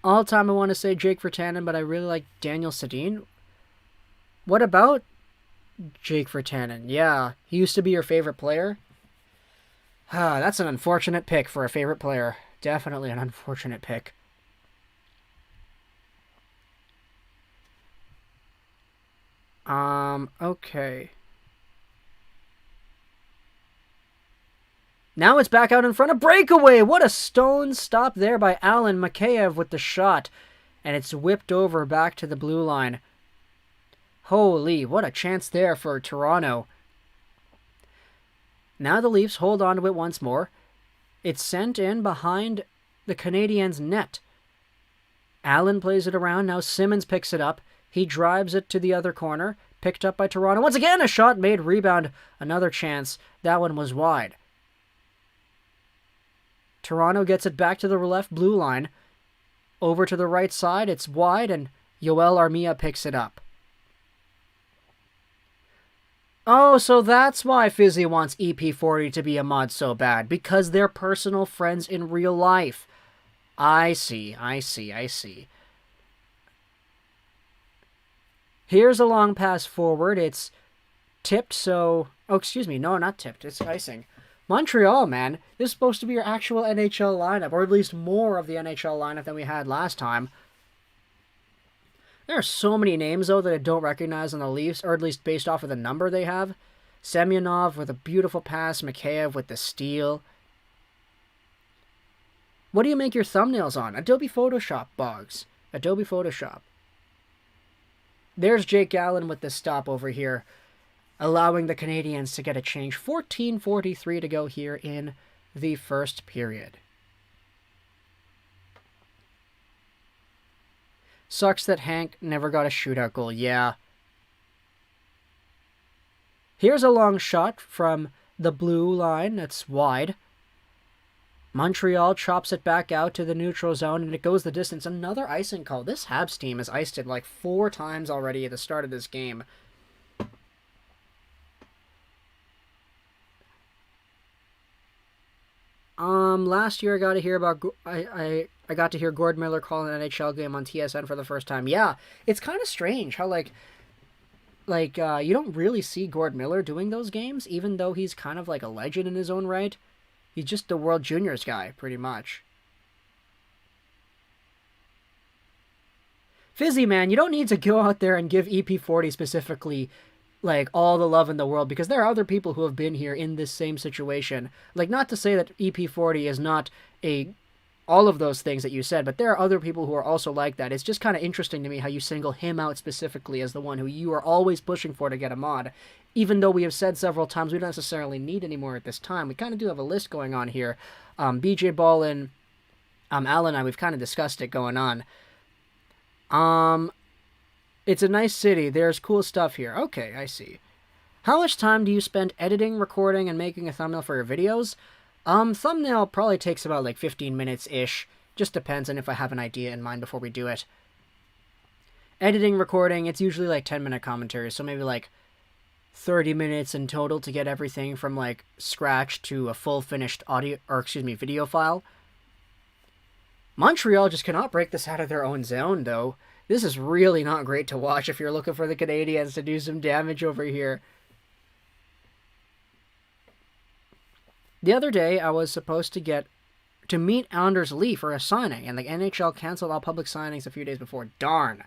[SPEAKER 1] All time I want to say Jake Virtanen, but I really like Daniel Sedin. What about Jake Virtanen? Yeah, he used to be your favorite player. That's an unfortunate pick for a favorite player. Definitely an unfortunate pick. Okay. Now it's back out in front of breakaway. What a stone stop there by Alan Mikheyev with the shot. And it's whipped over back to the blue line. Holy, what a chance there for Toronto. Now the Leafs hold on to it once more. It's sent in behind the Canadiens' net. Allen plays it around. Now Simmons picks it up. He drives it to the other corner. Picked up by Toronto. Once again, a shot made. Rebound. Another chance. That one was wide. Toronto gets it back to the left blue line. Over to the right side. It's wide, and Yoel Armia picks it up. Oh, so that's why Fizzy wants EP40 to be a mod so bad. Because they're personal friends in real life. I see. Here's a long pass forward. It's tipped, so... Oh, excuse me. No, not tipped. It's icing. Montreal, man. This is supposed to be your actual NHL lineup. Or at least more of the NHL lineup than we had last time. There are so many names, though, that I don't recognize on the Leafs, or at least based off of the number they have. Semyonov with a beautiful pass, Mikheyev with the steal. What do you make your thumbnails on? Adobe Photoshop, Boggs. Adobe Photoshop. There's Jake Allen with the stop over here, allowing the Canadiens to get a change. 14:43 to go here in the first period. Sucks that Hank never got a shootout goal. Yeah. Here's a long shot from the blue line. That's wide. Montreal chops it back out to the neutral zone, and it goes the distance. Another icing call. This Habs team has iced it like 4 times already at the start of this game. Last year I got to hear about... I got to hear Gord Miller call an NHL game on TSN for the first time. Yeah, it's kind of strange how, you don't really see Gord Miller doing those games, even though he's kind of like a legend in his own right. He's just the World Juniors guy, pretty much. Fizzy, man, you don't need to go out there and give EP40 specifically, all the love in the world, because there are other people who have been here in this same situation. Not to say that EP40 is not all of those things that you said, but there are other people who are also like that. It's just kind of interesting to me how you single him out specifically as the one who you are always pushing for to get a mod, even though we have said several times we don't necessarily need any more at this time. We kind of do have a list going on here. BJ Ballin, Al and I, we've kind of discussed it going on. It's a nice city. There's cool stuff here. Okay, I see. How much time do you spend editing, recording, and making a thumbnail for your videos? Thumbnail probably takes about like 15 minutes-ish. Just depends on if I have an idea in mind before we do it. Editing, recording, it's usually like 10-minute commentaries, so maybe like 30 minutes in total to get everything from like scratch to a full finished video file. Montreal just cannot break this out of their own zone, though. This is really not great to watch if you're looking for the Canadiens to do some damage over here. The other day, I was supposed to meet Anders Lee for a signing, and the NHL canceled all public signings a few days before. Darn.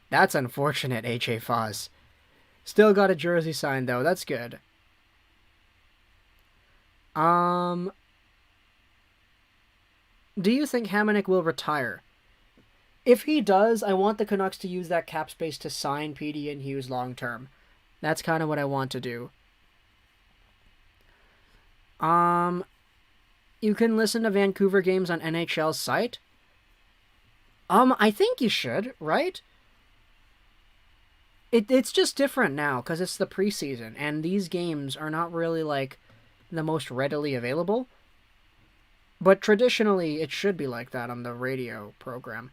[SPEAKER 1] That's unfortunate, H.A. Foz. Still got a jersey signed, though. That's good. Do you think Hamonic will retire? If he does, I want the Canucks to use that cap space to sign PD and Hughes long term. That's kind of what I want to do. You can listen to Vancouver games on NHL's site. I think you should, right? It's just different now because it's the preseason, and these games are not really like the most readily available. But traditionally, it should be like that on the radio program.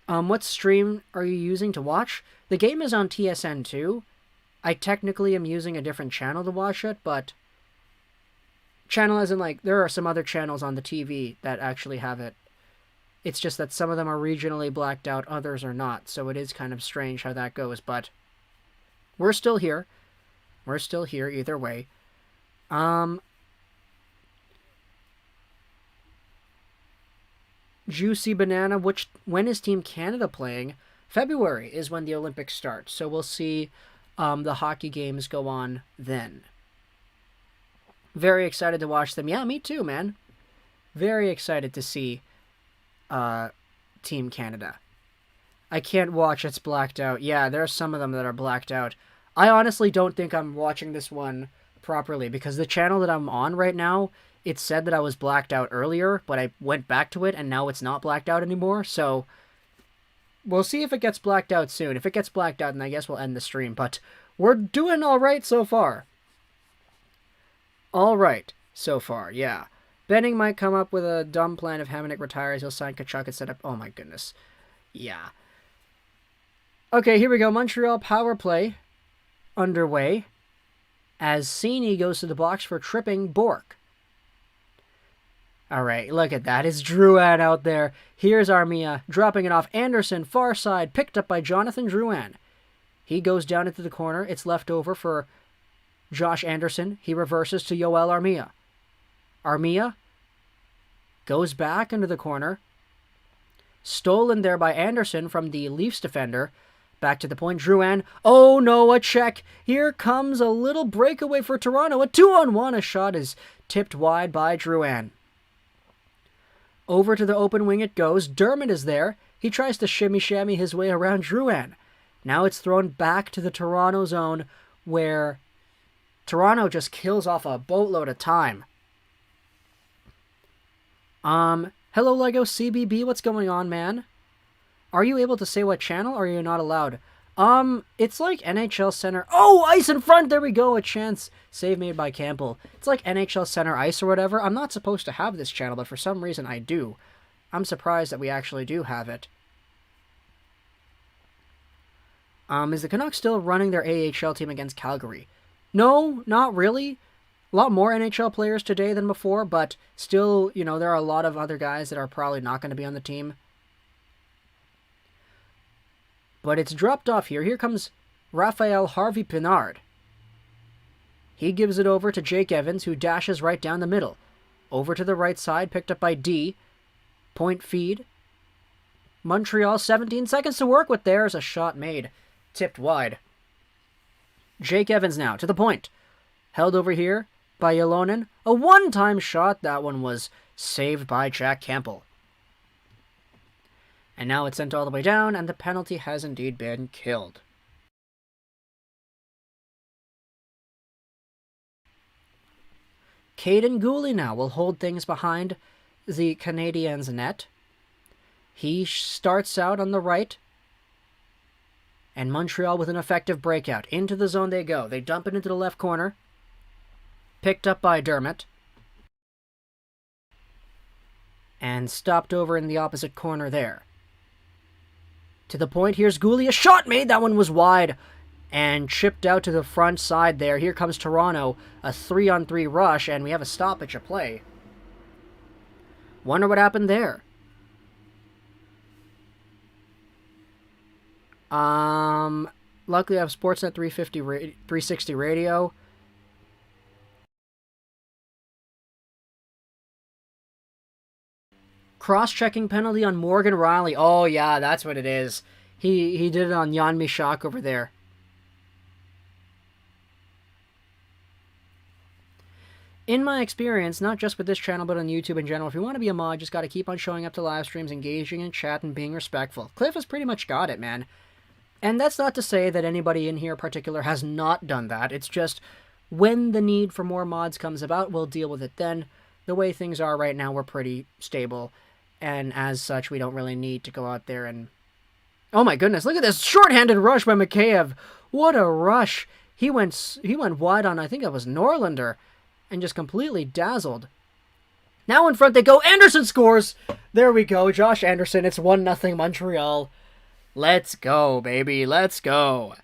[SPEAKER 1] What stream are you using to watch? The game is on TSN 2. I technically am using a different channel to watch it, but channel as in like there are some other channels on the TV that actually have it. It's just that some of them are regionally blacked out, others are not, so it is kind of strange how that goes, but we're still here. We're still here either way. Juicy Banana, when is Team Canada playing? February is when the Olympics start, so we'll see the hockey games go on then. Very excited to watch them. Yeah, me too, man. Very excited to see Team Canada. I can't watch, it's blacked out. Yeah, there are some of them that are blacked out. I honestly don't think I'm watching this one properly because the channel that I'm on right now, it said that I was blacked out earlier, but I went back to it and now it's not blacked out anymore, so we'll see if it gets blacked out soon. If it gets blacked out, then I guess we'll end the stream, but we're doing alright so far. Alright so far, yeah. Benning might come up with a dumb plan if Hamonic retires. He'll sign Kachuk and set up... Oh my goodness. Yeah. Okay, here we go. Montreal power play underway as Cini goes to the box for tripping Bork. Alright, look at that. It's Drouin out there. Here's Armia dropping it off. Anderson, far side, picked up by Jonathan Drouin. He goes down into the corner. It's left over for Josh Anderson. He reverses to Yoel Armia. Armia goes back into the corner. Stolen there by Anderson from the Leafs defender. Back to the point. Drouin. Oh no, a check. Here comes a little breakaway for Toronto. A 2-on-1. A shot is tipped wide by Drouin. Over to the open wing it goes. Dermott is there. He tries to shimmy-shammy his way around Drouin. Now it's thrown back to the Toronto zone where Toronto just kills off a boatload of time. Hello Lego CBB, what's going on, man? Are you able to say what channel, or are you not allowed? It's like NHL Center... Oh, ice in front! There we go, a chance. Save made by Campbell. It's like NHL Center Ice or whatever. I'm not supposed to have this channel, but for some reason I do. I'm surprised that we actually do have it. Is the Canucks still running their AHL team against Calgary? No, not really. A lot more NHL players today than before, but still, you know, there are a lot of other guys that are probably not going to be on the team. But it's dropped off here. Here comes Raphael Harvey Pinard. He gives it over to Jake Evans, who dashes right down the middle. Over to the right side, picked up by D. Point feed. Montreal, 17 seconds to work with. There's a shot made. Tipped wide. Jake Evans now, to the point. Held over here by Ylonen. A one-time shot. That one was saved by Jack Campbell. And now it's sent all the way down, and the penalty has indeed been killed. Caden Gooley now will hold things behind the Canadiens' net. He starts out on the right. And Montreal with an effective breakout. Into the zone they go. They dump it into the left corner. Picked up by Dermott. And stopped over in the opposite corner there. To the point, here's Goulet. A shot made! That one was wide. And chipped out to the front side there. Here comes Toronto. A 3-on-3 rush, and we have a stoppage of play. Wonder what happened there. Luckily I have Sportsnet 360 radio. Cross-checking penalty on Morgan Rielly. Oh yeah, that's what it is. He did it on Jan Mysak over there. In my experience, not just with this channel, but on YouTube in general, if you want to be a mod, just got to keep on showing up to live streams, engaging in chat, and being respectful. Cliff has pretty much got it, man. And that's not to say that anybody in here in particular has not done that. It's just when the need for more mods comes about, we'll deal with it then. The way things are right now, we're pretty stable. And as such, we don't really need to go out there and... Oh my goodness, look at this short-handed rush by Mikheyev. What a rush. He went wide on, I think it was Norlinder, and just completely dazzled. Now in front they go. Anderson scores. There we go. Josh Anderson. It's 1-0 Montreal. Let's go, baby. Let's go.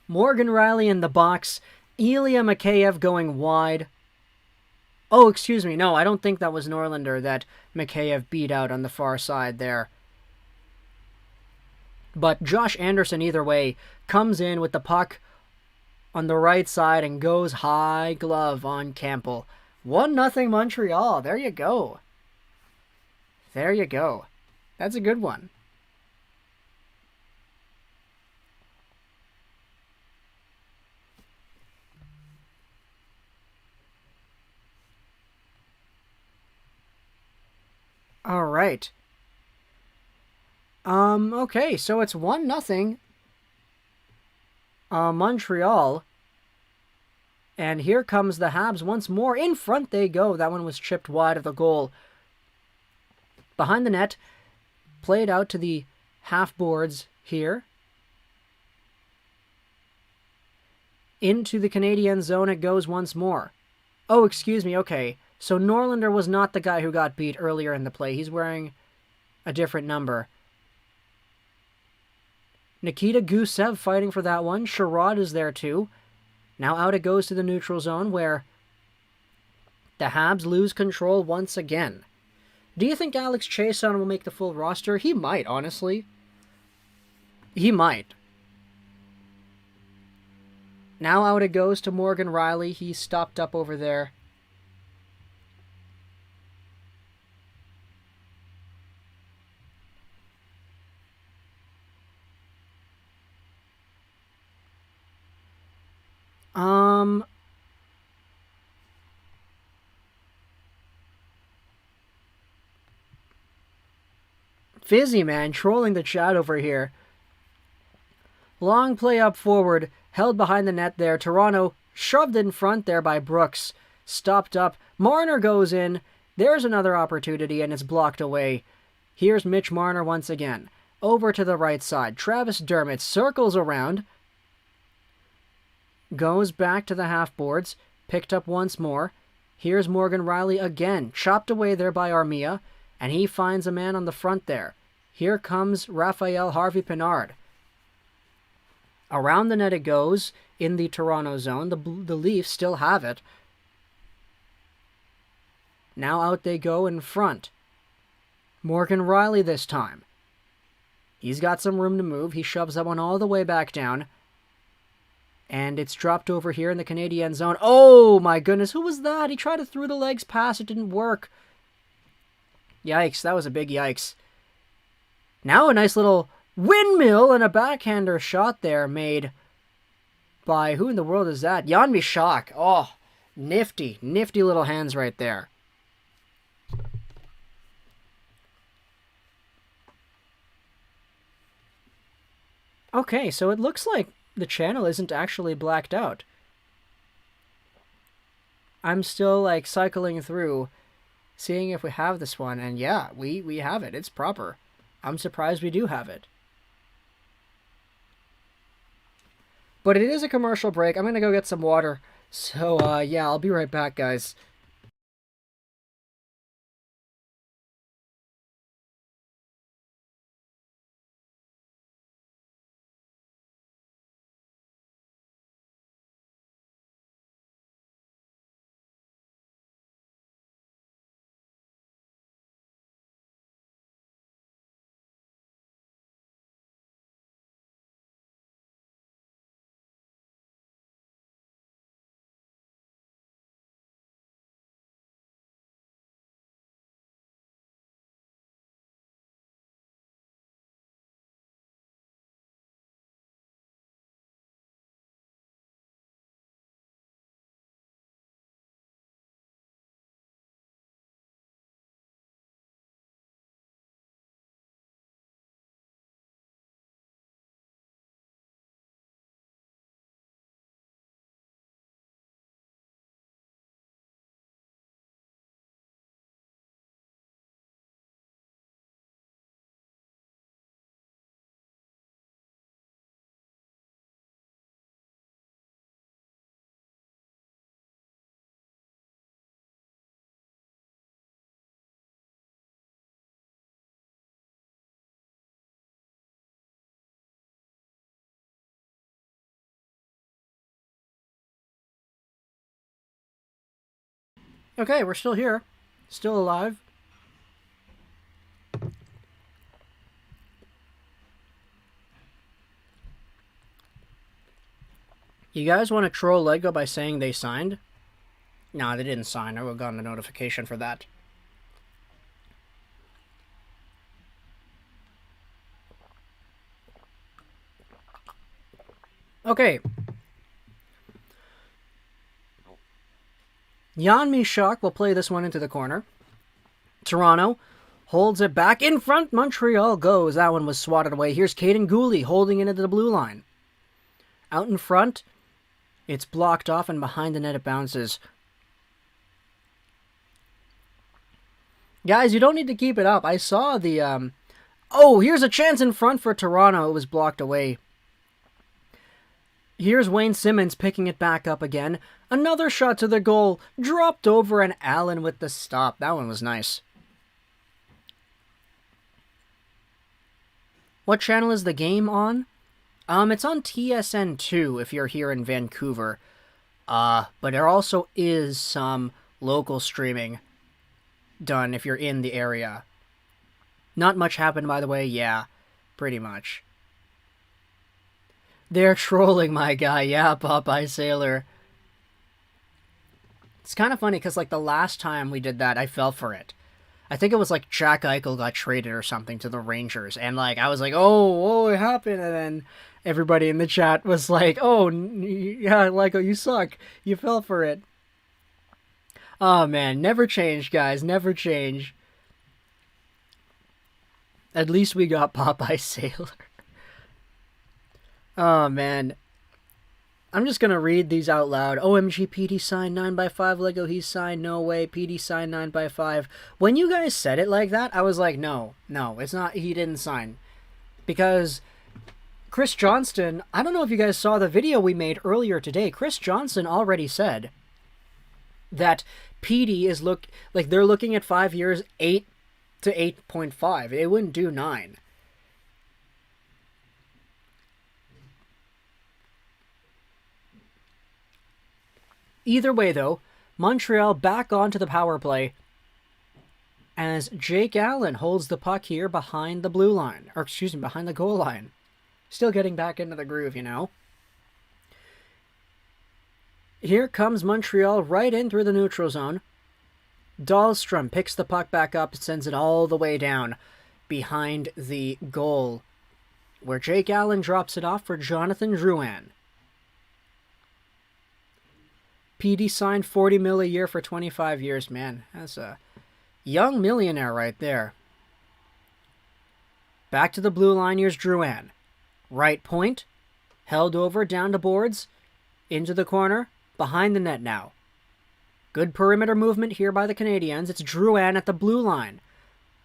[SPEAKER 1] Morgan Rielly in the box. Ilya Mikheyev going wide. Oh, excuse me. No, I don't think that was Norlinder that Mikheyev beat out on the far side there. But Josh Anderson, either way, comes in with the puck on the right side and goes high glove on Campbell. 1-0 Montreal. There you go. There you go. That's a good one. All right. Okay, so it's 1-0 Montreal. And here comes the Habs once more. In front they go. That one was chipped wide of the goal. Behind the net. Played out to the half boards here. Into the Canadian zone it goes once more. Oh, excuse me, okay. So Norlinder was not the guy who got beat earlier in the play. He's wearing a different number. Nikita Gusev fighting for that one. Sherrod is there too. Now out it goes to the neutral zone where the Habs lose control once again. Do you think Alex Chiasson will make the full roster? He might, honestly. He might. Now out it goes to Morgan Rielly. He stopped up over there. Fizzy, man, trolling the chat over here. Long play up forward, held behind the net there. Toronto shoved in front there by Brooks. Stopped up. Marner goes in. There's another opportunity, and it's blocked away. Here's Mitch Marner once again. Over to the right side. Travis Dermott circles around. Goes back to the half boards. Picked up once more. Here's Morgan Rielly again. Chopped away there by Armia. And he finds a man on the front there. Here comes Raphael Harvey-Pinard. Around the net it goes in the Toronto zone. The Leafs still have it. Now out they go in front. Morgan Rielly this time. He's got some room to move. He shoves that one all the way back down. And it's dropped over here in the Canadian zone. Oh my goodness, who was that? He tried to through the legs pass. It didn't work. Yikes, that was a big yikes. Now a nice little windmill and a backhander shot there made by, who in the world is that? Jan Mysak. Oh, nifty, nifty little hands right there. Okay, so it looks like the channel isn't actually blacked out. I'm still like cycling through, seeing if we have this one, and yeah, we have it. It's proper. I'm surprised we do have it. But it is a commercial break. I'm gonna go get some water. So yeah, I'll be right back, guys. Okay, we're still here, still alive. You guys want to troll Lego by saying they signed? Nah, they didn't sign. I would have gotten a notification for that. Okay. Jan Mishak will play this one into the corner. Toronto holds it back in front. Montreal goes. That one was swatted away. Here's Caden Gooley holding it into the blue line. Out in front, it's blocked off, and behind the net it bounces. Guys, you don't need to keep it up. I saw the, Oh, here's a chance in front for Toronto. It was blocked away. Here's Wayne Simmons picking it back up again. Another shot to the goal. Dropped over, and Allen with the stop. That one was nice. What channel is the game on? It's on TSN2 if you're here in Vancouver. But there also is some local streaming done if you're in the area. Not much happened, by the way. Yeah, pretty much. They're trolling my guy. Yeah, Popeye Sailor. It's kind of funny because, like, the last time we did that, I fell for it. I think it was, like, Jack Eichel got traded or something to the Rangers. And, like, I was like, oh, it happened. And then everybody in the chat was like, oh, yeah, like, oh, you suck. You fell for it. Oh, man. Never change, guys. Never change. At least we got Popeye Sailor. Oh, man. I'm just going to read these out loud. OMG, PD signed 9x5 Lego. He's signed. No way. PD signed 9x5. When you guys said it like that, I was like, no, it's not. He didn't sign. Because Chris Johnston, I don't know if you guys saw the video we made earlier today. Chris Johnston already said that PD is they're looking at 5 years, 8 to 8.5. It wouldn't do 9. Either way, though, Montreal back onto the power play as Jake Allen holds the puck here behind the blue line. Or, excuse me, behind the goal line. Still getting back into the groove, you know. Here comes Montreal right in through the neutral zone. Dahlstrom picks the puck back up, sends it all the way down behind the goal, where Jake Allen drops it off for Jonathan Drouin. PD signed $40 million a year for 25 years. Man, that's a young millionaire right there. Back to the blue line, here's Drouin. Right point, held over, down to boards, into the corner, behind the net now. Good perimeter movement here by the Canadiens. It's Drouin at the blue line.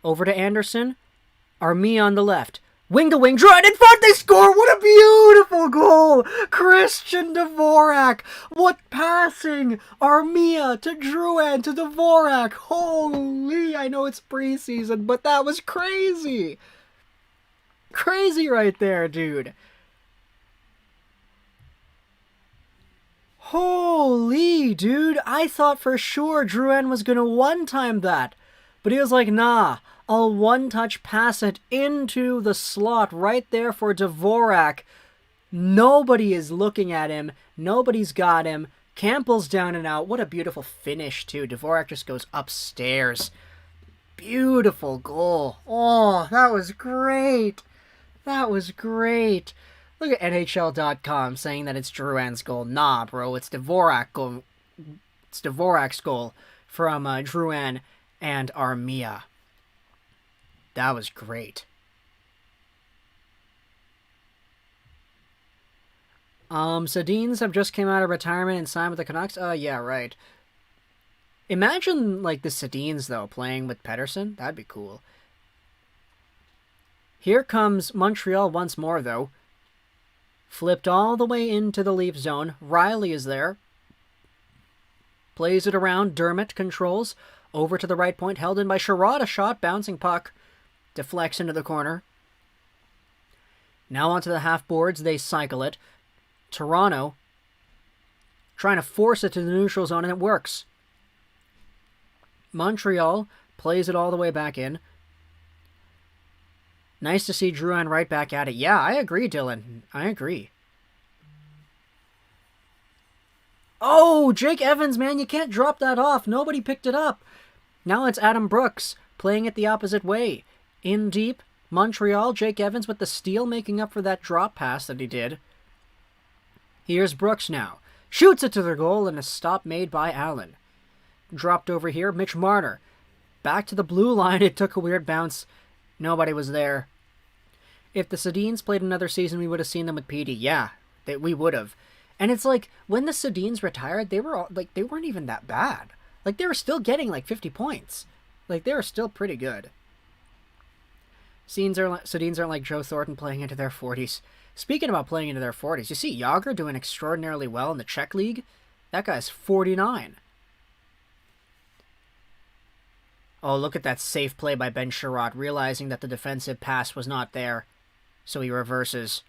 [SPEAKER 1] Over to Anderson. Armia on the left. Wing to wing. Drouin in front. They score. What a beautiful goal. Christian Dvorak. What passing. Armia to Drouin to Dvorak. Holy. I know it's preseason, but that was crazy. Crazy right there, dude. Holy, dude. I thought for sure Drouin was going to one-time that. But he was like, nah, I'll one-touch pass it into the slot right there for Dvorak. Nobody is looking at him. Nobody's got him. Campbell's down and out. What a beautiful finish, too. Dvorak just goes upstairs. Beautiful goal. Oh, that was great. That was great. Look at NHL.com saying that it's Drouin's goal. Nah, bro, it's Dvorak goal. It's Dvorak's goal from Drouin and Armia. That was great. Sedins have just came out of retirement and signed with the Canucks. Yeah, right. Imagine, like, the Sedins, though, playing with Pettersson. That'd be cool. Here comes Montreal once more, though. Flipped all the way into the Leaf zone. Riley is there. Plays it around. Dermott controls. Over to the right point. Held in by Sherrod. A shot. Bouncing puck. Deflects into the corner. Now onto the half boards. They cycle it. Toronto trying to force it to the neutral zone, and it works. Montreal plays it all the way back in. Nice to see Drouin right back at it. Yeah, I agree, Dylan. I agree. Oh, Jake Evans, man, you can't drop that off. Nobody picked it up. Now it's Adam Brooks playing it the opposite way. In deep, Montreal, Jake Evans with the steal, making up for that drop pass that he did. Here's Brooks now. Shoots it to the goal, and a stop made by Allen. Dropped over here, Mitch Marner. Back to the blue line. It took a weird bounce. Nobody was there. If the Sedins played another season, we would have seen them with Petey. Yeah, we would have. And it's like, when the Sedins retired, they weren't even that bad. Like, they were still getting like 50 points. Like, they were still pretty good. Sedins aren't like Joe Thornton playing into their 40s. Speaking about playing into their 40s, you see Jágr doing extraordinarily well in the Czech League? That guy's 49. Oh, look at that safe play by Ben Sherratt, realizing that the defensive pass was not there. So he reverses.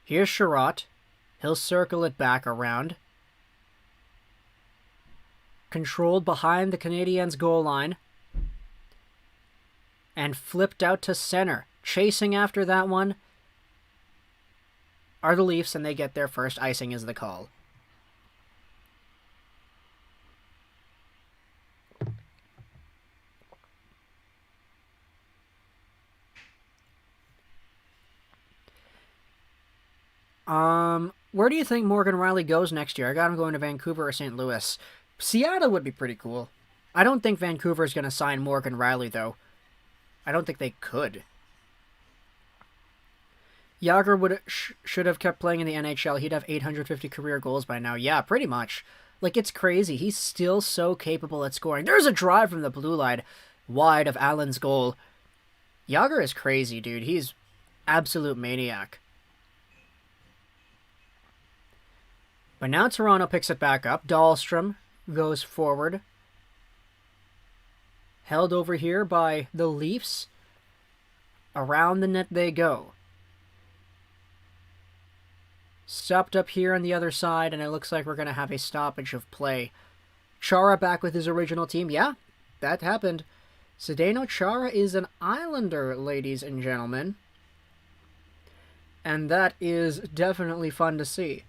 [SPEAKER 1] Here's Sherratt. He'll circle it back around. Controlled behind the Canadiens' goal line. And flipped out to center. Chasing after that one are the Leafs, and they get their first. Icing is the call. Where do you think Morgan Rielly goes next year? I got him going to Vancouver or St. Louis. Seattle would be pretty cool. I don't think Vancouver is going to sign Morgan Rielly, though. I don't think they could. Jágr should have kept playing in the NHL. He'd have 850 career goals by now. Yeah, pretty much. Like, it's crazy. He's still so capable at scoring. There's a drive from the blue line, wide of Allen's goal. Jágr is crazy, dude. He's absolute maniac. But now Toronto picks it back up. Dahlstrom goes forward. Held over here by the Leafs. Around the net they go. Stopped up here on the other side, and it looks like we're going to have a stoppage of play. Chara back with his original team. Yeah, that happened. Zdeno Chara is an Islander, ladies and gentlemen. And that is definitely fun to see.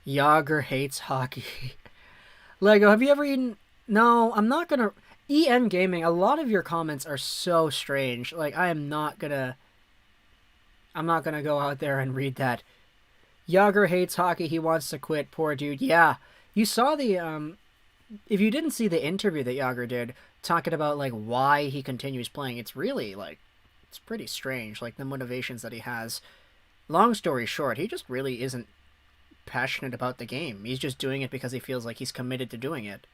[SPEAKER 1] Jágr hates hockey. Lego, have you ever eaten... No, I'm not gonna... EN Gaming, a lot of your comments are so strange. Like, I'm not gonna go out there and read that. Jágr hates hockey, he wants to quit, poor dude. Yeah, you saw the, if you didn't see the interview that Jágr did, talking about, like, why he continues playing, it's really, like, it's pretty strange, like, the motivations that he has. Long story short, he just really isn't passionate about the game. He's just doing it because he feels like he's committed to doing it.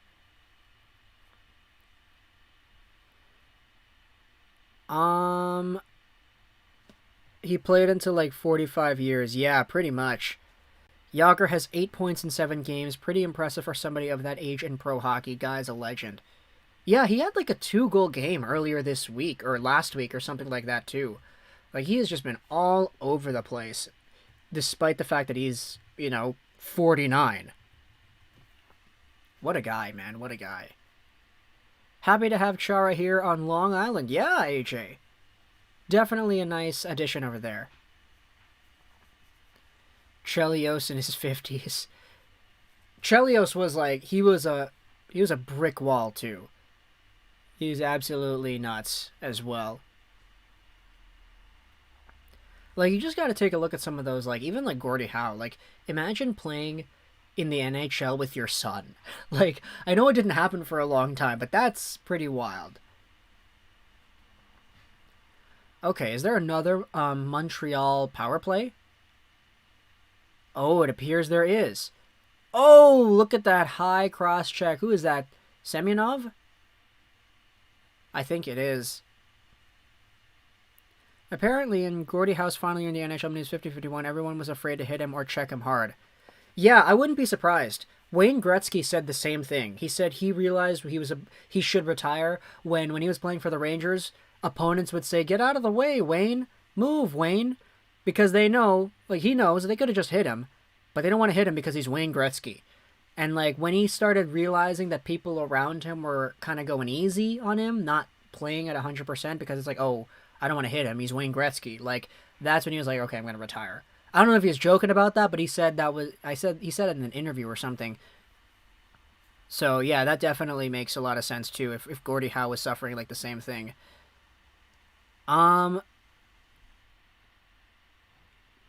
[SPEAKER 1] He played until like 45 years. Yeah, pretty much. Jágr has 8 points in 7 games. Pretty impressive for somebody of that age in pro hockey. Guy's a legend. Yeah, he had like a 2-goal game earlier this week, or last week, or something like that too. Like, he has just been all over the place, despite the fact that he's, 49. What a guy, man. What a guy. Happy to have Chara here on Long Island. Yeah, AJ. Definitely a nice addition over there. Chelios in his 50s. Chelios was like, he was a brick wall too. He was absolutely nuts as well. Like, you just got to take a look at some of those, like, even like Gordie Howe. Like, imagine playing in the NHL with your son. Like, I know it didn't happen for a long time, but that's pretty wild. Okay, is there another Montreal power play? Oh, it appears there is. Oh, look at that high cross check. Who is that? Semyonov? I think it is. Apparently, in Gordie Howe's final year in the NHL when he was 50-51, everyone was afraid to hit him or check him hard. Yeah, I wouldn't be surprised. Wayne Gretzky said the same thing. He said he realized he should retire when he was playing for the Rangers. Opponents would say, "Get out of the way, Wayne. Move, Wayne." Because they know, like, he knows they could have just hit him, but they don't want to hit him because he's Wayne Gretzky. And, like, when he started realizing that people around him were kind of going easy on him, not playing at 100% because it's like, oh, I don't want to hit him. He's Wayne Gretzky. Like, that's when he was like, okay, I'm going to retire. I don't know if he was joking about that, but he said he said it in an interview or something. So, yeah, that definitely makes a lot of sense, too, if Gordie Howe was suffering, like, the same thing.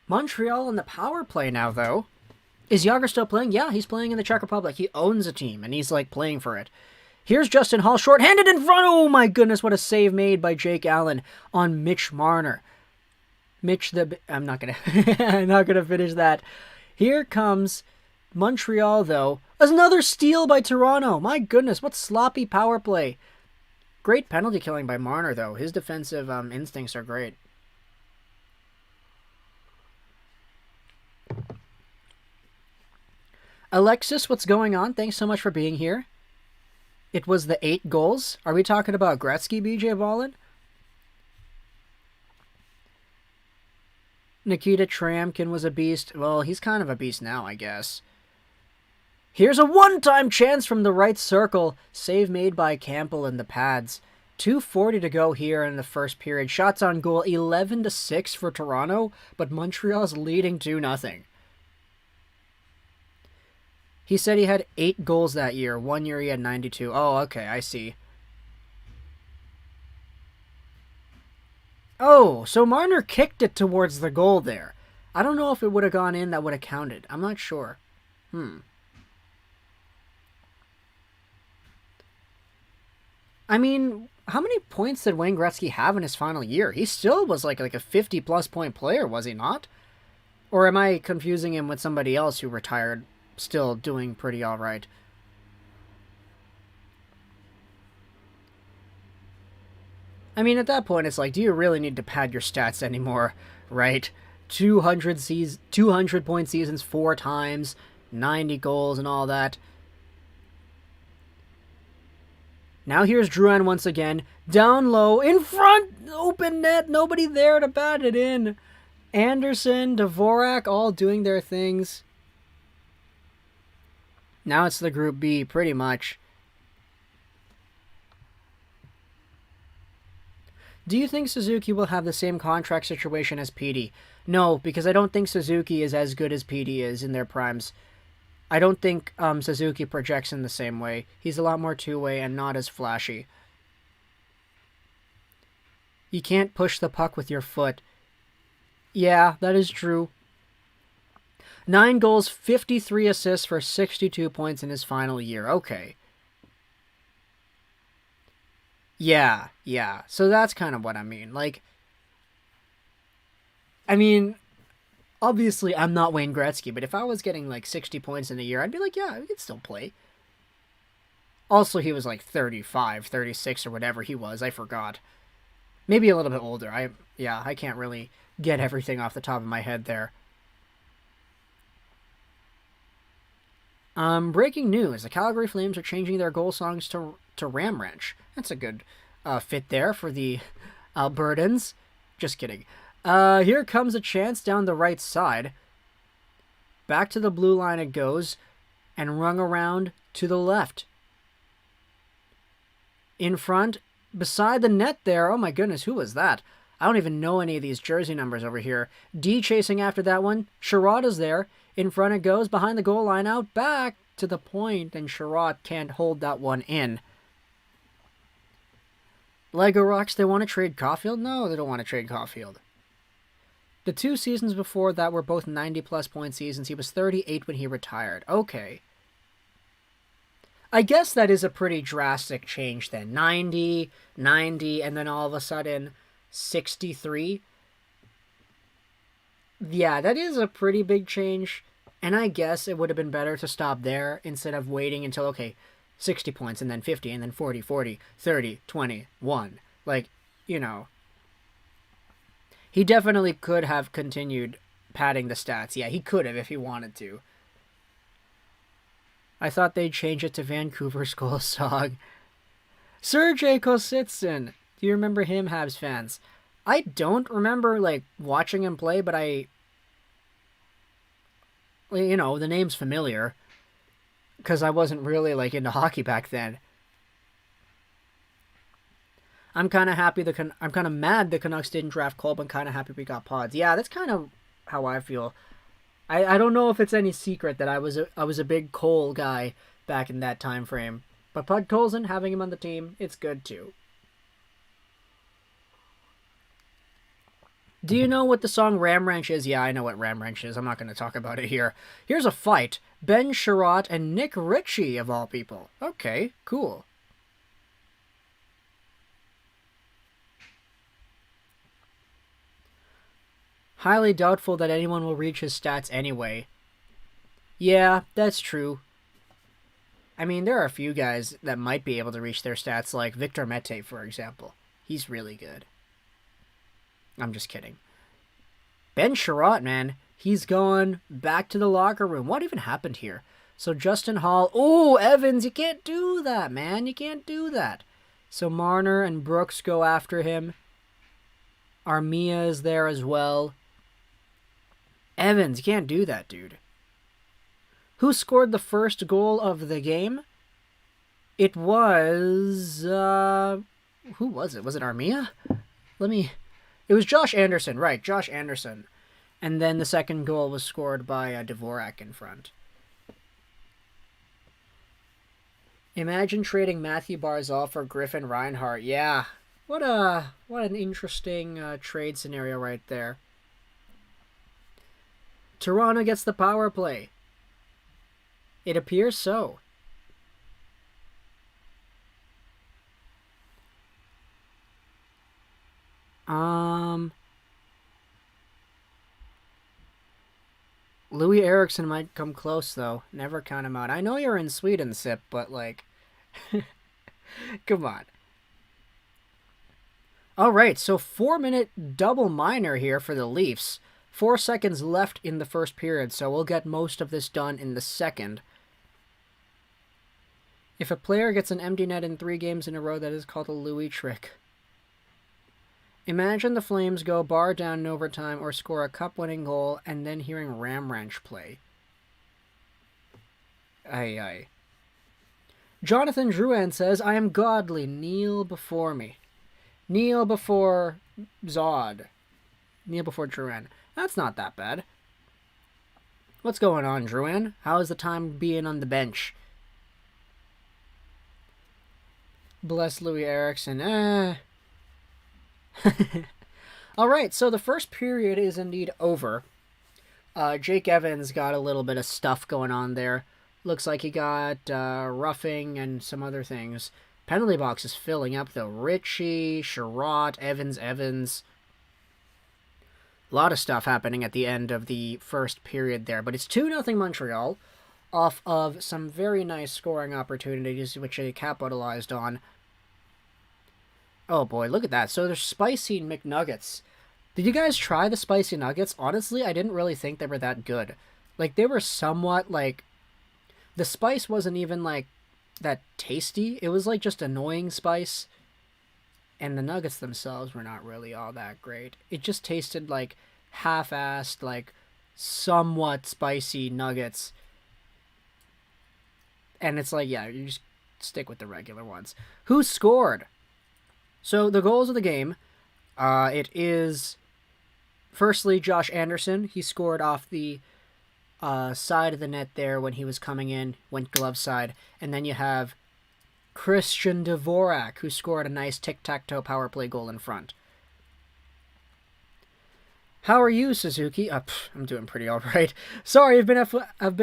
[SPEAKER 1] Montreal in the power play now, though. Is Jágr still playing? Yeah, he's playing in the Czech Republic. He owns a team, and he's, like, playing for it. Here's Justin Hall, short-handed in front. Oh, my goodness, what a save made by Jake Allen on Mitch Marner. I'm not gonna I'm not gonna finish that. Here comes Montreal, though. Another steal by Toronto. My goodness, what sloppy power play. Great penalty killing by Marner, though. His defensive instincts are great. Alexis, what's going on? Thanks so much for being here. It was the 8 goals. Are we talking about Gretzky, BJ Volin? Nikita Tramkin was a beast. Well, he's kind of a beast now, I guess. Here's a one-time chance from the right circle. Save made by Campbell in the pads. 2:40 to go here in the first period. Shots on goal, 11-6 for Toronto, but Montreal's leading 2-0. He said he had 8 goals that year. 1 year he had 92. Oh, okay, I see. Oh, so Marner kicked it towards the goal there. I don't know if it would have gone in, that would have counted. I'm not sure. I mean, how many points did Wayne Gretzky have in his final year? He still was like a 50-plus point player, was he not? Or am I confusing him with somebody else who retired, still doing pretty all right? I mean, at that point, it's like, do you really need to pad your stats anymore, right? 200-point seasons 4 times, 90 goals and all that. Now here's Drouin once again. Down low, in front, open net, nobody there to bat it in. Anderson, Dvorak, all doing their things. Now it's the Group B, pretty much. Do you think Suzuki will have the same contract situation as Petey? No, because I don't think Suzuki is as good as Petey is in their primes. I don't think Suzuki projects in the same way. He's a lot more two-way and not as flashy. You can't push the puck with your foot. Yeah, that is true. 9 goals, 53 assists for 62 points in his final year. Okay. Yeah. So that's kind of what I mean. Like, I mean, Obviously, I'm not Wayne Gretzky, but if I was getting like 60 points in a year, I'd be like, yeah, we could still play. Also, he was like 35, 36, or whatever he was. I forgot. Maybe a little bit older. I can't really get everything off the top of my head there. Breaking news. The Calgary Flames are changing their goal songs to Ram Ranch. That's a good fit there for the Albertans. Just kidding. Here comes a chance down the right side. Back to the blue line it goes, and rung around to the left. In front, beside the net there. Oh my goodness, who was that? I don't even know any of these jersey numbers over here. D chasing after that one. Sherrod is there. In front it goes, behind the goal line, out back to the point, and Sherrod can't hold that one in. Lego Rocks, they want to trade Caulfield? No, they don't want to trade Caulfield. The 2 seasons before that were both 90-plus point seasons. He was 38 when he retired. Okay. I guess that is a pretty drastic change then. 90, and then all of a sudden 63. Yeah, that is a pretty big change. And I guess it would have been better to stop there instead of waiting until, okay, 60 points and then 50 and then 40, 30, 21. Like, you know. He definitely could have continued padding the stats. Yeah, he could have if he wanted to. I thought they'd change it to Vancouver's goal song. Sergei Kositsyn. Do you remember him, Habs fans? I don't remember, like, watching him play, but you know, the name's familiar. Because I wasn't really, like, into hockey back then. I'm kind of happy I'm kind of mad the Canucks didn't draft Cole, but kind of happy we got Pods. Yeah, that's kind of how I feel. I don't know if it's any secret that I was a big Cole guy back in that time frame. But Podkolzin, having him on the team, it's good too. Do you know what the song Ram Ranch is? Yeah, I know what Ram Ranch is. I'm not going to talk about it here. Here's a fight. Ben Sherratt and Nick Ritchie, of all people. Okay, cool. Highly doubtful that anyone will reach his stats anyway. Yeah, that's true. I mean, there are a few guys that might be able to reach their stats, like Victor Mete, for example. He's really good. I'm just kidding. Ben Sherratt, man. He's going back to the locker room. What even happened here? So Justin Hall. Oh, Evans, you can't do that, man. You can't do that. So Marner and Brooks go after him. Armia is there as well. Evans, you can't do that, dude. Who scored the first goal of the game? It was... who was it? Was it Armia? It was Josh Anderson, right. Josh Anderson. And then the second goal was scored by Dvorak in front. Imagine trading Matthew Barzal for Griffin Reinhart. Yeah. What an interesting trade scenario right there. Toronto gets the power play. It appears so. Louis Eriksson might come close, though. Never count him out. I know you're in Sweden, Sip, but, like... come on. Alright, so 4-minute double minor here for the Leafs. 4 seconds left in the first period, so we'll get most of this done in the second. If a player gets an empty net in 3 games in a row, that is called a Louis trick. Imagine the Flames go bar down in overtime or score a cup-winning goal and then hearing Ram Ranch play. Aye, aye. Jonathan Drouin says, I am godly, kneel before me. Kneel before Zod. Kneel before Drouin. That's not that bad. What's going on, Drouin? How is the time being on the bench? Bless Louis Eriksson. Alright, so the first period is indeed over. Jake Evans got a little bit of stuff going on there. Looks like he got roughing and some other things. Penalty box is filling up, though. Ritchie, Sherratt, Evans. A lot of stuff happening at the end of the first period there, but it's 2-0 Montreal off of some very nice scoring opportunities, which they capitalized on. Oh boy, look at that. So there's spicy McNuggets. Did you guys try the spicy nuggets? Honestly, I didn't really think they were that good. Like, they were somewhat, like... The spice wasn't even, like, that tasty. It was, like, just annoying spice. And the nuggets themselves were not really all that great. It just tasted like half-assed, like, somewhat spicy nuggets. And it's like, yeah, you just stick with the regular ones. Who scored? So, the goals of the game, it is... Firstly, Josh Anderson. He scored off the side of the net there when he was coming in, went glove side. And then you have Christian Dvorak, who scored a nice tic-tac-toe power play goal in front. How are you, Suzuki? I'm doing pretty all right. Sorry, I've been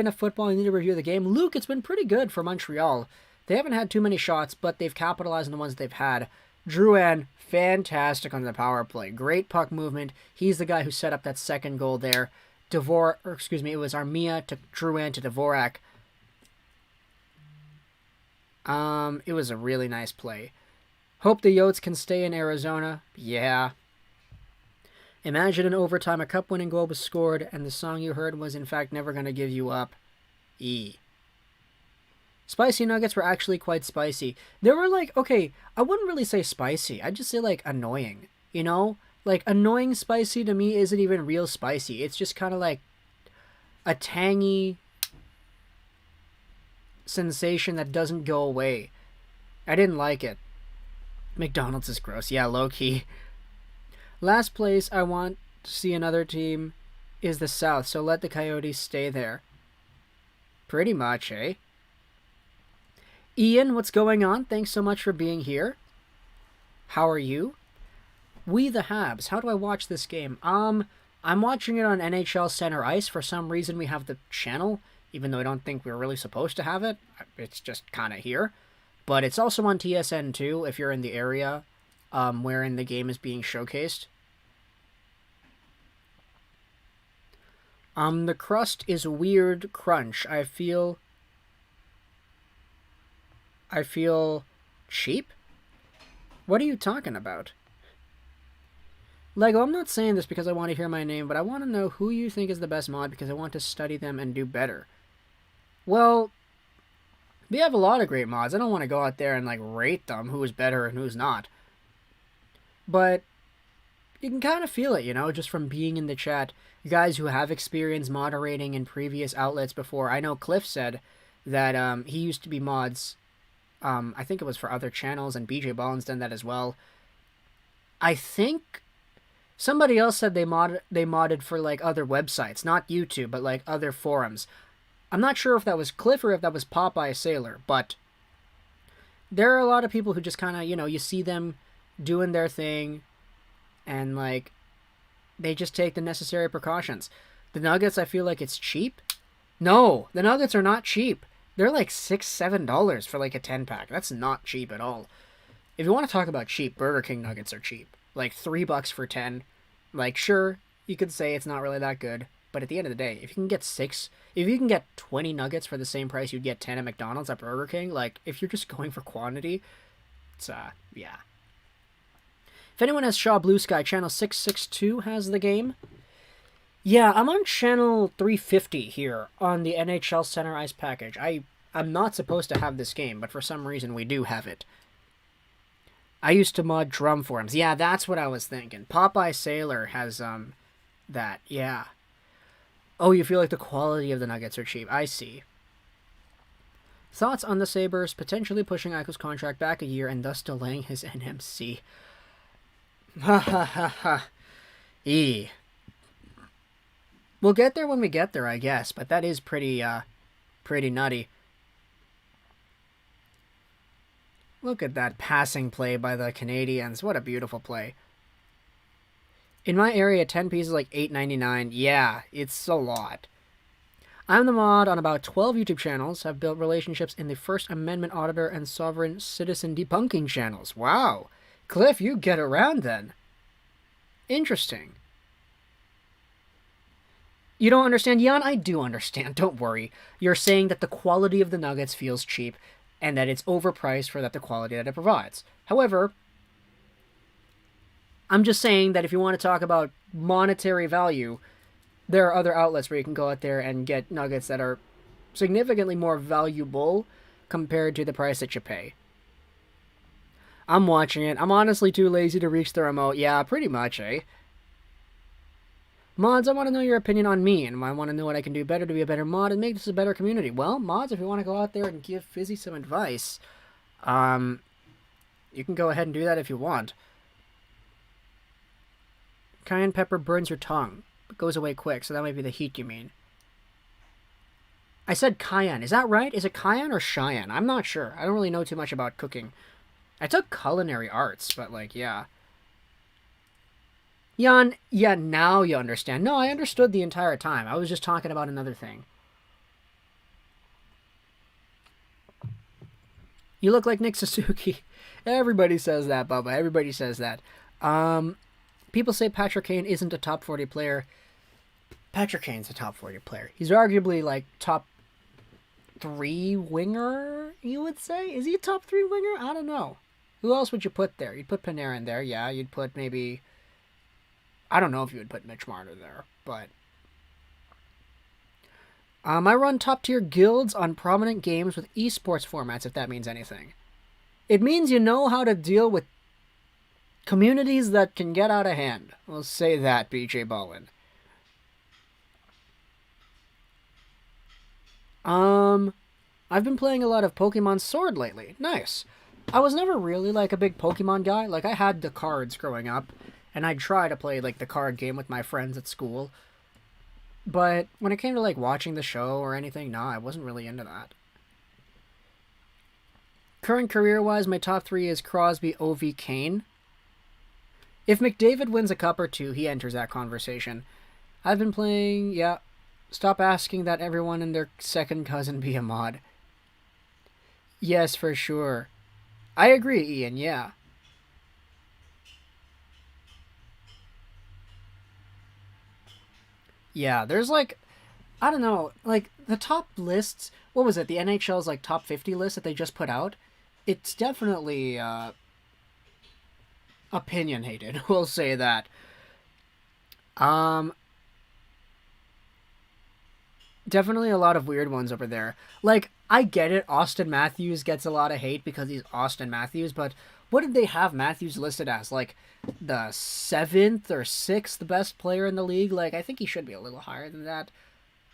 [SPEAKER 1] at football. I need to review the game. Luke, it's been pretty good for Montreal. They haven't had too many shots, but they've capitalized on the ones they've had. Drouin, fantastic on the power play. Great puck movement. He's the guy who set up that second goal there. It was Armia to Drouin to Dvorak. It was a really nice play. Hope the Yotes can stay in Arizona. Yeah. Imagine in overtime a cup-winning goal was scored, and the song you heard was in fact Never Gonna Give You Up. Spicy nuggets were actually quite spicy. They were like, okay, I wouldn't really say spicy. I'd just say like annoying, you know? Like annoying spicy to me isn't even real spicy. It's just kind of like a tangy sensation that doesn't go away. I didn't like it. McDonald's is gross. Yeah, low-key. Last place I want to see another team is the South, so let the Coyotes stay there. Pretty much, eh? Ian, what's going on? Thanks so much for being here. How are you? We the Habs. How do I watch this game? I'm watching it on NHL Center Ice. For some reason we have the channel, even though I don't think we're really supposed to have it. It's just kind of here. But it's also on TSN too, if you're in the area wherein the game is being showcased. The crust is weird crunch. I feel cheap? What are you talking about? Lego, I'm not saying this because I want to hear my name, but I want to know who you think is the best mod because I want to study them and do better. Well, we have a lot of great mods. I don't want to go out there and like rate them, who is better and who's not. But you can kind of feel it, you know, just from being in the chat. You guys who have experience moderating in previous outlets before. I know Cliff said that he used to be mods. I think it was for other channels, and BJ Ballin's done that as well. I think somebody else said they modded for like other websites, not YouTube, but like other forums. I'm not sure if that was Cliff or if that was Popeye Sailor, but there are a lot of people who just kind of, you know, you see them doing their thing, and like they just take the necessary precautions. The Nuggets, I feel like it's cheap. No, the Nuggets are not cheap. They're like $6-7 for like a 10-pack. That's not cheap at all. If you want to talk about cheap, Burger King nuggets are cheap. Like $3 for 10. Like, sure, you could say it's not really that good, but at the end of the day, if you can get 20 nuggets for the same price you'd get 10 at McDonald's at Burger King, like, if you're just going for quantity, it's, yeah. If anyone has Shaw Blue Sky, channel 662 has the game. Yeah, I'm on channel 350 here on the NHL Center Ice package. I'm not supposed to have this game, but for some reason we do have it. I used to mod drum forums. Yeah, that's what I was thinking. Popeye Sailor has that, yeah. Oh, you feel like the quality of the nuggets are cheap. I see. Thoughts on the Sabres potentially pushing Eichel's contract back a year and thus delaying his NMC? Ha ha ha ha. We'll get there when we get there, I guess, but that is pretty nutty. Look at that passing play by the Canadiens. What a beautiful play. In my area, 10 pieces like $8.99. Yeah, it's a lot. I'm the mod on about 12 YouTube channels, have built relationships in the First Amendment Auditor and Sovereign Citizen Debunking channels. Wow. Cliff, you get around then. Interesting. You don't understand, Jan? I do understand. Don't worry. You're saying that the quality of the Nuggets feels cheap and that it's overpriced for the quality that it provides. However, I'm just saying that if you want to talk about monetary value, there are other outlets where you can go out there and get Nuggets that are significantly more valuable compared to the price that you pay. I'm watching it. I'm honestly too lazy to reach the remote. Yeah, pretty much, eh? Mods, I want to know your opinion on me, and I want to know what I can do better to be a better mod and make this a better community. Well, mods, if you want to go out there and give Fizzy some advice, you can go ahead and do that if you want. Cayenne pepper burns your tongue, but goes away quick, so that might be the heat you mean. I said cayenne. Is that right? Is it cayenne or Cheyenne? I'm not sure. I don't really know too much about cooking. I took culinary arts, but, like, yeah. Jan, yeah, now you understand. No, I understood the entire time. I was just talking about another thing. You look like Nick Suzuki. Everybody says that, Bubba. Everybody says that. People say Patrick Kane isn't a top 40 player. Patrick Kane's a top 40 player. He's arguably, like, top 3 winger, you would say? Is he a top 3 winger? I don't know. Who else would you put there? You'd put Beniers in there, yeah. You'd put maybe... I don't know if you would put Mitch Marner there, but... I run top-tier guilds on prominent games with esports formats, if that means anything. It means you know how to deal with communities that can get out of hand. We'll say that, BJ Bowen. I've been playing a lot of Pokemon Sword lately. Nice. I was never really, like, a big Pokemon guy. Like, I had the cards growing up, and I'd try to play, like, the card game with my friends at school. But when it came to, like, watching the show or anything, no, I wasn't really into that. Current career-wise, my top 3 is Crosby, Ovi, Kane. If McDavid wins a cup or two, he enters that conversation. I've been playing, yeah. Stop asking that everyone and their second cousin be a mod. Yes, for sure. I agree, Ian, yeah. Yeah, there's like, I don't know, like the top lists, what was it, the NHL's like top 50 list that they just put out? It's definitely opinionated, we'll say that. Definitely a lot of weird ones over there. Like, I get it, Austin Matthews gets a lot of hate because he's Austin Matthews, but what did they have Matthews listed as? Like, the 7th or 6th best player in the league? Like, I think he should be a little higher than that.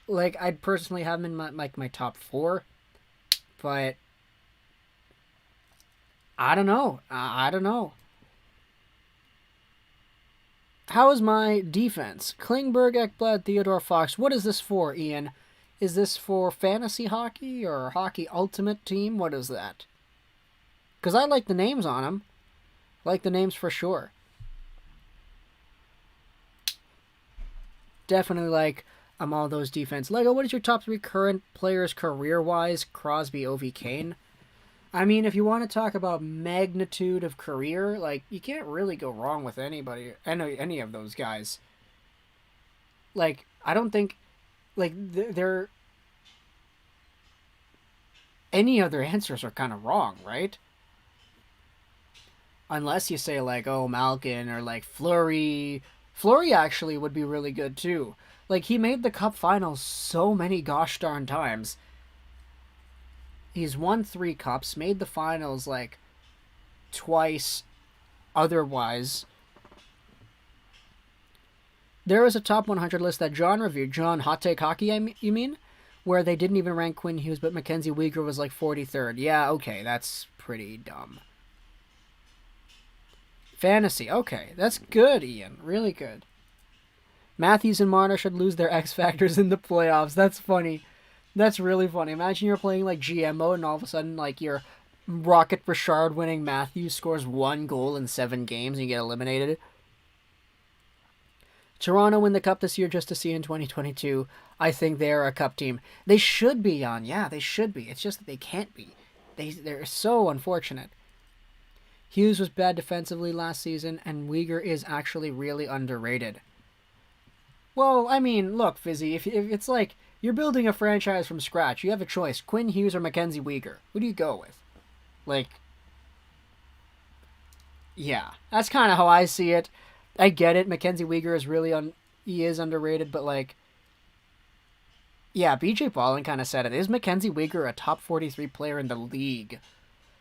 [SPEAKER 1] Like, I'd personally have him in my top 4, but I don't know. I don't know. How is my defense? Klingberg, Ekblad, Theodore Fox. What is this for, Ian? Is this for fantasy hockey or hockey ultimate team? What is that? Because I like the names on them. Like the names for sure. Definitely like all those defense. Lego, what is your top 3 current players career-wise? Crosby, Ovi, Kane. I mean, if you want to talk about magnitude of career, like, you can't really go wrong with anybody, any of those guys. Like, I don't think, like, they're... Any other answers are kind of wrong, right? Unless you say, like, oh, Malkin, or, like, Fleury. Fleury actually would be really good, too. Like, he made the Cup Finals so many gosh darn times. He's won 3 cups, made the finals, like, twice otherwise. There was a top 100 list that John reviewed. John, Hot Take Hockey, you mean? Where they didn't even rank Quinn Hughes, but Mackenzie Weegar was, like, 43rd. Yeah, okay, that's pretty dumb. Fantasy, okay, that's good, Ian. Really good. Matthews and Marner should lose their X Factors in the playoffs. That's funny. That's really funny. Imagine you're playing, like, GM mode, and all of a sudden, like, your Rocket Richard winning Matthews scores 1 goal in 7 games, and you get eliminated. Toronto win the Cup this year just to see in 2022. I think they're a Cup team. They should be, on. Yeah, they should be. It's just that they can't be. They're so unfortunate. Hughes was bad defensively last season, and Weegar is actually really underrated. Well, I mean, look, Fizzy, if it's like you're building a franchise from scratch, you have a choice: Quinn Hughes or Mackenzie Weegar. Who do you go with? Like, yeah, that's kind of how I see it. I get it. Mackenzie Weegar is he is underrated, but like, yeah, BJ Ballin kind of said it. Is Mackenzie Weegar a top 43 player in the league?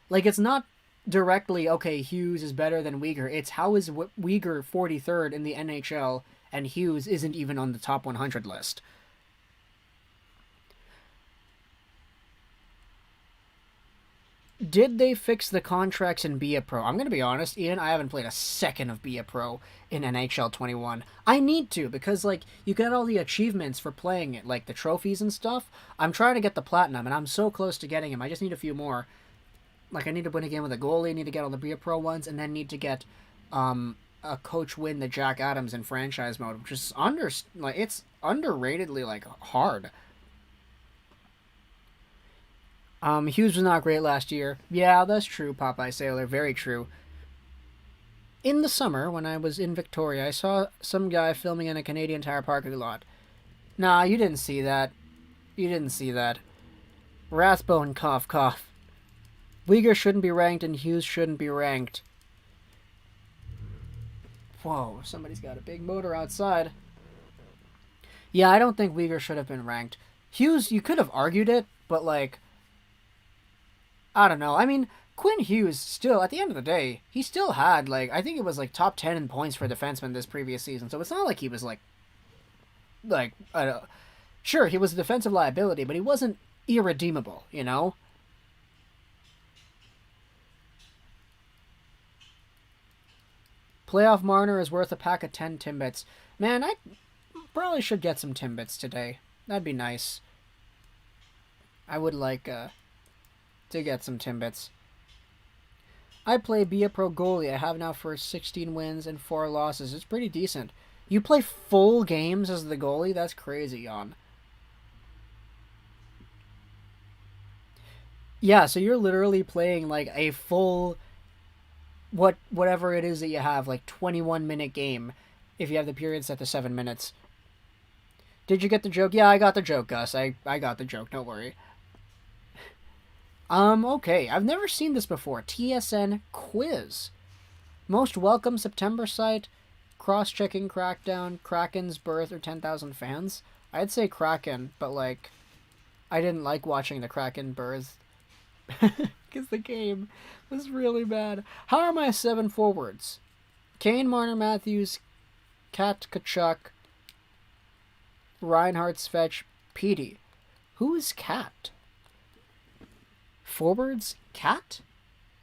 [SPEAKER 1] Like, it's not directly, okay, Hughes is better than Weegar. It's how is Weegar 43rd in the NHL and Hughes isn't even on the top 100 list. Did they fix the contracts and be a pro? I'm going to be honest, Ian, I haven't played a second of be a pro in NHL 21. I need to because, like, you get all the achievements for playing it, like the trophies and stuff. I'm trying to get the platinum, and I'm so close to getting him. I just need a few more. Like, I need to win a game with a goalie, need to get all the be a pro ones, and then need to get a coach win the Jack Adams in franchise mode, which is it's underratedly, like, hard. Hughes was not great last year. Yeah, that's true, Popeye Sailor. Very true. In the summer, when I was in Victoria, I saw some guy filming in a Canadian Tire parking lot. Nah, you didn't see that. You didn't see that. Rathbone, cough, cough. Weegar shouldn't be ranked and Hughes shouldn't be ranked. Whoa, somebody's got a big motor outside. Yeah, I don't think Weegar should have been ranked. Hughes, you could have argued it, but, like, I don't know. I mean, Quinn Hughes still, at the end of the day, he still had, like, I think it was, like, top 10 in points for defenseman this previous season. So it's not like he was, sure, he was a defensive liability, but he wasn't irredeemable, you know? Playoff Marner is worth a pack of 10 Timbits. Man, I probably should get some Timbits today. That'd be nice. I would like, to get some Timbits. I play be a pro goalie. I have now for 16 wins and 4 losses. It's pretty decent. You play full games as the goalie? That's crazy, Jan. Yeah, so you're literally playing like a full whatever it is that you have, like 21-minute game if you have the period set to 7 minutes. Did you get the joke? Yeah, I got the joke, Gus. I got the joke, don't worry. Okay. I've never seen this before. TSN quiz. Most welcome September site. Cross-checking Crackdown. Kraken's birth or 10,000 fans. I'd say Kraken, but, like, I didn't like watching the Kraken birth. Because the game was really bad. How are my 7 forwards? Kane, Marner, Matthews, Kat, Kachuk, Reinhardt, Svetch, Petey. Who is Kat? Forwards? Cat?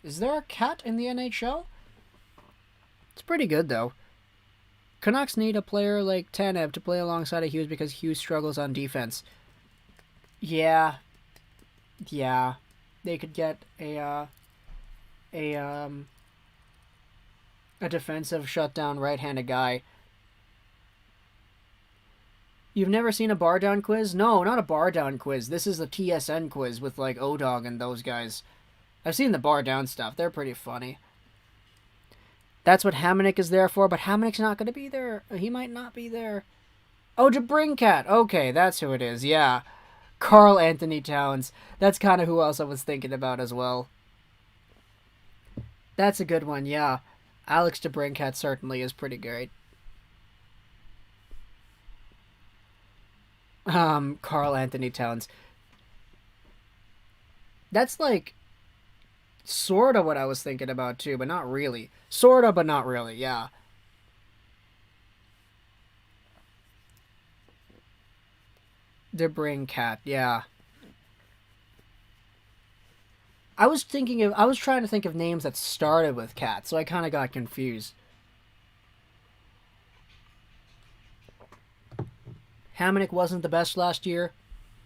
[SPEAKER 1] Is there a cat in the NHL? It's pretty good, though. Canucks need a player like Tanev to play alongside of Hughes because Hughes struggles on defense. Yeah. Yeah. They could get a defensive shutdown right-handed guy. You've never seen a bar down quiz? No, not a bar down quiz. This is a TSN quiz with like O-Dog and those guys. I've seen the bar down stuff. They're pretty funny. That's what Hamonic is there for, but Hamonic's not going to be there. He might not be there. Oh, Jabrincat. Okay, that's who it is. Yeah. Carl Anthony Towns. That's kind of who else I was thinking about as well. That's a good one, yeah. Alex DeBrincat certainly is pretty great. Carl Anthony Towns. That's like sorta what I was thinking about too, but not really. Sorta, but not really, yeah. DeBrincat, yeah. I was trying to think of names that started with cat, so I kind of got confused. Hamonic wasn't the best last year.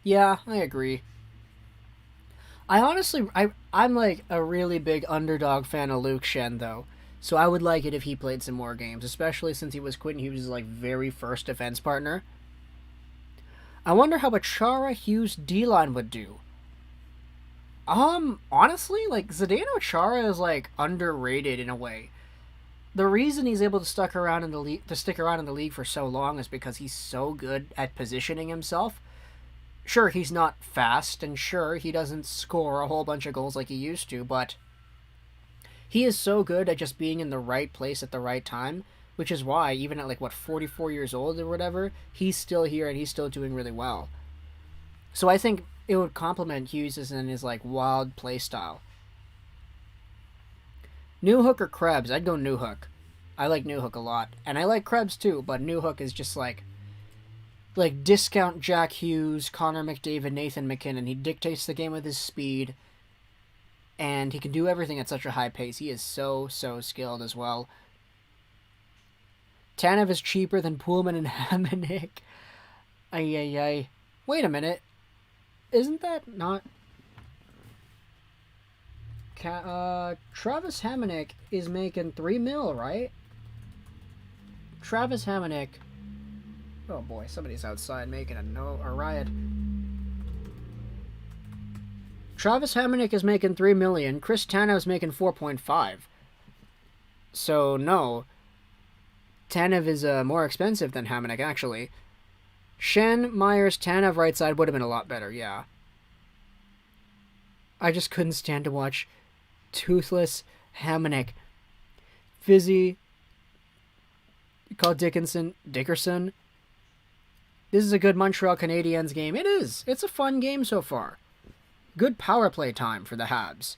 [SPEAKER 1] Yeah, I agree. I'm like a really big underdog fan of Luke Shen, though. So I would like it if he played some more games, especially since he was Quentin Hughes' like very first defense partner. I wonder how a Chara Hughes D-line would do. Honestly, like Zdeno Chara is like underrated in a way. the reason he's able to stick around in the league for so long is because he's so good at positioning himself. Sure, he's not fast, and sure, he doesn't score a whole bunch of goals like he used to, but he is so good at just being in the right place at the right time, which is why, even at 44 years old or whatever, he's still here and he's still doing really well. So I think it would complement Hughes and his wild play style. Newhook or Krebs? I'd go Newhook. I like Newhook a lot. And I like Krebs too, but Newhook is just like discount Jack Hughes, Connor McDavid, Nathan McKinnon. He dictates the game with his speed, and he can do everything at such a high pace. He is so skilled as well. Tanev is cheaper than Pullman and Hamonic. Ay. Wait a minute. Isn't that not... Travis Hamonic is making $3 million, right? Travis Hamonic... Oh boy, somebody's outside making a riot. Travis Hamonic is making $3 million. Chris Tanev is making 4.5. So no, Tanev is more expensive than Hamonic actually. Shen, Myers, Tanev right side would have been a lot better, yeah. I just couldn't stand to watch toothless Hamonic. Fizzy. Call Dickerson. This is a good Montreal Canadiens game. It is. It's a fun game so far. Good power play time for the Habs.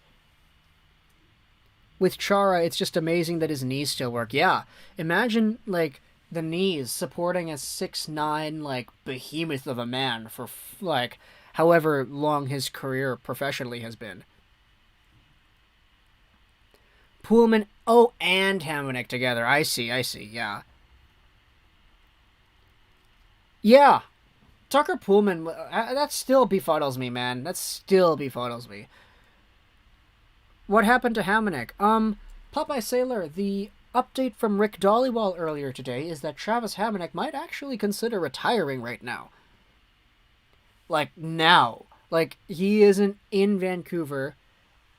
[SPEAKER 1] With Chara, it's just amazing that his knees still work. Yeah, imagine, the knees supporting a 6'9", behemoth of a man for, however long his career professionally has been. Pullman, and Hamonic together. I see, yeah. Yeah, Tucker Pullman, that still befuddles me, man. That still befuddles me. What happened to Hamonic? Popeye Sailor, the update from Rick Dollywall earlier today is that Travis Hamonic might actually consider retiring right now. Now. He isn't in Vancouver,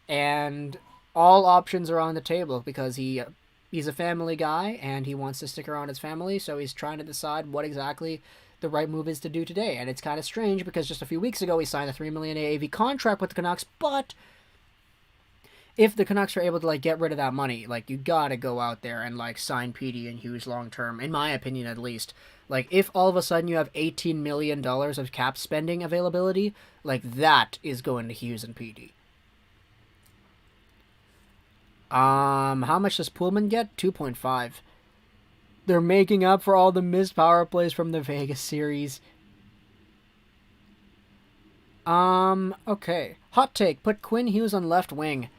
[SPEAKER 1] and all options are on the table because he's a family guy, and he wants to stick around his family, so he's trying to decide what exactly the right move is to do today. And it's kind of strange because just a few weeks ago he signed a $3 million AAV contract with the Canucks, but if the Canucks are able to get rid of that money, you gotta go out there and sign PD and Hughes long term, in my opinion at least. If all of a sudden you have $18 million of cap spending availability, that is going to Hughes and PD. How much does Pullman get? 2.5. They're making up for all the missed power plays from the Vegas series. Okay. Hot take. Put Quinn Hughes on left wing.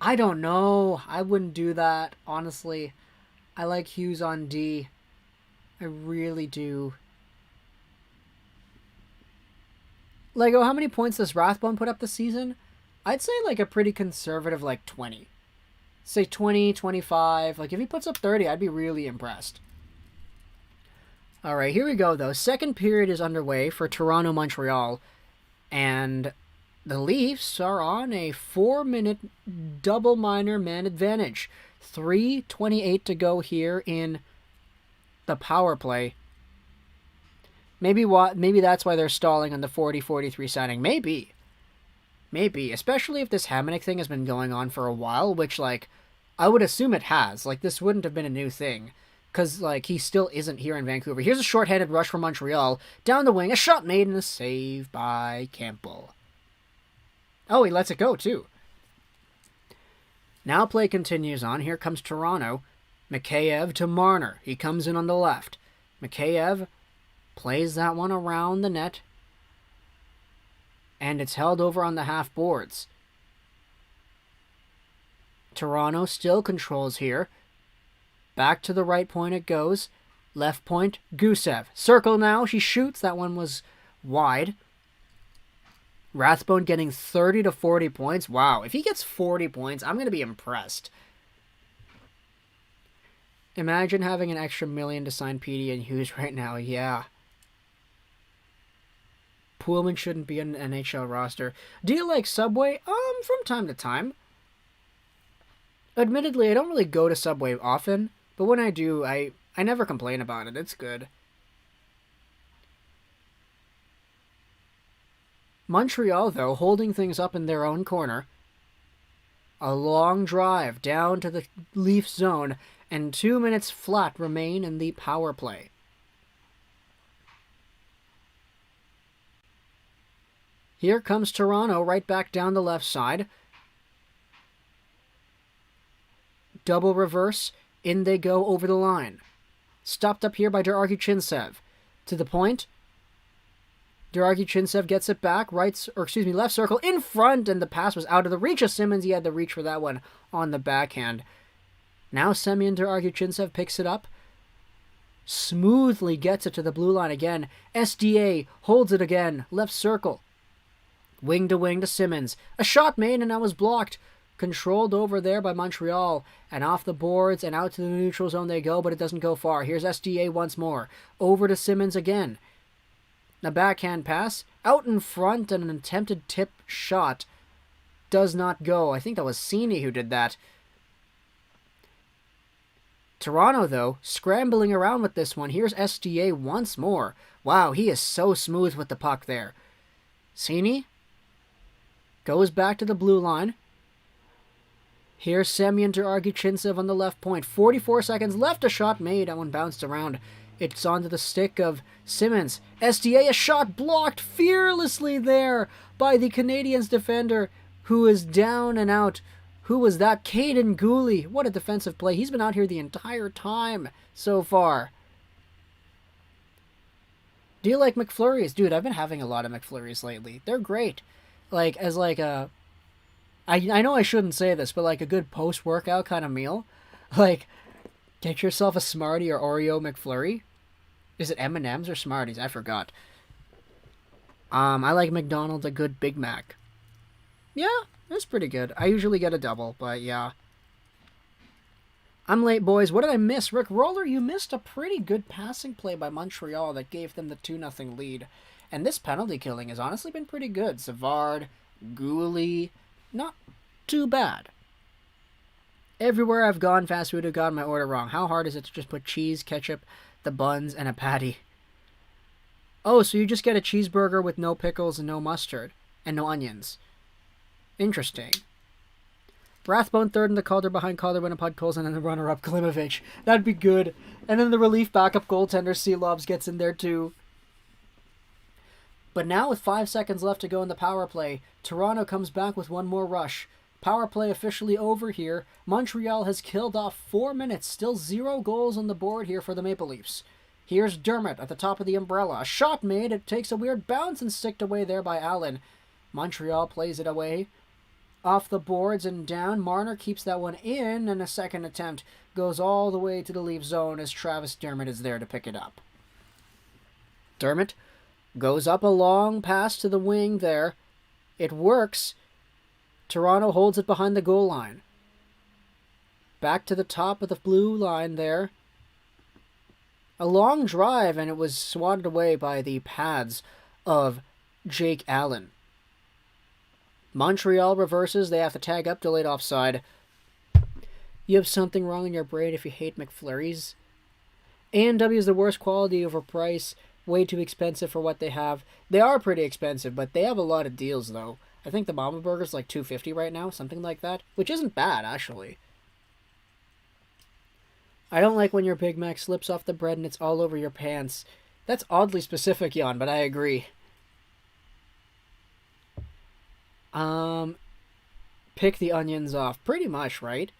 [SPEAKER 1] I don't know. I wouldn't do that, honestly. I like Hughes on D. I really do. Lego, how many points does Rathbone put up this season? I'd say a pretty conservative 20. Say 20, 25. If he puts up 30, I'd be really impressed. Alright, here we go, though. Second period is underway for Toronto-Montreal. And the Leafs are on a 4-minute double minor man advantage. 3:28 to go here in the power play. Maybe that's why they're stalling on the 40-43 signing. Maybe, especially if this Hamonic thing has been going on for a while, which, I would assume it has. This wouldn't have been a new thing, because, he still isn't here in Vancouver. Here's a shorthanded rush from Montreal. Down the wing, a shot made and a save by Campbell. Oh, he lets it go, too. Now play continues on. Here comes Toronto. Mikheyev to Marner. He comes in on the left. Mikheyev plays that one around the net. And it's held over on the half boards. Toronto still controls here. Back to the right point it goes. Left point, Gusev. Circle now, she shoots. That one was wide. Rathbone getting 30 to 40 points. Wow, if he gets 40 points, I'm going to be impressed. Imagine having an extra $1 million to sign PD and Hughes right now. Yeah. Pullman shouldn't be on an NHL roster. Do you like Subway? From time to time. Admittedly, I don't really go to Subway often, but when I do, I never complain about it. It's good. Montreal, though, holding things up in their own corner. A long drive down to the Leafs zone, and 2 minutes flat remain in the power play. Here comes Toronto right back down the left side. Double reverse. In they go over the line. Stopped up here by Daragi-Chinsev. To the point. Daragi-Chinsev gets it back. Left circle in front, and the pass was out of the reach of Simmons. He had the reach for that one on the backhand. Now Semyon Daragi-Chinsev picks it up. Smoothly gets it to the blue line again. SDA holds it again. Left circle. Wing to Simmons. A shot made, and that was blocked. Controlled over there by Montreal. And off the boards and out to the neutral zone they go, but it doesn't go far. Here's SDA once more. Over to Simmons again. The backhand pass. Out in front, and an attempted tip shot does not go. I think that was Cini who did that. Toronto, though, scrambling around with this one. Here's SDA once more. Wow, he is so smooth with the puck there. Cini goes back to the blue line. Here's Semyon Daragi-Chinsev on the left point. 44 seconds left. A shot made. That one bounced around. It's onto the stick of Simmons. SDA, a shot blocked fearlessly there by the Canadiens defender, who is down and out. Who was that? Caden Gooley. What a defensive play. He's been out here the entire time so far. Do you like McFlurries? Dude, I've been having a lot of McFlurries lately. They're great. I know I shouldn't say this, but like a good post-workout kind of meal. Like, get yourself a Smartie or Oreo McFlurry. Is it M&M's or Smarties? I forgot. I like McDonald's a good Big Mac. Yeah, that's pretty good. I usually get a double, but yeah. I'm late, boys. What did I miss? Rick Roller, you missed a pretty good passing play by Montreal that gave them the 2-0 lead. And this penalty killing has honestly been pretty good. Savard, Gooley, not too bad. Everywhere I've gone, fast food have gotten my order wrong. How hard is it to just put cheese, ketchup, the buns, and a patty? Oh, so you just get a cheeseburger with no pickles and no mustard, and no onions. Interesting. Rathbone third in the Calder behind Calder, Winnipeg, Colson, and the runner-up Klimovich. That'd be good. And then the relief backup goaltender Seelobs gets in there too. But now with 5 seconds left to go in the power play, Toronto comes back with one more rush. Power play officially over here. Montreal has killed off 4 minutes. Still 0 goals on the board here for the Maple Leafs. Here's Dermott at the top of the umbrella. A shot made. It takes a weird bounce and sticked away there by Allen. Montreal plays it away. Off the boards and down. Marner keeps that one in, and a second attempt goes all the way to the Leaf zone as Travis Dermott is there to pick it up. Dermott goes up a long pass to the wing there. It works. Toronto holds it behind the goal line. Back to the top of the blue line there. A long drive, and it was swatted away by the pads of Jake Allen. Montreal reverses. They have to tag up, delayed offside. You have something wrong in your brain if you hate McFlurries. A&W is the worst quality over price. Way too expensive for what they have. They are pretty expensive, but they have a lot of deals, though. I think the Mama Burger's like $2.50 right now, something like that, which isn't bad, actually. I don't like when your Big Mac slips off the bread and it's all over your pants. That's oddly specific, Jan, but I agree. Pick the onions off. Pretty much, right?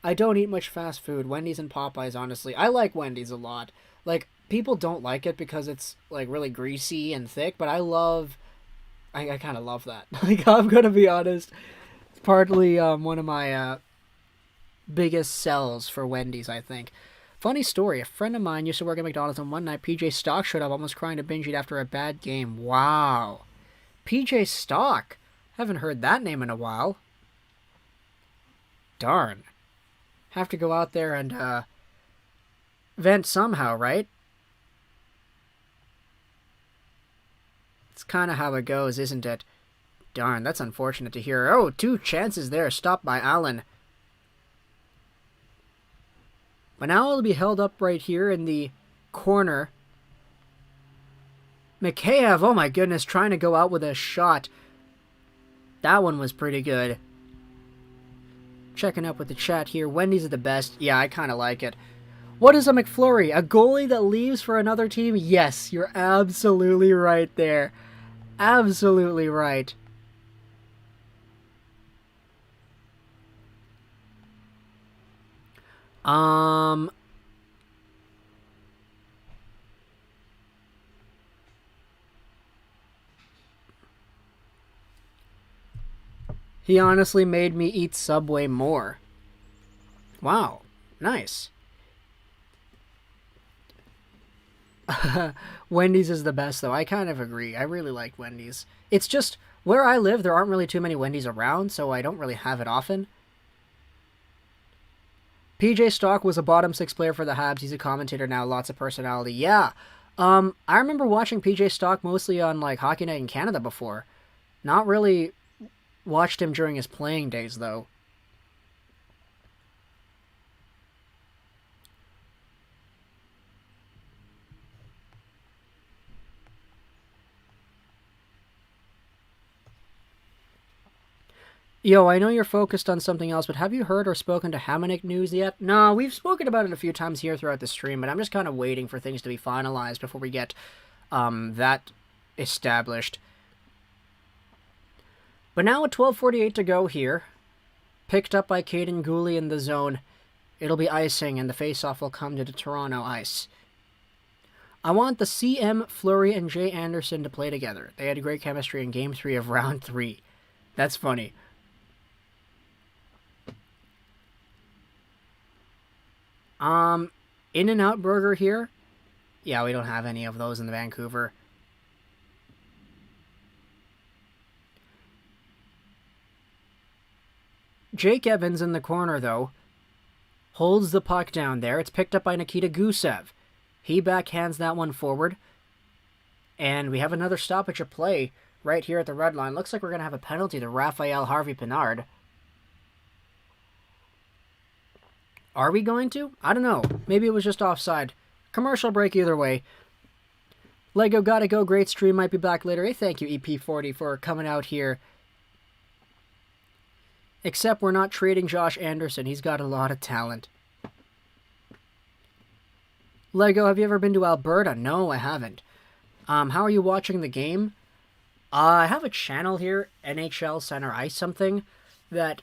[SPEAKER 1] I don't eat much fast food. Wendy's and Popeyes, honestly. I like Wendy's a lot. Like, people don't like it because it's, like, really greasy and thick, but I kind of love that. Like, I'm gonna be honest. It's partly, one of my, biggest sells for Wendy's, I think. Funny story. A friend of mine used to work at McDonald's, and one night PJ Stock showed up almost crying to binge eat after a bad game. Wow. PJ Stock. Haven't heard that name in a while. Darn. Have to go out there and, vent somehow, right? It's kind of how it goes, isn't it? Darn, that's unfortunate to hear. Oh, 2 chances there, stopped by Allen. But now it'll be held up right here in the corner. Mikheyev, oh my goodness, trying to go out with a shot. That one was pretty good. Checking up with the chat here. Wendy's are the best. Yeah, I kind of like it. What is a McFlurry? A goalie that leaves for another team? Yes, you're absolutely right there. Absolutely right. He honestly made me eat Subway more. Wow, nice. Wendy's is the best, though. I kind of agree. I really like Wendy's. It's just, where I live, there aren't really too many Wendy's around, so I don't really have it often. PJ Stock was a bottom 6 player for the Habs. He's a commentator now. Lots of personality. Yeah. I remember watching PJ Stock mostly on, like, Hockey Night in Canada before. Not really watched him during his playing days, though. Yo, I know you're focused on something else, but have you heard or spoken to Hamonic news yet? No, we've spoken about it a few times here throughout the stream, but I'm just kind of waiting for things to be finalized before we get that established. But now with 12:48 to go here, picked up by Caden Gooley in the zone, it'll be icing, and the faceoff will come to the Toronto ice. I want the CM, Fleury, and Jay Anderson to play together. They had great chemistry in Game 3 of Round 3. That's funny. In-N-Out Burger here. Yeah, we don't have any of those in the Vancouver. Jake Evans in the corner, though, holds the puck down there. It's picked up by Nikita Gusev. He backhands that one forward. And we have another stoppage of play right here at the red line. Looks like we're going to have a penalty to Raphael Harvey-Pinard. Are we going to? I don't know. Maybe it was just offside. Commercial break either way. Lego Gotta Go. Great stream. Might be back later. Hey, thank you, EP40, for coming out here. Except we're not trading Josh Anderson. He's got a lot of talent. Lego, have you ever been to Alberta? No, I haven't. How are you watching the game? I have a channel here, NHL Center Ice something, that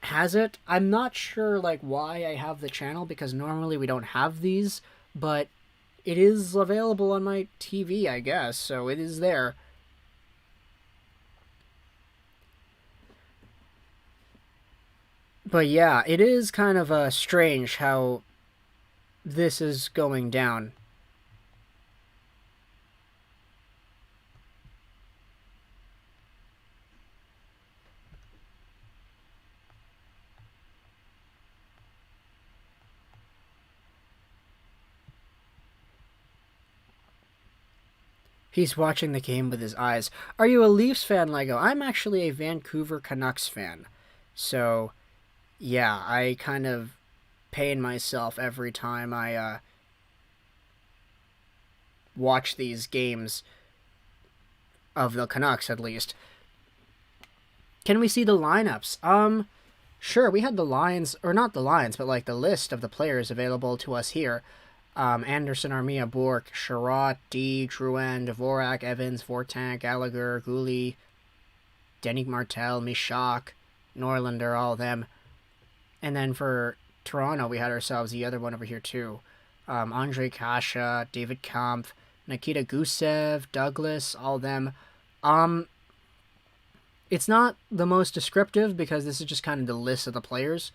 [SPEAKER 1] has it. I'm not sure like why I have the channel, because normally we don't have these, but it is available on my TV, I guess, so it is there. But yeah, it is kind of strange how this is going down. He's watching the game with his eyes. Are you a Leafs fan, Lego? I'm actually a Vancouver Canucks fan. So, yeah, I kind of pain myself every time I watch these games of the Canucks, at least. Can we see the lineups? Sure, we had the lines, or not the lines, but like the list of the players available to us here. Anderson, Armia, Bourque, Sherratt, D, Drouin, Dvorak, Evans, Vortank, Gallagher, Gooley, Denis Martel, Mishak, Norlander, all of them. And then for Toronto, we had ourselves the other one over here too. Andre Kasha, David Kampf, Nikita Gusev, Douglas, all of them. It's not the most descriptive because this is just kind of the list of the players.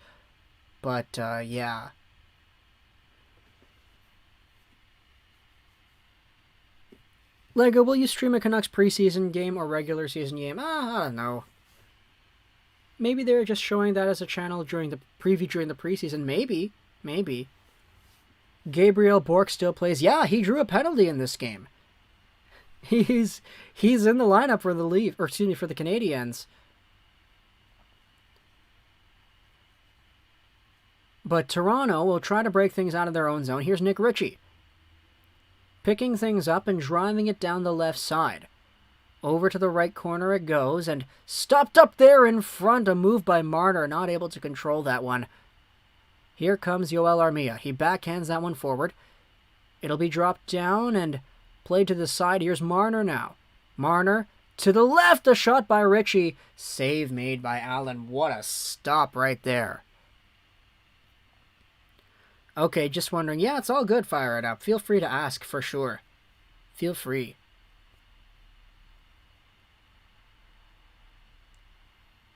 [SPEAKER 1] But, yeah. Lego, will you stream a Canucks preseason game or regular season game? I don't know. Maybe they're just showing that as a channel during the preview during the preseason. Maybe. Gabriel Bourque still plays. Yeah, he drew a penalty in this game. He's in the lineup for the Leafs, or excuse me, for the Canadiens. But Toronto will try to break things out of their own zone. Here's Nick Ritchie. Picking things up and driving it down the left side. Over to the right corner it goes, and stopped up there in front. A move by Marner, not able to control that one. Here comes Yoel Armia. He backhands that one forward. It'll be dropped down and played to the side. Here's Marner now. Marner to the left. A shot by Ritchie. Save made by Allen. What a stop right there. Okay, just wondering. Yeah, it's all good. Fire it up. Feel free to ask for sure. Feel free.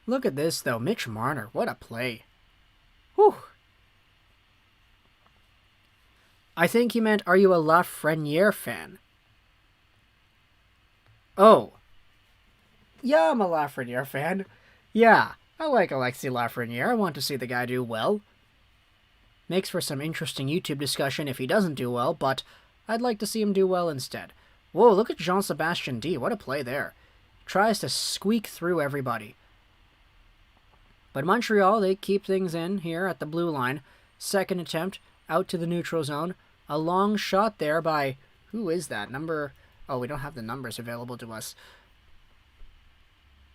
[SPEAKER 1] Look at this, though. Mitch Marner. What a play. Whew. I think he meant, are you a Lafreniere fan? Oh. Yeah, I'm a Lafreniere fan. Yeah, I like Alexis Lafreniere. I want to see the guy do well. Makes for some interesting YouTube discussion if he doesn't do well, but I'd like to see him do well instead. Whoa, look at Jean-Sebastien D. What a play there. Tries to squeak through everybody. But Montreal, they keep things in here at the blue line. Second attempt, out to the neutral zone. A long shot there by... Who is that? Number... Oh, we don't have the numbers available to us.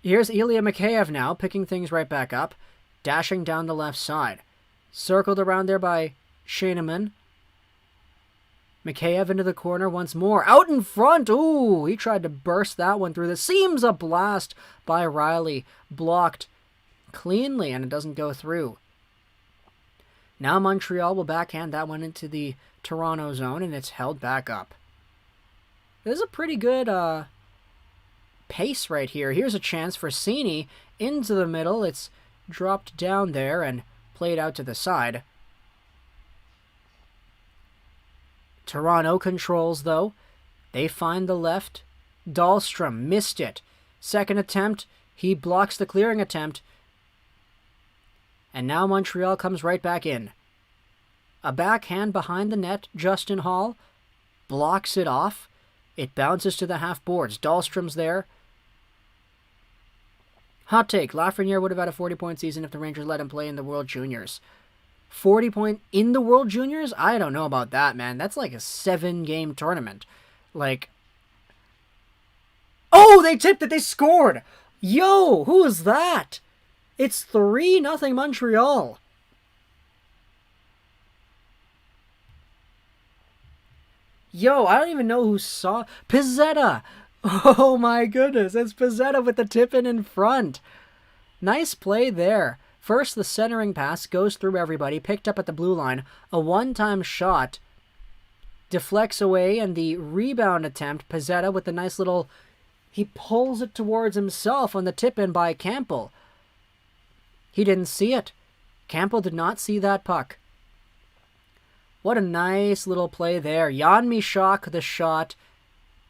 [SPEAKER 1] Here's Ilya Mikheyev now, picking things right back up. Dashing down the left side. Circled around there by Scheinemann. Mikheyev into the corner once more. Out in front! Ooh, he tried to burst that one through the seams. A blast by Riley. Blocked cleanly, and it doesn't go through. Now Montreal will backhand that one into the Toronto zone, and it's held back up. This is a pretty good pace right here. Here's a chance for Cini into the middle. It's dropped down there and played out to the side. Toronto controls, though. They find the left. Dahlstrom missed it. Second attempt. He blocks the clearing attempt. And now Montreal comes right back in. A backhand behind the net. Justin Hall blocks it off. It bounces to the half boards. Dahlstrom's there. Hot take. Lafreniere would have had a 40-point season if the Rangers let him play in the World Juniors. 40-point in the World Juniors? I don't know about that, man. That's like a 7-game tournament. Like... Oh, they tipped it. They scored. Yo, who is that? It's 3-0 Montreal. Yo, I don't even know who saw... Pizzetta! Oh my goodness, it's Pizzetta with the tip-in in front. Nice play there. First, the centering pass goes through everybody, picked up at the blue line. A one-time shot deflects away, and the rebound attempt, Pizzetta with a nice little... He pulls it towards himself on the tip-in by Campbell. He didn't see it. Campbell did not see that puck. What a nice little play there. Jan Michak the shot.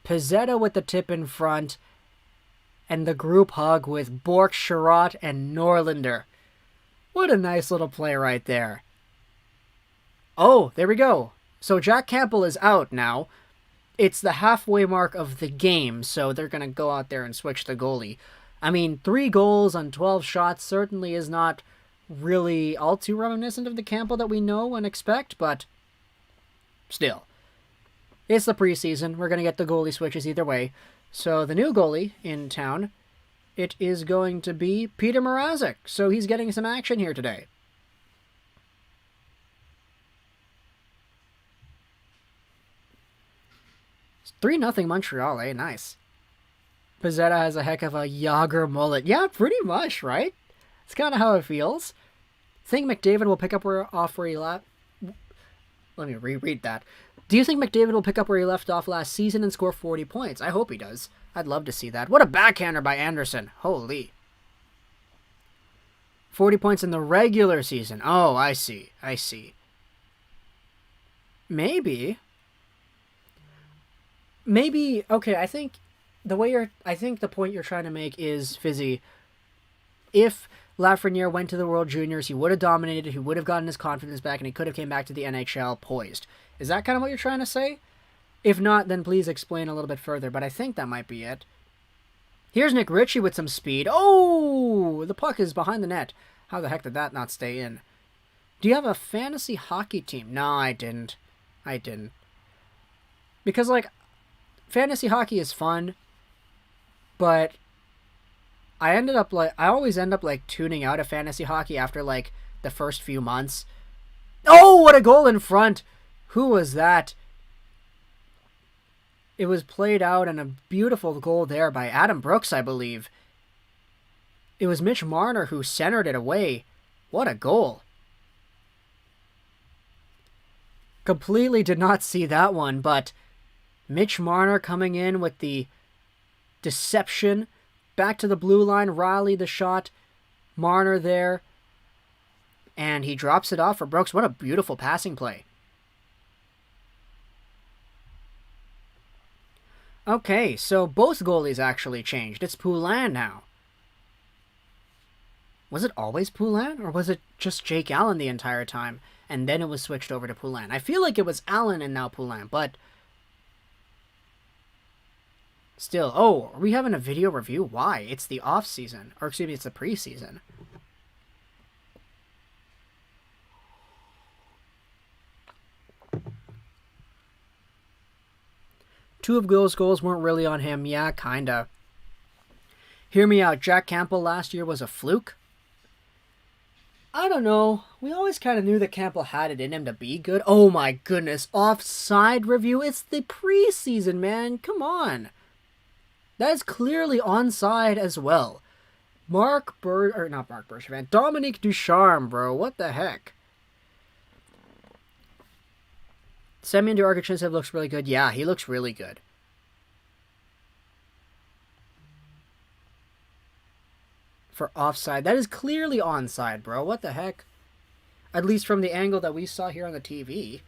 [SPEAKER 1] Pizzetta with the tip in front. And the group hug with Bork, Sherratt, and Norlinder. What a nice little play right there. Oh, there we go. So Jack Campbell is out now. It's the halfway mark of the game, so they're going to go out there and switch the goalie. I mean, 3 goals on 12 shots certainly is not really all too reminiscent of the Campbell that we know and expect, but still. It's the preseason. We're going to get the goalie switches either way. So the new goalie in town, it is going to be Peter Mrazek. So he's getting some action here today. It's 3-0 Montreal, eh? Nice. Pizzetta has a heck of a Yager mullet. Yeah, pretty much, right? It's kind of how it feels. Think McDavid will pick up off where he left... Let me reread that. Do you think McDavid will pick up where he left off last season and score 40 points? I hope he does. I'd love to see that. What a backhander by Anderson. Holy. 40 points in the regular season. Oh, I see. I see. Maybe. Okay, I think the point you're trying to make is, Fizzy, if Lafreniere went to the World Juniors, he would have dominated, he would have gotten his confidence back, and he could have came back to the NHL poised. Is that kind of what you're trying to say? If not, then please explain a little bit further, but I think that might be it. Here's Nick Ritchie with some speed. Oh! The puck is behind the net. How the heck did that not stay in? Do you have a fantasy hockey team? No, I didn't. Because, like, fantasy hockey is fun, but I always end up, like, tuning out of fantasy hockey after, like, the first few months. Oh, what a goal in front! Who was that? It was played out, and a beautiful goal there by Adam Brooks, I believe. It was Mitch Marner who centered it away. What a goal. Completely did not see that one, but Mitch Marner coming in with the deception. Back to the blue line, Riley the shot. Marner there. And he drops it off for Brooks. What a beautiful passing play. Okay, so both goalies actually changed. It's Poulin now. Was it always Poulin, or was it just Jake Allen the entire time, and then it was switched over to Poulin? I feel like it was Allen and now Poulin, but still. Oh, are we having a video review? Why? It's the off-season, or excuse me, it's the preseason. Two of those goals weren't really on him. Yeah, kinda. Hear me out. Jack Campbell last year was a fluke. I don't know. We always kind of knew that Campbell had it in him to be good. Oh my goodness. Offside review. It's the preseason, man. Come on. That is clearly onside as well. Dominique Ducharme, bro. What the heck? Semyon Djurgården looks really good. Yeah, he looks really good. For offside. That is clearly onside, bro. What the heck? At least from the angle that we saw here on the TV.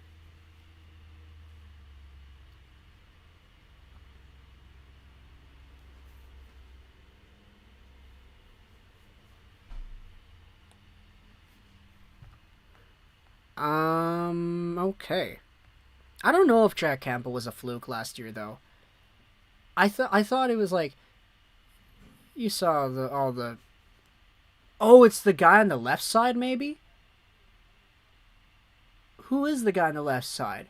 [SPEAKER 1] Okay. I don't know if Jack Campbell was a fluke last year, though. I thought it was like, you saw all the. Oh, it's the guy on the left side, maybe. Who is the guy on the left side?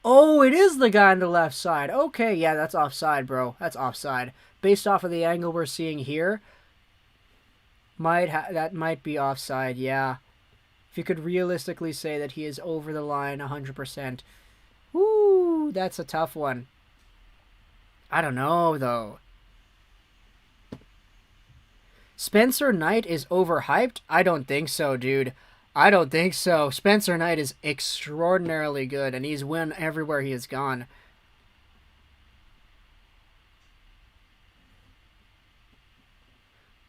[SPEAKER 1] Oh, it is the guy on the left side. Okay, yeah, that's offside, bro. That's offside. Based off of the angle we're seeing here, that might be offside. Yeah. If you could realistically say that he is over the line 100%. Woo, that's a tough one. I don't know, though. Spencer Knight is overhyped? I don't think so, dude. I don't think so. Spencer Knight is extraordinarily good, and he's won everywhere he has gone.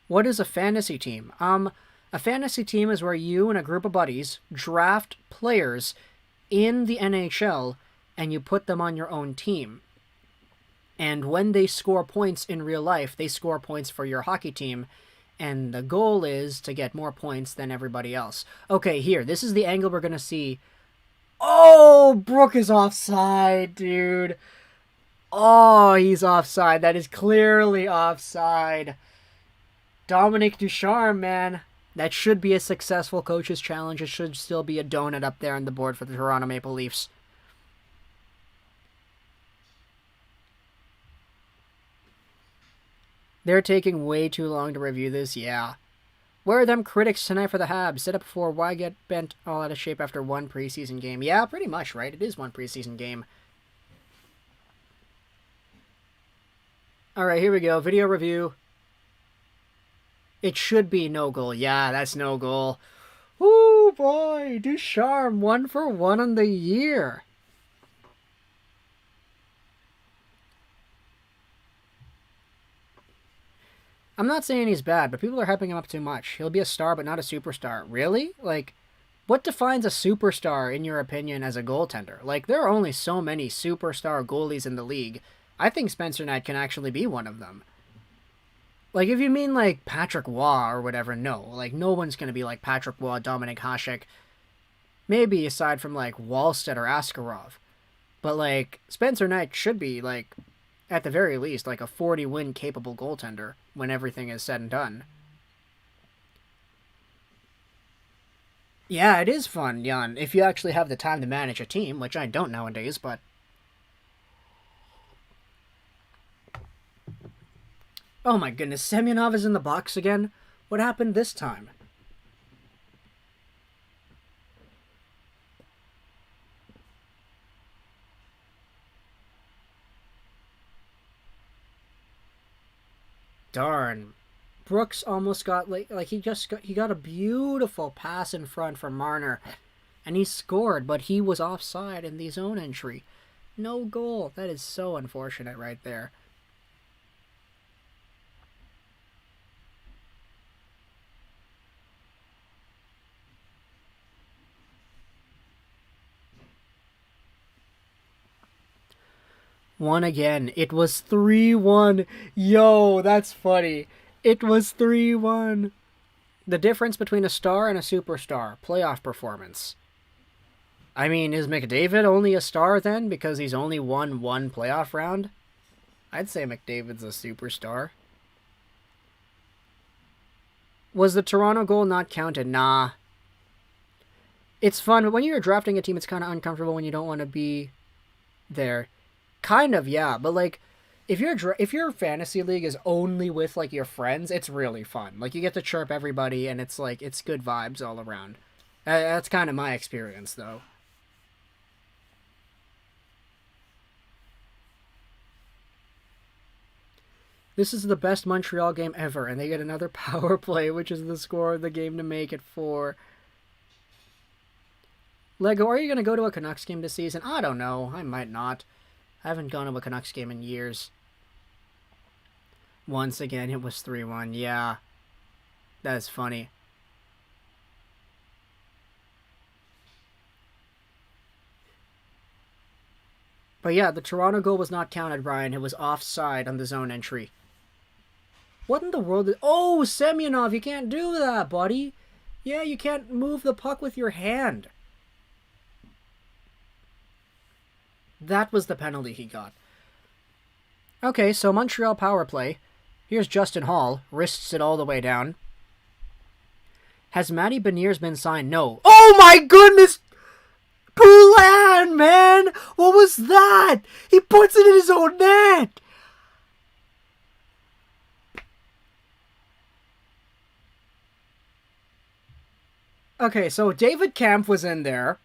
[SPEAKER 1] What is a fantasy team? A fantasy team is where you and a group of buddies draft players in the NHL and you put them on your own team. And when they score points in real life, they score points for your hockey team. And the goal is to get more points than everybody else. Okay, here. This is the angle we're going to see. Oh, Brook is offside, dude. Oh, he's offside. That is clearly offside. Dominique Ducharme, man. That should be a successful coach's challenge. It should still be a donut up there on the board for the Toronto Maple Leafs. They're taking way too long to review this, yeah. Where are them critics tonight for the Habs? Said it before, why get bent all out of shape after one preseason game? Yeah, pretty much, right? It is one preseason game. Alright, here we go. Video review. It should be no goal. Yeah, that's no goal. Ooh, boy. Ducharme, 1 for 1 on the year. I'm not saying he's bad, but people are hyping him up too much. He'll be a star, but not a superstar. Really? Like, what defines a superstar, in your opinion, as a goaltender? Like, there are only so many superstar goalies in the league. I think Spencer Knight can actually be one of them. Like, if you mean, like, Patrick Waugh or whatever, no. Like, no one's going to be like Patrick Waugh, Dominik Hasek. Maybe aside from, like, Wallstedt or Askarov. But, like, Spencer Knight should be, like, at the very least, like a 40-win capable goaltender when everything is said and done. Yeah, it is fun, Jan, if you actually have the time to manage a team, which I don't nowadays, but... Oh my goodness, Semyonov is in the box again? What happened this time? Darn. Brooks almost got like he got a beautiful pass in front from Marner, and he scored, but he was offside in the zone entry. No goal. That is so unfortunate right there. One again. It was 3-1. Yo, that's funny. It was 3-1. The difference between a star and a superstar. Playoff performance. I mean, is McDavid only a star then because he's only won one playoff round? I'd say McDavid's a superstar. Was the Toronto goal not counted? Nah. It's fun, but when you're drafting a team, it's kind of uncomfortable when you don't want to be there. Kind of, yeah, but like, if your fantasy league is only with like your friends, it's really fun. Like, you get to chirp everybody, and it's like it's good vibes all around. That's kind of my experience, though. This is the best Montreal game ever, and they get another power play, which is the score of the game to make it 4. Lego, are you going to go to a Canucks game this season? I don't know. I might not. I haven't gone to a Canucks game in years. Once again, it was 3-1. Yeah. That is funny. But yeah, the Toronto goal was not counted, Ryan. It was offside on the zone entry. What in the world? Oh, Semyonov, you can't do that, buddy. Yeah, you can't move the puck with your hand. That was the penalty he got. Okay, so Montreal power play. Here's Justin Hall. Wrists it all the way down. Has Matty Beniers been signed? No. Oh my goodness! Poulin, man! What was that? He puts it in his own net! Okay, so David Kampf was in there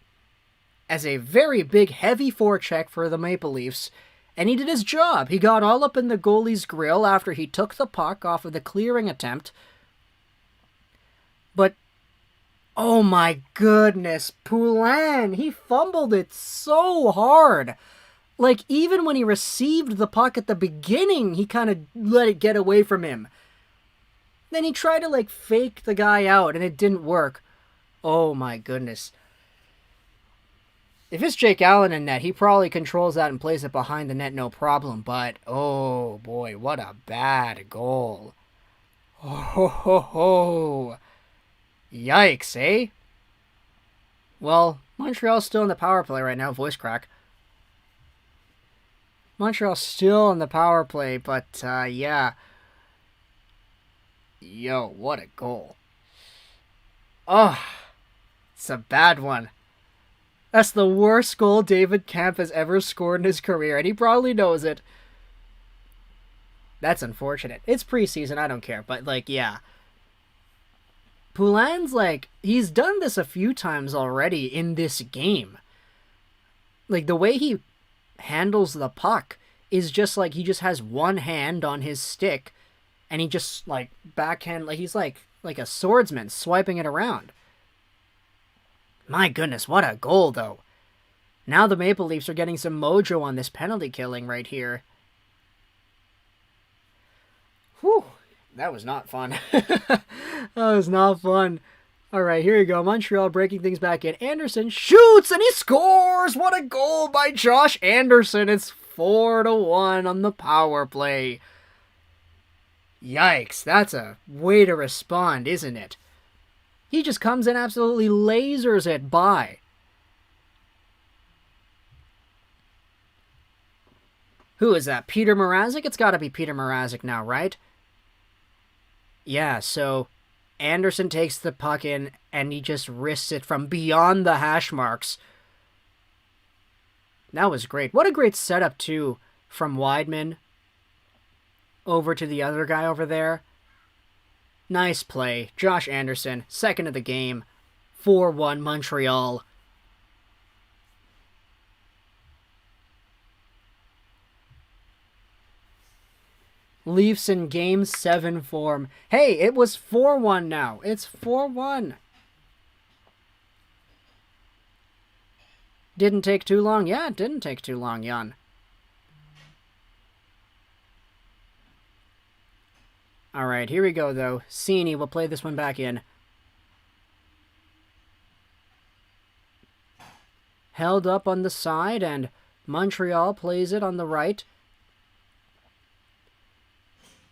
[SPEAKER 1] as a very big, heavy forecheck for the Maple Leafs, and he did his job. He got all up in the goalie's grill after he took the puck off of the clearing attempt. But, oh my goodness, Poulin, he fumbled it so hard. Like, even when he received the puck at the beginning, he kind of let it get away from him. Then he tried to, like, fake the guy out, and it didn't work. Oh my goodness. If it's Jake Allen in net, he probably controls that and plays it behind the net no problem. But, oh boy, what a bad goal. Oh, ho, ho, ho. Yikes, eh? Well, Montreal's still in the power play right now. Voice crack. Montreal's still in the power play, but, yeah. Yo, what a goal. Oh, it's a bad one. That's the worst goal David Kampf has ever scored in his career, and he probably knows it. That's unfortunate. It's preseason, I don't care, but, like, yeah. Poulin's, like, he's done this a few times already in this game. Like, the way he handles the puck is just, like, he just has one hand on his stick, and he just, like, backhand, like, he's like a swordsman swiping it around. My goodness, what a goal, though. Now the Maple Leafs are getting some mojo on this penalty killing right here. Whew, that was not fun. That was not fun. All right, here you go. Montreal breaking things back in. Anderson shoots, and he scores! What a goal by Josh Anderson. It's 4-1 on the power play. Yikes, that's a way to respond, isn't it? He just comes in, absolutely lasers it by. Who is that? Peter Mrazek? It's got to be Peter Mrazek now, right? Yeah, so Anderson takes the puck in, and he just wrists it from beyond the hash marks. That was great. What a great setup, too, from Wideman over to the other guy over there. Nice play. Josh Anderson, second of the game. 4-1 Montreal. Leafs in Game 7 form. Hey, it was 4-1 now. It's 4-1. Didn't take too long. Yeah, it didn't take too long, Jan. Alright, here we go, though. Cini will play this one back in. Held up on the side, and Montreal plays it on the right.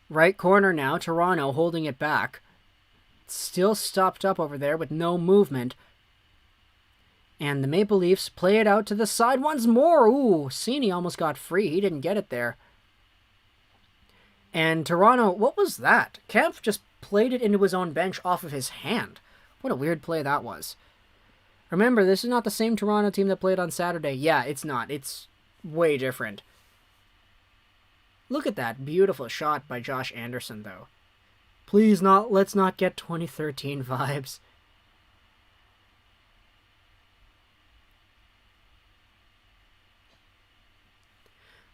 [SPEAKER 1] Right corner now, Toronto holding it back. Still stopped up over there with no movement. And the Maple Leafs play it out to the side once more. Ooh, Cini almost got free. He didn't get it there. And Toronto, what was that? Kempf just played it into his own bench off of his hand. What a weird play that was. Remember, this is not the same Toronto team that played on Saturday. Yeah, it's not. It's way different. Look at that beautiful shot by Josh Anderson, though. Please let's not get 2013 vibes.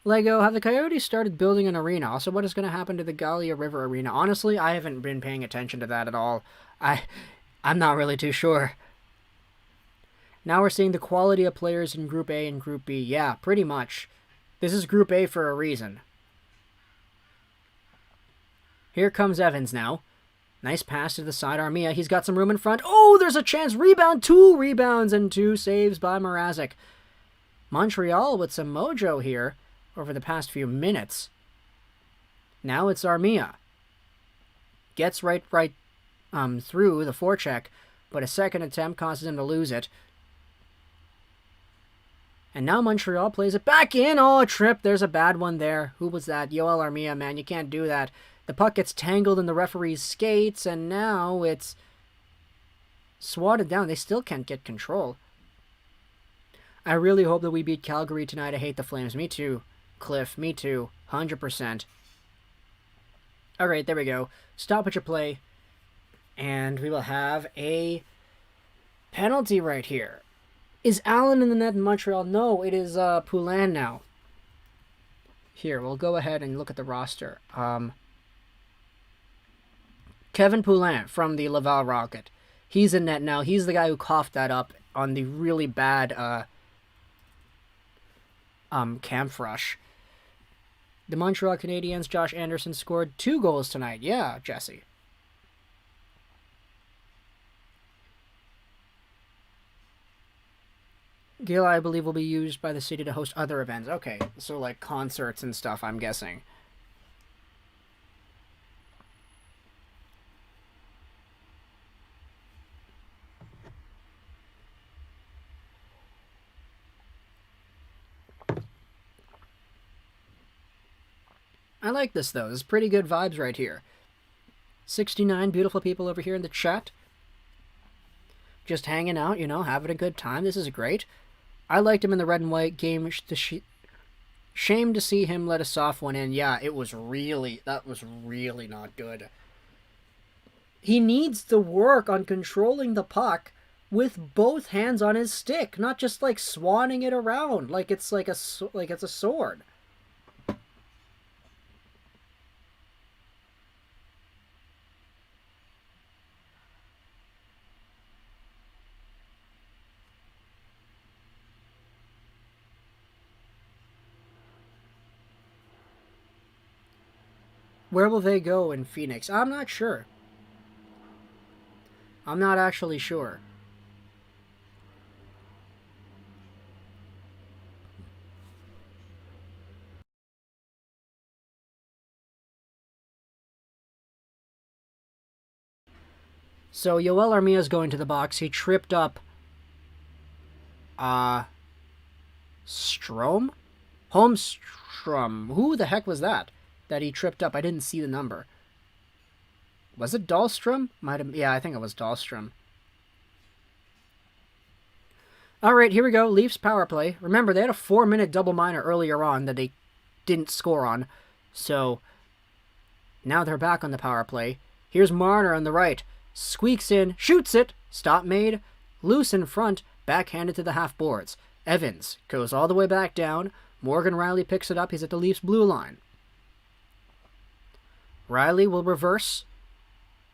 [SPEAKER 1] Lego, have the Coyotes started building an arena? Also, what is going to happen to the Gallia River Arena? Honestly, I haven't been paying attention to that at all. I'm not really too sure. Now we're seeing the quality of players in Group A and Group B. Yeah, pretty much. This is Group A for a reason. Here comes Evans now. Nice pass to the side. Armia, he's got some room in front. Oh, there's a chance. Rebound. 2 rebounds and 2 saves by Mrazek. Montreal with some mojo here over the past few minutes. Now it's Armia. Gets right through the forecheck, but a second attempt causes him to lose it. And now Montreal plays it back in. Oh, a trip. There's a bad one there. Who was that? Yoel Armia, man. You can't do that. The puck gets tangled in the referee's skates, and now it's swatted down. They still can't get control. I really hope that we beat Calgary tonight. I hate the Flames. Me too, Cliff. Me too. 100%. All right, there we go. Stoppage of play. And we will have a penalty right here. Is Allen in the net in Montreal? No, it is Poulin now. Here, we'll go ahead and look at the roster. Kevin Poulin from the Laval Rocket. He's in net now. He's the guy who coughed that up on the really bad camp rush. The Montreal Canadiens, Josh Anderson scored 2 goals tonight. Yeah, Jesse. Gala, I believe, will be used by the city to host other events. Okay, so like concerts and stuff, I'm guessing. I like this, though. There's pretty good vibes right here. 69 beautiful people over here in the chat. Just hanging out, you know, having a good time. This is great. I liked him in the red and white game. Shame to see him let a soft one in. Yeah, that was really not good. He needs to work on controlling the puck with both hands on his stick, not just like swanning it around like it's like it's a sword. Where will they go in Phoenix? I'm not sure. I'm not actually sure. So Yoel Armia's going to the box. He tripped up Strome? Holmstrom. Who the heck was that? That he tripped up. I didn't see the number. Was it Dahlstrom? Might have. Yeah, I think it was Dahlstrom. All right, here we go. Leafs power play. Remember, they had a 4-minute double minor earlier on that they didn't score on. So now they're back on the power play. Here's Marner on the right. Squeaks in, shoots it. Stop made. Loose in front, backhanded to the half boards. Evans goes all the way back down. Morgan Rielly picks it up. He's at the Leafs blue line. Rielly will reverse.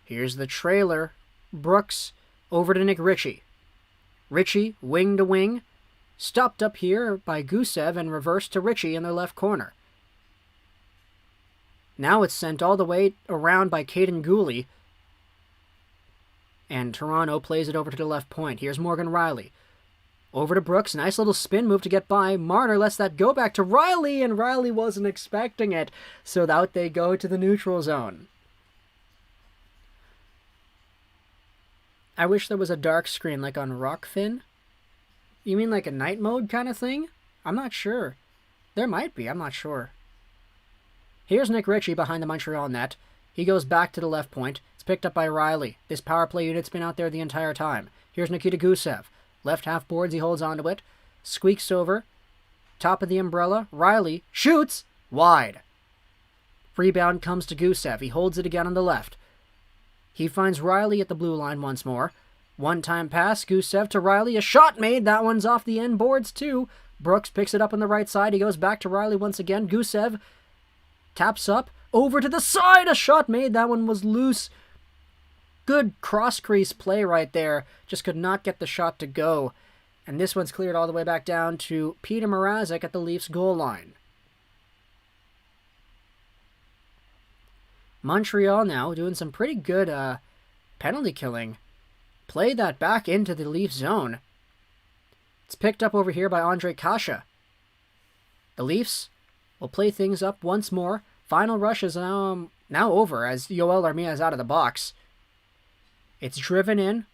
[SPEAKER 1] Here's the trailer. Brooks over to Nick Ritchie. Ritchie, wing to wing. Stopped up here by Gusev and reversed to Ritchie in their left corner. Now it's sent all the way around by Caden Gooley. And Toronto plays it over to the left point. Here's Morgan Rielly. Over to Brooks. Nice little spin move to get by. Marner lets that go back to Rielly, and Rielly wasn't expecting it. So out they go to the neutral zone. I wish there was a dark screen like on Rockfin. You mean like a night mode kind of thing? I'm not sure. There might be, I'm not sure. Here's Nick Ritchie behind the Montreal net. He goes back to the left point. It's picked up by Rielly. This power play unit's been out there the entire time. Here's Nikita Gusev. Left half boards, he holds onto it. Squeaks over. Top of the umbrella. Rielly shoots. Wide. Rebound comes to Gusev. He holds it again on the left. He finds Rielly at the blue line once more. One-time pass, Gusev to Rielly. A shot made. That one's off the end boards too. Brooks picks it up on the right side. He goes back to Rielly once again. Gusev taps up. Over to the side. A shot made. That one was loose. Good cross-crease play right there. Just could not get the shot to go. And this one's cleared all the way back down to Peter Mrazek at the Leafs goal line. Montreal now doing some pretty good penalty killing. Play that back into the Leafs zone. It's picked up over here by Ondrej Kase. The Leafs will play things up once more. Final rush is now over as Yoel Armia is out of the box. It's driven in.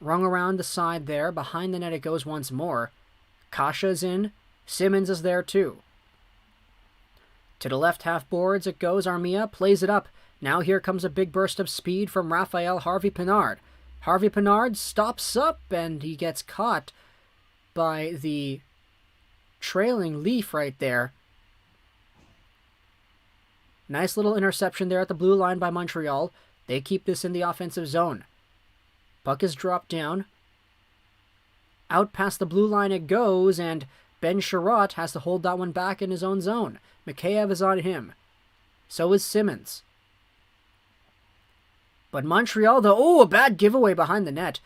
[SPEAKER 1] Rung around the side there. Behind the net it goes once more. Kasha's in. Simmons is there too. To the left half boards it goes. Armia plays it up. Now here comes a big burst of speed from Raphael Harvey-Pinard. Harvey-Pinard stops up and he gets caught by the trailing Leaf right there. Nice little interception there at the blue line by Montreal. They keep this in the offensive zone. Puck is dropped down. Out past the blue line it goes, and Ben Sherratt has to hold that one back in his own zone. Mikheyev is on him. So is Simmons. But Montreal, though, a bad giveaway behind the net.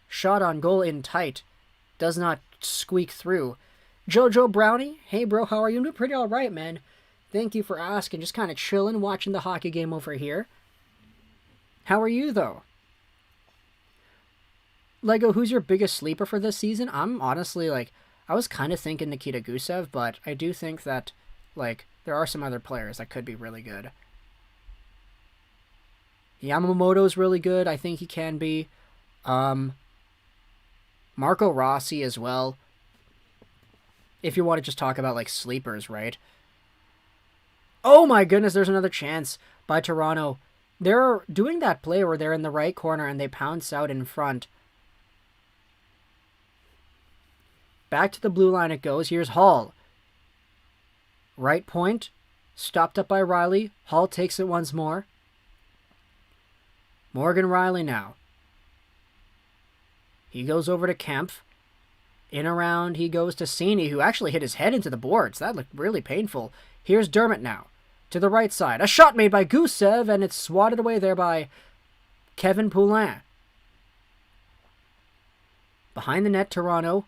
[SPEAKER 1] Shot on goal in tight. Does not squeak through. Jojo Brownie, hey bro, how are you? I'm doing pretty alright, man. Thank you for asking. Just kind of chilling, watching the hockey game over here. How are you, though? Lego, who's your biggest sleeper for this season? I'm honestly, I was kind of thinking Nikita Gusev, but I do think that, there are some other players that could be really good. Yamamoto's really good. I think he can be. Marco Rossi as well. If you want to just talk about, sleepers, right? Oh my goodness, there's another chance by Toronto. They're doing that play where they're in the right corner and they pounce out in front. Back to the blue line it goes. Here's Hall. Right point. Stopped up by Rielly. Hall takes it once more. Morgan Rielly now. He goes over to Kemp. In around he goes to Cini, who actually hit his head into the boards. That looked really painful. Here's Dermott now. To the right side. A shot made by Gusev, and it's swatted away there by Kevin Poulin. Behind the net, Toronto.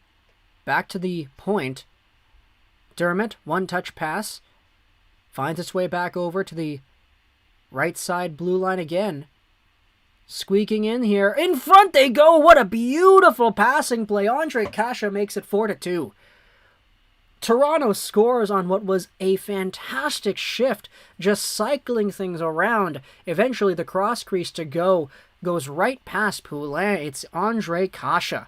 [SPEAKER 1] Back to the point. Dermott, one-touch pass. Finds its way back over to the right side blue line again. Squeaking in here. In front they go! What a beautiful passing play. Ondrej Kase makes it 4-2. Toronto scores on what was a fantastic shift, just cycling things around. Eventually the cross crease to go goes right past Poulin. It's Ondrej Kase.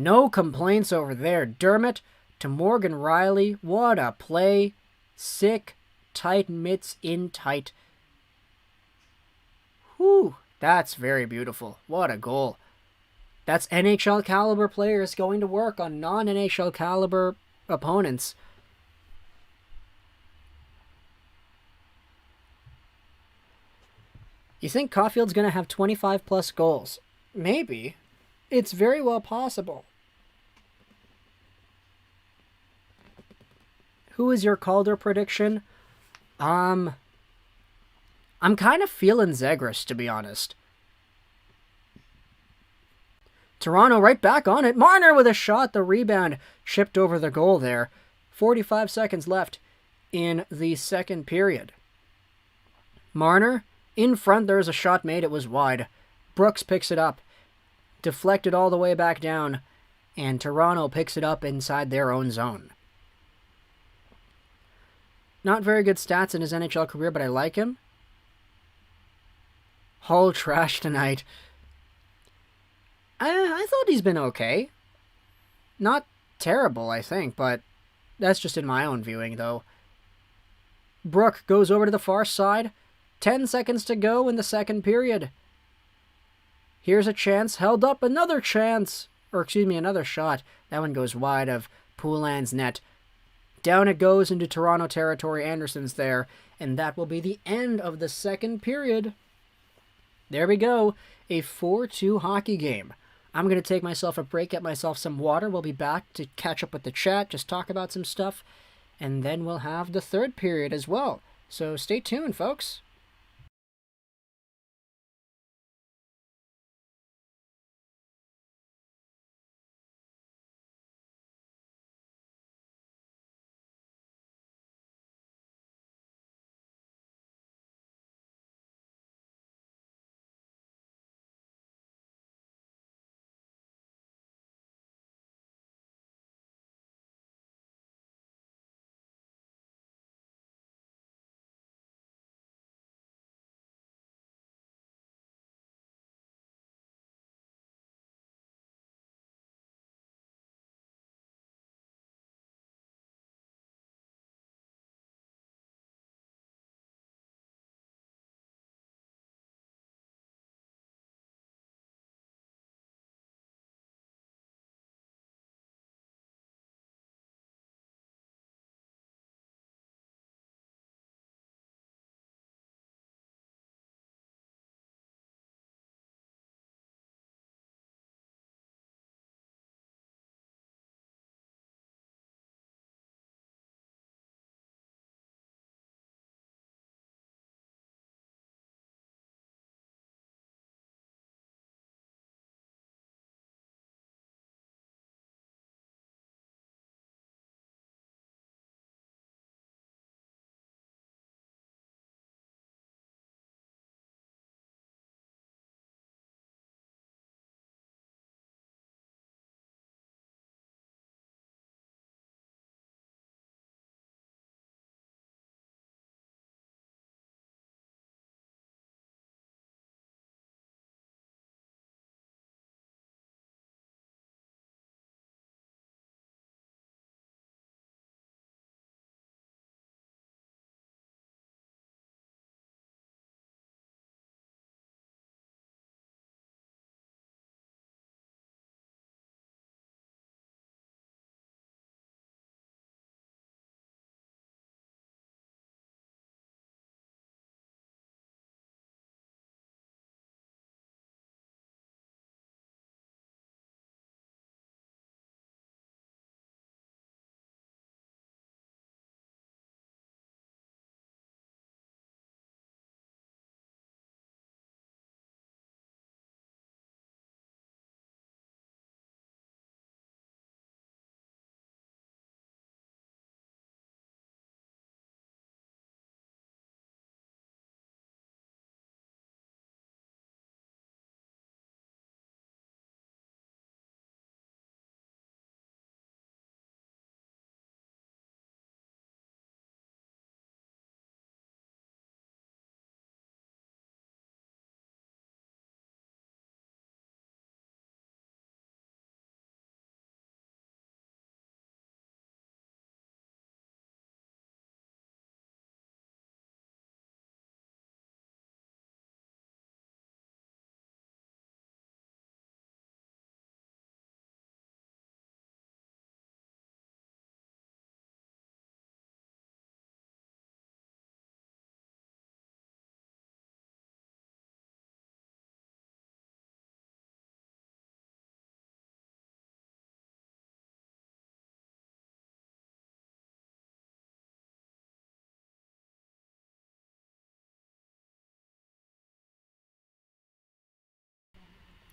[SPEAKER 1] No complaints over there. Dermott to Morgan Riley. What a play. Sick, tight mitts in tight. Whew, that's very beautiful. What a goal. That's NHL caliber players going to work on non-NHL caliber opponents. You think Caulfield's going to have 25 plus goals? Maybe. It's very well possible. Who is your Calder prediction? I'm kind of feeling Zegras, to be honest. Toronto right back on it. Marner with a shot. The rebound chipped over the goal there. 45 seconds left in the second period. Marner in front. There's a shot made. It was wide. Brooks picks it up. Deflected all the way back down. And Toronto picks it up inside their own zone. Not very good stats in his NHL career, but I like him. Hull trash tonight. I thought he's been okay. Not terrible, I think, but that's just in my own viewing, though. Brook goes over to the far side. 10 seconds to go in the second period. Here's a chance. Held up. Another chance. Or, excuse me, another shot. That one goes wide of Poulin's net. Down it goes into Toronto territory. Anderson's there. And that will be the end of the second period. There we go. A 4-2 hockey game. I'm going to take myself a break, get myself some water. We'll be back to catch up with the chat, just talk about some stuff. And then we'll have the third period as well. So stay tuned, folks.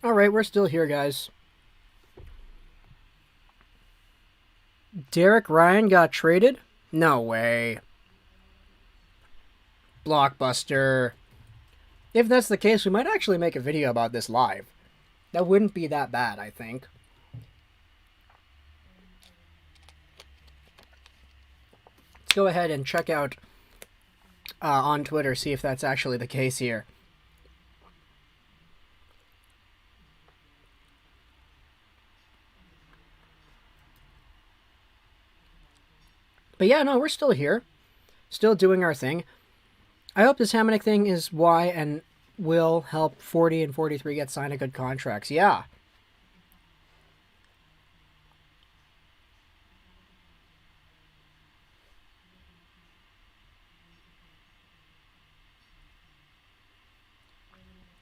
[SPEAKER 1] Alright, we're still here, guys. Derek Ryan got traded? No way. Blockbuster. If that's the case, we might actually make a video about this live. That wouldn't be that bad, I think. Let's go ahead and check out on Twitter, see if that's actually the case here. But yeah, no, we're still here. Still doing our thing. I hope this Hamonic thing is why and will help 40 and 43 get signed to good contracts. Yeah.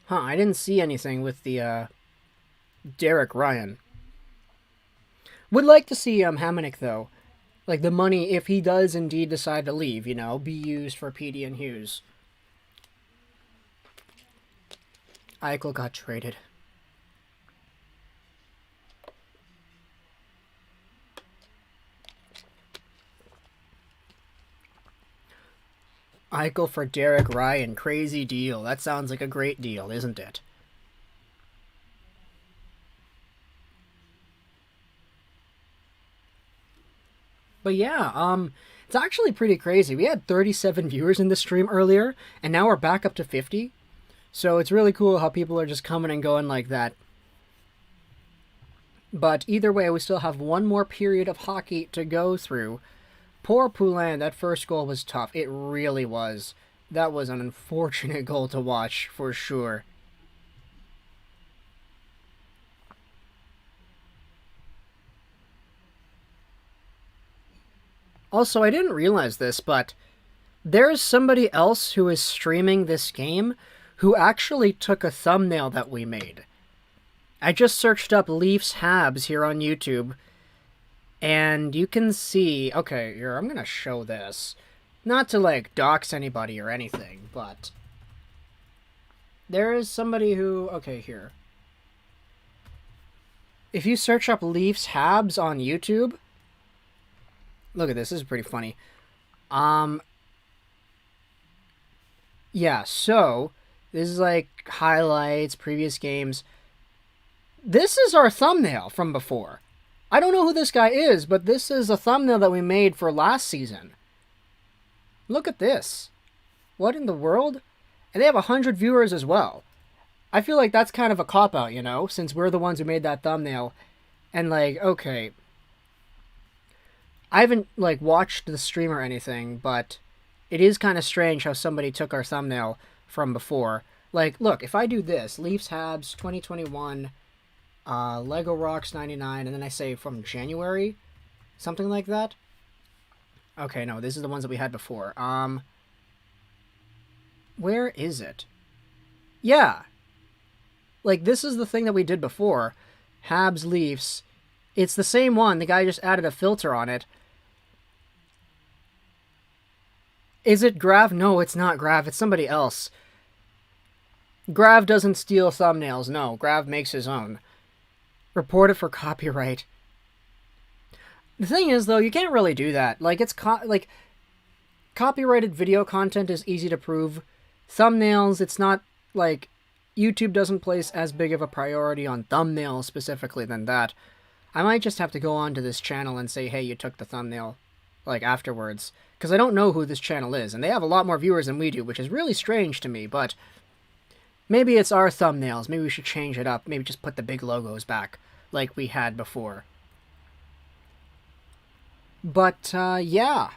[SPEAKER 1] Huh, I didn't see anything with the Derek Ryan. Would like to see Hamonic, though. Like, the money, if he does indeed decide to leave, you know, be used for PD and Hughes. Eichel got traded. Eichel for Derek Ryan. Crazy deal. That sounds like a great deal, isn't it? But yeah, it's actually pretty crazy. We had 37 viewers in the stream earlier, and now we're back up to 50. So it's really cool how people are just coming and going like that. But either way, we still have one more period of hockey to go through. Poor Poulin, that first goal was tough. It really was. That was an unfortunate goal to watch, for sure. Also, I didn't realize this, but there's somebody else who is streaming this game who actually took a thumbnail that we made. I just searched up LEAFS Habs here on YouTube, and you can see... Okay, here, I'm going to show this. Not to, like, dox anybody or anything, but... There is somebody who... Okay, here. If you search up LEAFS Habs on YouTube... Look at this. This is pretty funny. Yeah, so... This is, like, highlights, previous games. This is our thumbnail from before. I don't know who this guy is, but this is a thumbnail that we made for last season. Look at this. What in the world? And they have 100 viewers as well. I feel like that's kind of a cop-out, you know? Since we're the ones who made that thumbnail. And, like, okay... I haven't, like, watched the stream or anything, but it is kind of strange how somebody took our thumbnail from before. Like, look, if I do this, LEAFS Habs 2021, Lego Rocks 99, and then I say from January, something like that. Okay, no, this is the ones that we had before. Where is it? Yeah. Like, this is the thing that we did before. Habs LEAFS. It's the same one. The guy just added a filter on it. Is it Grav? No, it's not Grav. It's somebody else. Grav doesn't steal thumbnails. No, Grav makes his own. Report it for copyright. The thing is, though, you can't really do that. Like, it's like copyrighted video content is easy to prove. Thumbnails, it's not like YouTube doesn't place as big of a priority on thumbnails specifically than that. I might just have to go on to this channel and say, hey, you took the thumbnail, like, afterwards. Because I don't know who this channel is, and they have a lot more viewers than we do, which is really strange to me, but maybe it's our thumbnails. Maybe we should change it up. Maybe just put the big logos back, like we had before. But, yeah.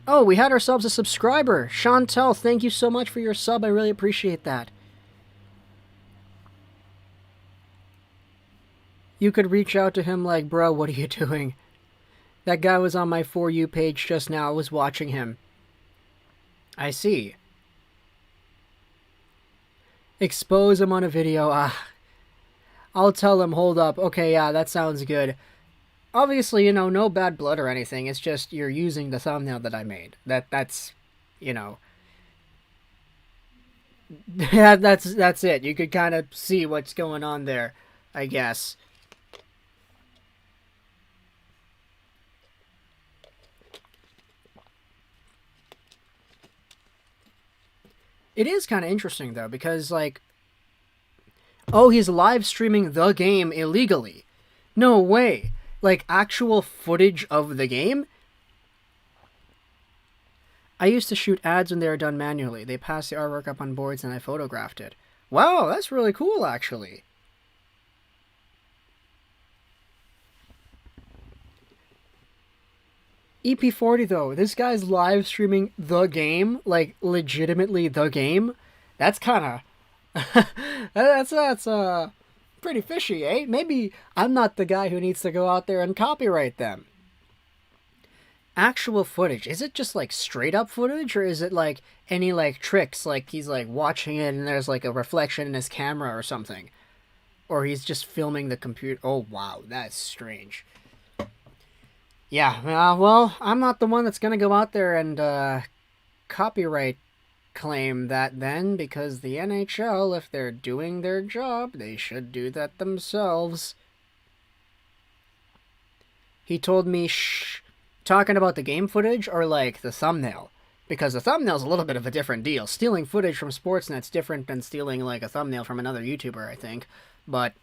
[SPEAKER 1] Oh, we had ourselves a subscriber. Chantel, thank you so much for your sub. I really appreciate that. You could reach out to him like, bro, what are you doing? That guy was on my For You page just now. I was watching him. I see. Expose him on a video. I'll tell him, hold up. Okay, yeah, that sounds good. Obviously, you know, no bad blood or anything. It's just you're using the thumbnail that I made. That's, you know. Yeah, that's it. You could kind of see what's going on there, I guess. It is kind of interesting though, because like, oh, he's live streaming the game illegally. No way. Like actual footage of the game? I used to shoot ads when they were done manually. They passed the artwork up on boards and I photographed it. Wow, that's really cool actually. EP40 though, this guy's live streaming the game, like legitimately the game. That's kind of that's pretty fishy, eh? Maybe I'm not the guy who needs to go out there and copyright them. Actual footage, is it just like straight up footage, or is it like any like tricks, like he's like watching it and there's like a reflection in his camera or something, or he's just filming the computer? Oh wow, that's strange. Yeah, well, I'm not the one that's gonna go out there and copyright claim that then, because the NHL, if they're doing their job, they should do that themselves. He told me, shh, talking about the game footage or like the thumbnail, because the thumbnail's a little bit of a different deal. Stealing footage from Sportsnet's different than stealing like a thumbnail from another YouTuber, I think. But,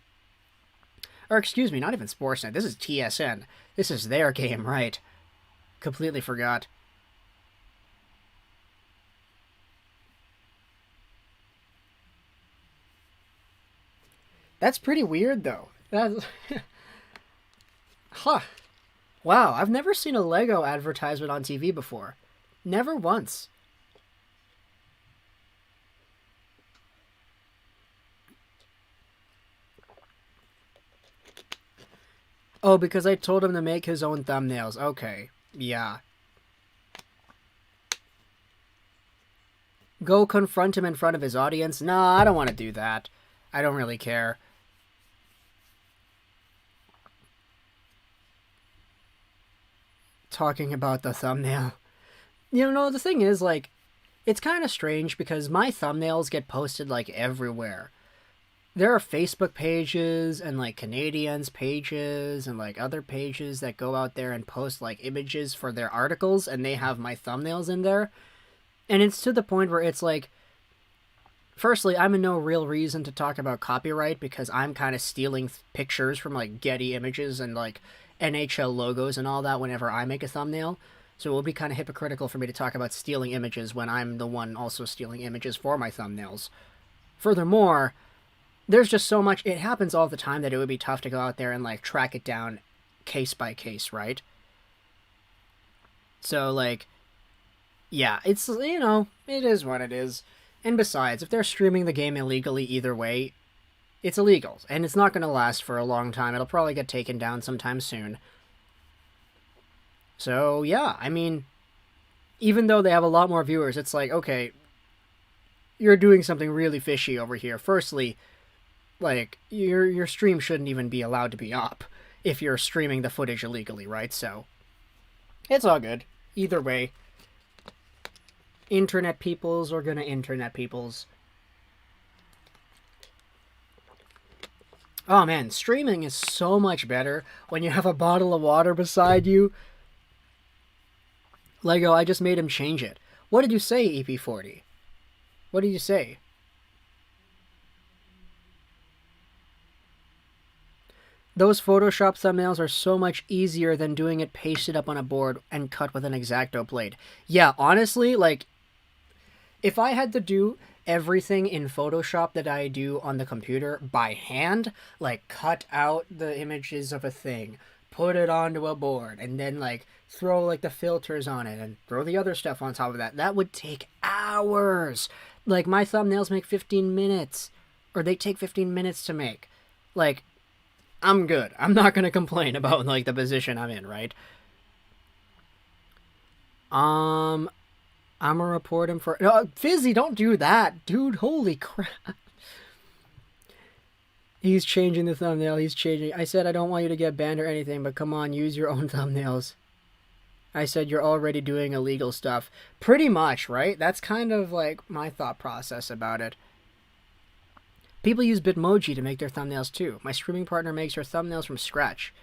[SPEAKER 1] or excuse me, not even Sportsnet. This is TSN. This is their game, right? Completely forgot. That's pretty weird, though. That's... huh. Wow, I've never seen a Lego advertisement on TV before. Never once. Oh, because I told him to make his own thumbnails. Okay. Yeah. Go confront him in front of his audience? Nah, I don't want to do that. I don't really care. Talking about the thumbnail. You know, the thing is, like, it's kind of strange because my thumbnails get posted, like, everywhere. There are Facebook pages and, like, Canadiens pages and, like, other pages that go out there and post, like, images for their articles, and they have my thumbnails in there. And it's to the point where it's like, firstly, I'm in no real reason to talk about copyright because I'm kind of stealing pictures from, like, Getty Images and, like, NHL logos and all that whenever I make a thumbnail. So it would be kind of hypocritical for me to talk about stealing images when I'm the one also stealing images for my thumbnails. Furthermore, there's just so much, it happens all the time that it would be tough to go out there and, like, track it down case by case, right? So, like, yeah, it's, you know, it is what it is. And besides, if they're streaming the game illegally either way, it's illegal, and it's not going to last for a long time. It'll probably get taken down sometime soon. So, yeah, I mean, even though they have a lot more viewers, it's like, okay, you're doing something really fishy over here. Firstly, like, your stream shouldn't even be allowed to be up if you're streaming the footage illegally, right? So, it's all good. Either way, internet peoples are gonna internet peoples. Oh man, streaming is so much better when you have a bottle of water beside you. Lego, I just made him change it. What did you say, EP40? What did you say? Those Photoshop thumbnails are so much easier than doing it pasted up on a board and cut with an X-Acto blade. Yeah, honestly, like, if I had to do everything in Photoshop that I do on the computer by hand, like cut out the images of a thing, put it onto a board, and then like throw like the filters on it and throw the other stuff on top of that, that would take hours. Like my thumbnails make 15 minutes, or they take 15 minutes to make. Like, I'm good. I'm not gonna complain about like the position I'm in, right? I'm gonna report him for... No, Fizzy, don't do that. Dude, holy crap. He's changing the thumbnail. He's changing... I said I don't want you to get banned or anything, but come on, use your own thumbnails. I said you're already doing illegal stuff. Pretty much, right? That's kind of like my thought process about it. People use Bitmoji to make their thumbnails too. My streaming partner makes her thumbnails from scratch.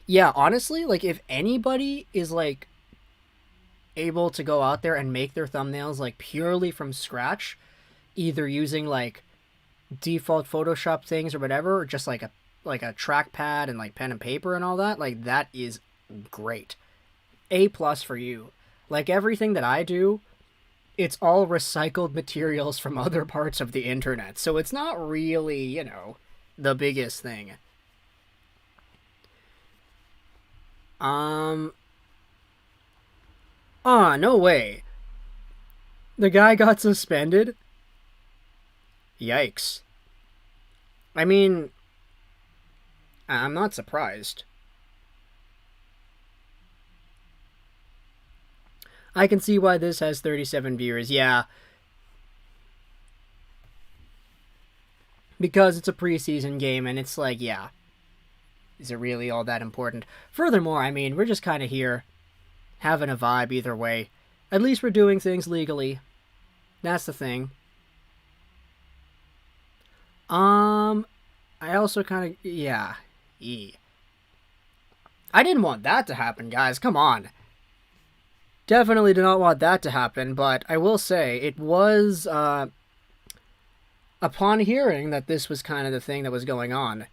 [SPEAKER 1] Yeah, honestly, like if anybody is like able to go out there and make their thumbnails like purely from scratch, either using like default Photoshop things or whatever, or just like a trackpad and like pen and paper and all that, like that is great. A+ for you. Like everything that I do, it's all recycled materials from other parts of the internet, so it's not really, you know, the biggest thing. No way. The guy got suspended? Yikes. I mean, I'm not surprised. I can see why this has 37 viewers, yeah. Because it's a preseason game, and it's like, yeah. Is it really all that important? Furthermore, I mean, we're just kind of here, having a vibe either way. At least we're doing things legally. That's the thing. I also kind of, yeah. I didn't want that to happen, guys, come on. Definitely did not want that to happen, but I will say it was, upon hearing that this was kind of the thing that was going on,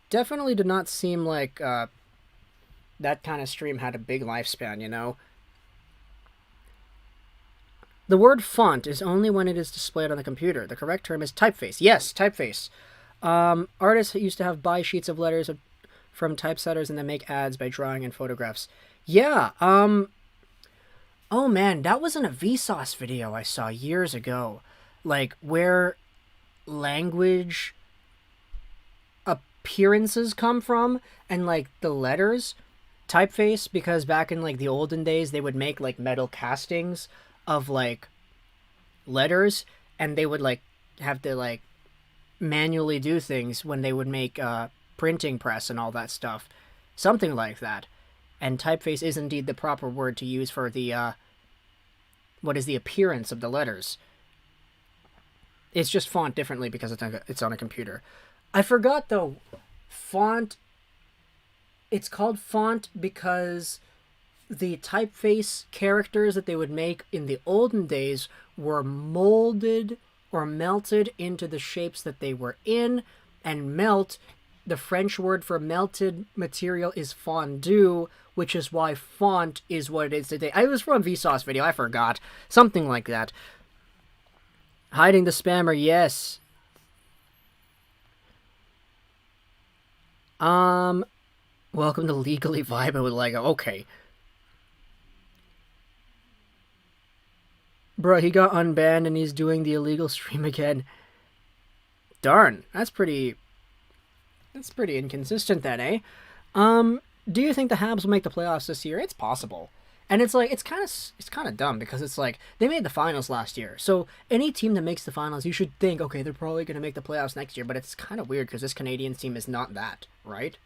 [SPEAKER 1] definitely did not seem like that kind of stream had a big lifespan, you know? The word font is only when it is displayed on the computer. The correct term is typeface. Yes, typeface. Artists used to have buy sheets of letters from typesetters and then make ads by drawing in photographs. Yeah, oh man, that was in a Vsauce video I saw years ago. Like, where language appearances come from, and like the letters, typeface, because back in like the olden days, they would make like metal castings of like letters, and they would like have to like manually do things when they would make printing press and all that stuff. Something like that. And typeface is indeed the proper word to use for the, what is the appearance of the letters. It's just font differently because it's on a computer. I forgot, though, font, it's called font because the typeface characters that they would make in the olden days were molded or melted into the shapes that they were in, and melt, the French word for melted material is fondu, which is why font is what it is today. I was from a Vsauce video, I forgot. Something like that. Hiding the spammer, yes. Welcome to Legally Vibing with Lego. Okay. Bro, he got unbanned and he's doing the illegal stream again. Darn, that's pretty inconsistent then, eh? Do you think the Habs will make the playoffs this year? It's possible. And it's like, it's kind of dumb because it's like, they made the finals last year. So any team that makes the finals, you should think, okay, they're probably going to make the playoffs next year. But it's kind of weird because this Canadiens team is not that, right?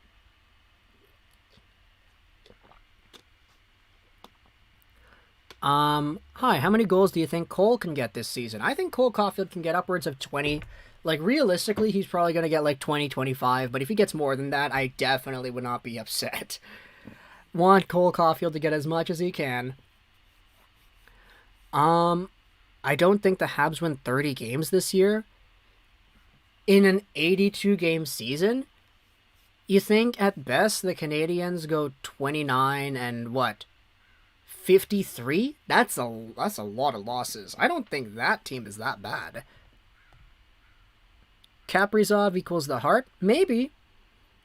[SPEAKER 1] Hi, how many goals do you think Cole can get this season? I think Cole Caulfield can get upwards of 20. Like, realistically, he's probably going to get like 20, 25. But if he gets more than that, I definitely would not be upset. Want Cole Caulfield to get as much as he can. I don't think the Habs win 30 games this year. In an 82-game season? You think, at best, the Canadiens go 29 and what? 53? That's a lot of losses. I don't think that team is that bad. Kaprizov equals the Hart? Maybe.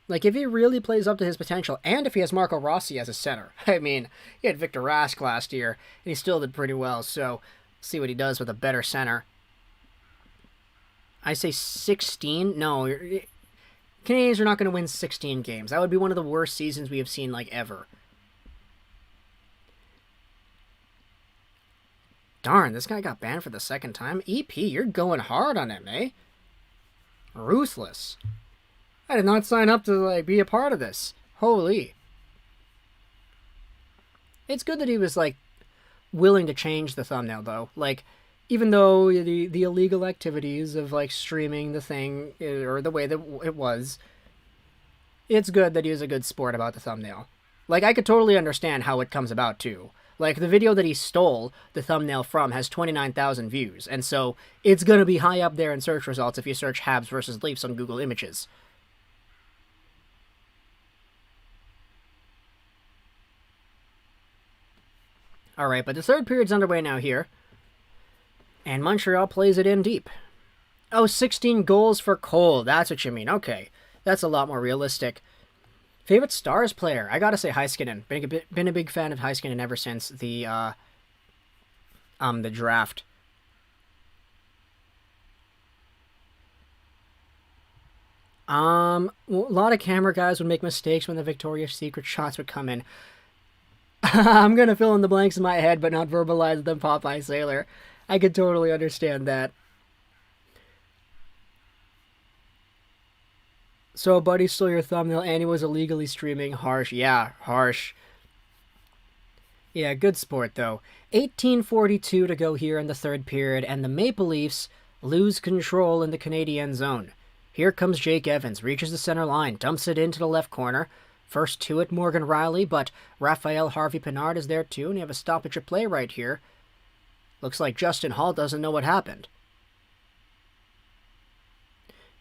[SPEAKER 1] Like, if he really plays up to his potential, and if he has Marco Rossi as a center. I mean, he had Victor Rask last year, and he still did pretty well, so see what he does with a better center. I say 16? No, Canadiens are not going to win 16 games. That would be one of the worst seasons we have seen, like, ever. Darn, this guy got banned for the second time. EP, you're going hard on him, eh? Ruthless. I did not sign up to, like, be a part of this. Holy. It's good that he was, like, willing to change the thumbnail, though. Like, even though the illegal activities of, like, streaming the thing, or the way that it was, it's good that he was a good sport about the thumbnail. Like, I could totally understand how it comes about, too. Like, the video that he stole the thumbnail from has 29,000 views, and so it's going to be high up there in search results if you search Habs versus Leafs on Google Images. Alright, but the third period's underway now here. And Montreal plays it in deep. Oh, 16 goals for Cole. That's what you mean. Okay. That's a lot more realistic. Favorite Stars player? I gotta say Heiskanen. Been a big fan of Heiskanen ever since the draft. A lot of camera guys would make mistakes when the Victoria's Secret shots would come in. I'm gonna fill in the blanks in my head, but not verbalize them, Popeye Sailor. I could totally understand that. So, buddy stole your thumbnail and he was illegally streaming. Harsh. Yeah, harsh. Yeah, good sport, though. 18:42 to go here in the third period, and the Maple Leafs lose control in the Canadian zone. Here comes Jake Evans, reaches the center line, dumps it into the left corner. First to it, Morgan Riley, but Raphael Harvey-Pinard is there too, and you have a stoppage of play right here. Looks like Justin Hall doesn't know what happened.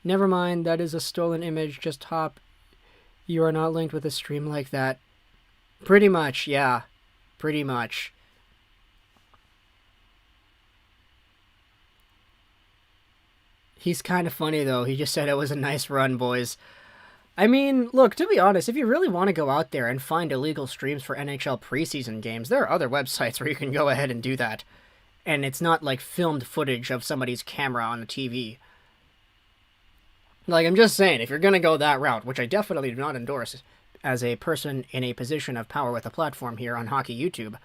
[SPEAKER 1] Never mind, that is a stolen image, just hop. You are not linked with a stream like that. Pretty much, yeah. Pretty much. He's kind of funny, though. He just said it was a nice run, boys. I mean, look, to be honest, if you really want to go out there and find illegal streams for NHL preseason games, there are other websites where you can go ahead and do that. And it's not like filmed footage of somebody's camera on a TV. Like, I'm just saying, if you're going to go that route, which I definitely do not endorse as a person in a position of power with a platform here on Hockey YouTube.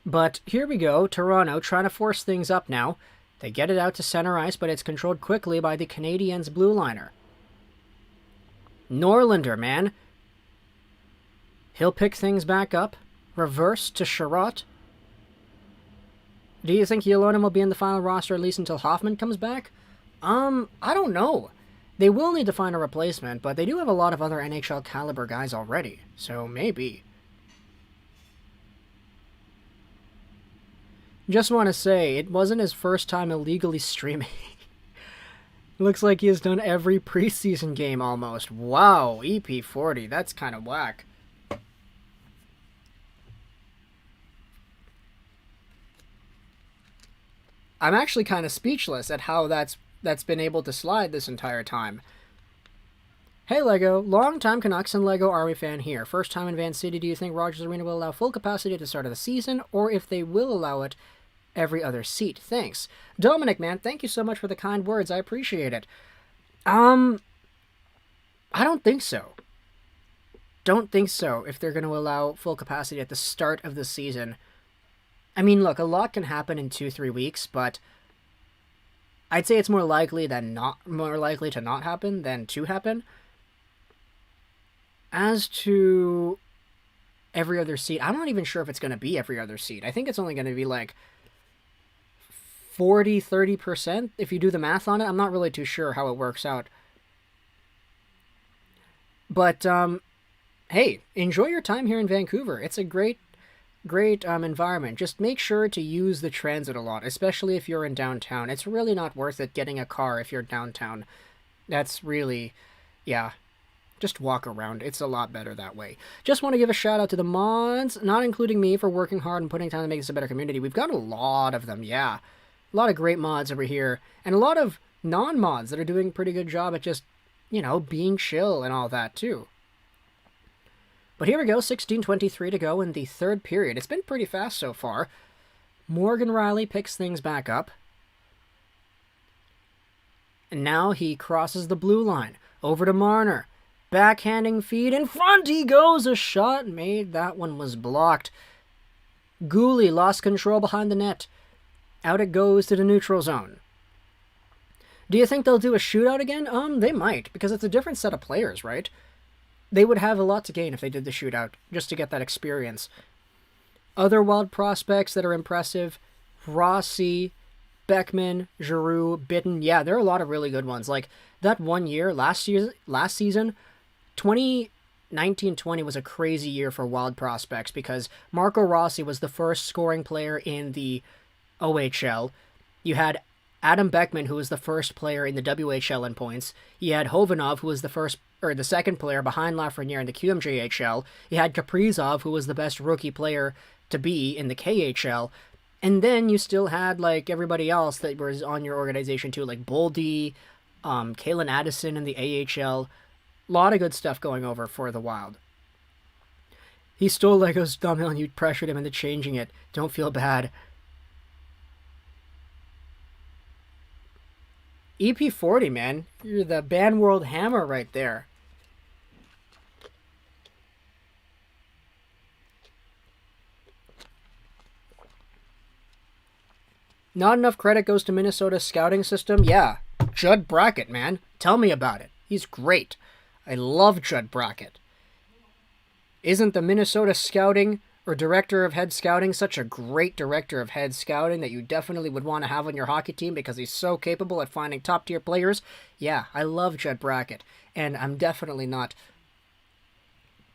[SPEAKER 1] But here we go, Toronto trying to force things up now. They get it out to center ice, but it's controlled quickly by the Canadiens' blue liner. Norlinder, man. He'll pick things back up. Reverse to Sherratt. Do you think Yolonen will be in the final roster at least until Hoffman comes back? I don't know. They will need to find a replacement, but they do have a lot of other NHL caliber guys already, so maybe. Just want to say, it wasn't his first time illegally streaming. Looks like he has done every preseason game almost. Wow, EP40, that's kind of whack. I'm actually kind of speechless at how that's been able to slide this entire time. Hey Lego, long-time Canucks and Lego Army fan here. First time in Van City, do you think Rogers Arena will allow full capacity at the start of the season, or if they will allow it every other seat? Thanks. Dominic, man, thank you so much for the kind words. I appreciate it. I don't think so. Don't think so if they're going to allow full capacity at the start of the season. I mean, look, a lot can happen in 2-3 weeks, but I'd say it's more likely to not happen than to happen. As to every other seat, I'm not even sure if it's going to be every other seat. I think it's only going to be like 40-30% if you do the math on it. I'm not really too sure how it works out. But, hey, enjoy your time here in Vancouver. It's a great environment. Just make sure to use the transit a lot, especially if you're in downtown. It's really not worth it getting a car if you're downtown. That's really, yeah, just walk around. It's a lot better that way. Just want to give a shout out to the mods, not including me, for working hard and putting time to make this a better community. We've got a lot of them, yeah. A lot of great mods over here, and a lot of non-mods that are doing a pretty good job at just, you know, being chill and all that too. But here we go, 16:23 to go in the third period. It's been pretty fast so far. Morgan Riley picks things back up. And now he crosses the blue line. Over to Marner. Backhanding feed. In front he goes. A shot made. That one was blocked. Gooley lost control behind the net. Out it goes to the neutral zone. Do you think they'll do a shootout again? They might, because it's a different set of players, right? They would have a lot to gain if they did the shootout, just to get that experience. Other Wild prospects that are impressive, Rossi, Beckman, Giroux, Bitten. Yeah, there are a lot of really good ones. Like, that one year, last season, 2019-20 was a crazy year for Wild prospects because Marco Rossi was the first scoring player in the OHL. You had Adam Beckman, who was the first player in the WHL in points. You had Hovanov, who was the second player behind Lafreniere in the QMJHL. You had Kaprizov, who was the best rookie player to be in the KHL. And then you still had, like, everybody else that was on your organization, too, like Boldy, Kalen Addison in the AHL. A lot of good stuff going over for the Wild. He stole Lego's thumbnail and you pressured him into changing it. Don't feel bad. EP40, man. You're the Band World Hammer right there. Not enough credit goes to Minnesota's scouting system? Yeah. Judd Brackett, man. Tell me about it. He's great. I love Judd Brackett. Isn't the Minnesota scouting or director of head scouting such a great director of head scouting that you definitely would want to have on your hockey team because he's so capable at finding top-tier players? Yeah, I love Judd Brackett, and I'm definitely not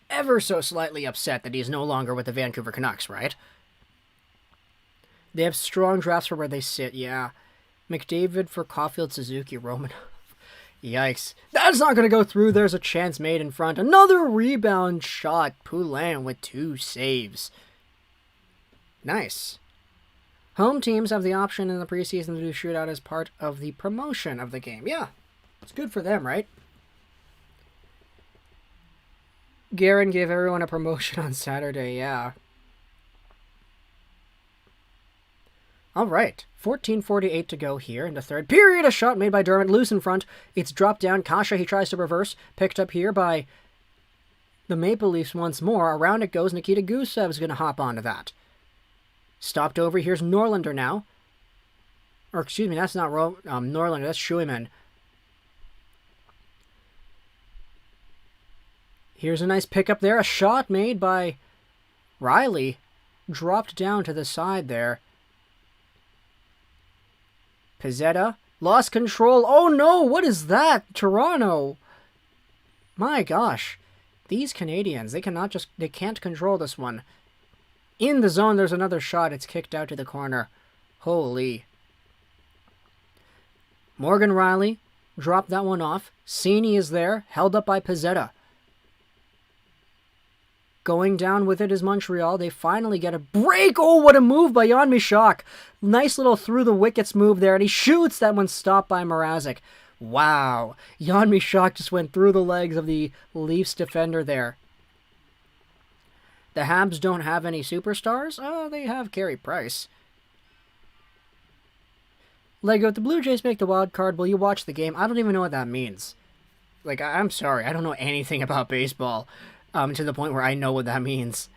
[SPEAKER 1] ever so slightly upset that he's no longer with the Vancouver Canucks, right? They have strong drafts for where they sit, yeah. McDavid for Caulfield, Suzuki, Romanov. Yikes. That's not going to go through. There's a chance made in front. Another rebound shot. Poulin with 2 saves. Nice. Home teams have the option in the preseason to do shootout as part of the promotion of the game. Yeah, it's good for them, right? Guerin gave everyone a promotion on Saturday, yeah. All right, 14:48 to go here in the third period. A shot made by Dermott, loose in front. It's dropped down. Kasha, he tries to reverse. Picked up here by the Maple Leafs once more. Around it goes. Nikita Gusev's going to hop onto that. Stopped over. Here's Norlander now. Or, excuse me, that's not Norlander. That's Schumann. Here's a nice pickup there. A shot made by Riley. Dropped down to the side there. Pizzetta lost control. Oh no, what is that? Toronto. My gosh. These Canadiens, they can't control this one. In the zone, there's another shot. It's kicked out to the corner. Holy. Morgan Riley dropped that one off. Cini is there, held up by Pizzetta. Going down with it is Montreal. They finally get a break. Oh, what a move by Jan Mysak. Nice little through the wickets move there. And he shoots. That one stopped by Mrazek. Wow. Jan Mysak just went through the legs of the Leafs defender there. The Habs don't have any superstars. Oh, they have Carey Price. Lego, if the Blue Jays make the wild card, will you watch the game? I don't even know what that means. Like, I'm sorry. I don't know anything about baseball. To the point where I know what that means.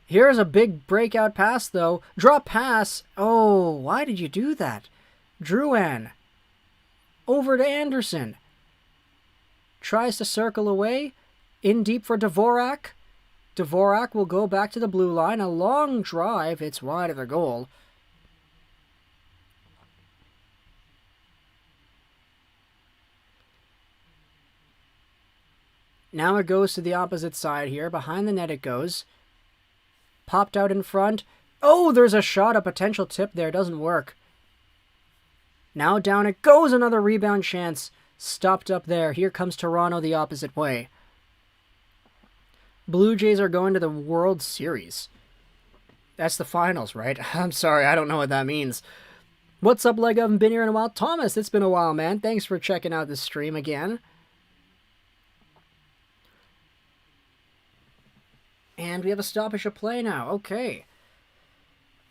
[SPEAKER 1] Here's a big breakout pass, though. Drop pass. Oh, why did you do that? Drouin. Over to Anderson. Tries to circle away. In deep for Dvorak. Dvorak will go back to the blue line. A long drive. It's wide of the goal. Now it goes to the opposite side here. Behind the net it goes. Popped out in front. Oh, there's a shot, a potential tip there. Doesn't work. Now down it goes. Another rebound chance. Stopped up there. Here comes Toronto the opposite way. Blue Jays are going to the World Series. That's the finals, right? I'm sorry, I don't know what that means. What's up, Leg? I haven't been here in a while. Thomas, it's been a while, man. Thanks for checking out this stream again. And we have a stoppage of play now. Okay.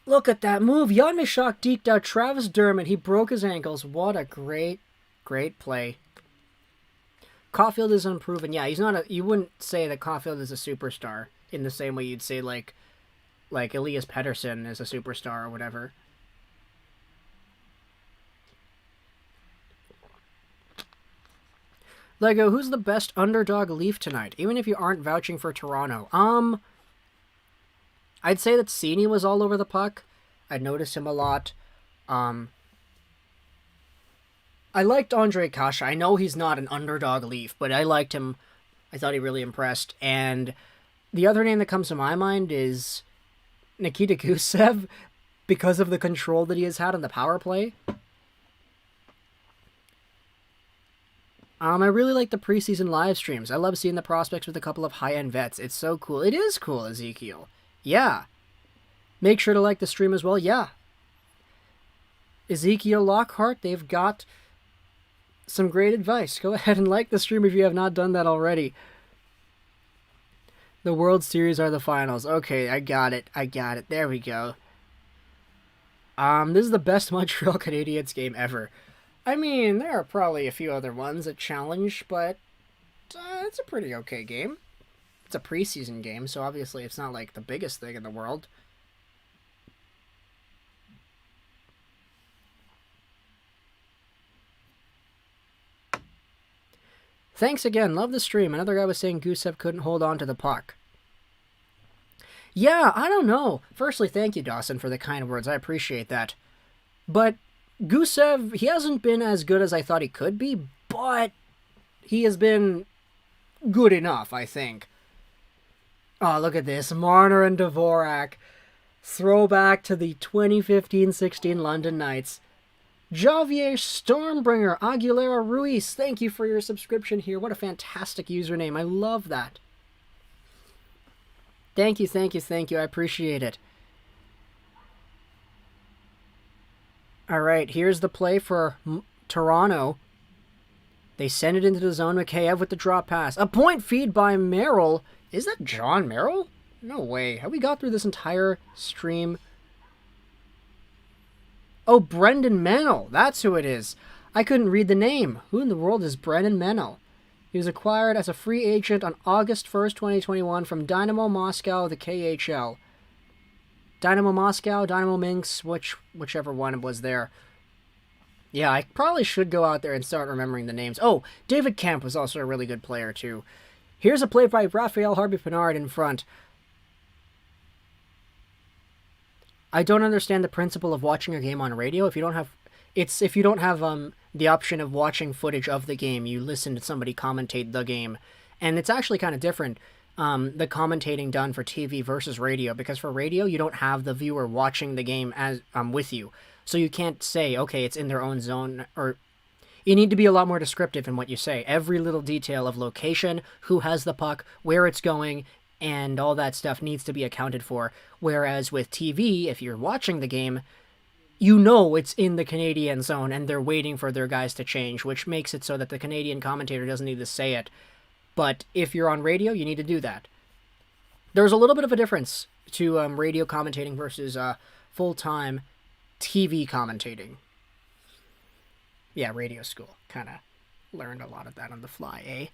[SPEAKER 1] Look at that move. Jan Mysak deked out Travis Dermott. He broke his ankles. What a great, great play. Caulfield is unproven. Yeah, he's not a... You wouldn't say that Caulfield is a superstar in the same way you'd say, like Elias Pettersson is a superstar or whatever. Lego, who's the best underdog Leaf tonight? Even if you aren't vouching for Toronto. I'd say that Cini was all over the puck. I noticed him a lot. I liked Ondrej Kase. I know he's not an underdog Leaf, but I liked him. I thought he really impressed. And the other name that comes to my mind is Nikita Gusev, because of the control that he has had on the power play. I really like the preseason live streams. I love seeing the prospects with a couple of high-end vets. It's so cool. It is cool, Ezekiel. Yeah. Make sure to like the stream as well. Yeah. Ezekiel Lockhart, they've got some great advice. Go ahead and like the stream if you have not done that already. The World Series are the finals. Okay, I got it. There we go. This is the best Montreal Canadiens game ever. I mean, there are probably a few other ones that challenge, but it's a pretty okay game. It's a preseason game, so obviously it's not like the biggest thing in the world. Thanks again. Love the stream. Another guy was saying Gusev couldn't hold on to the puck. Yeah, I don't know. Firstly, thank you, Dawson, for the kind words. I appreciate that. But Gusev, he hasn't been as good as I thought he could be, but he has been good enough, I think. Oh, look at this. Marner and Dvorak. Throwback to the 2015-16 London Knights. Javier Stormbringer Aguilera Ruiz, thank you for your subscription here. What a fantastic username. I love that. Thank you. I appreciate it. All right, here's the play for Toronto. They send it into the zone. Mikheyev with the drop pass. A point feed by Merrill. Is that John Merrill? No way. Have we got through this entire stream? Oh, Brendan Menell. That's who it is. I couldn't read the name. Who in the world is Brendan Menell? He was acquired as a free agent on August 1st, 2021 from Dynamo Moscow, the KHL. Dynamo Moscow, Dynamo Minsk, whichever one was there. Yeah, I probably should go out there and start remembering the names. Oh, David Kemp was also a really good player, too. Here's a play by Raphael Harvey-Pinard in front. I don't understand the principle of watching a game on radio. If you don't have the option of watching footage of the game, you listen to somebody commentate the game. And it's actually kind of different, the commentating done for TV versus radio, because for radio, you don't have the viewer watching the game as with you. So you can't say, okay, it's in their own zone, or you need to be a lot more descriptive in what you say. Every little detail of location, who has the puck, where it's going, and all that stuff needs to be accounted for. Whereas with TV, if you're watching the game, you know it's in the Canadian zone and they're waiting for their guys to change, which makes it so that the Canadian commentator doesn't need to say it. But if you're on radio, you need to do that. There's a little bit of a difference to radio commentating versus full-time TV commentating. Yeah, radio school. Kind of learned a lot of that on the fly, eh?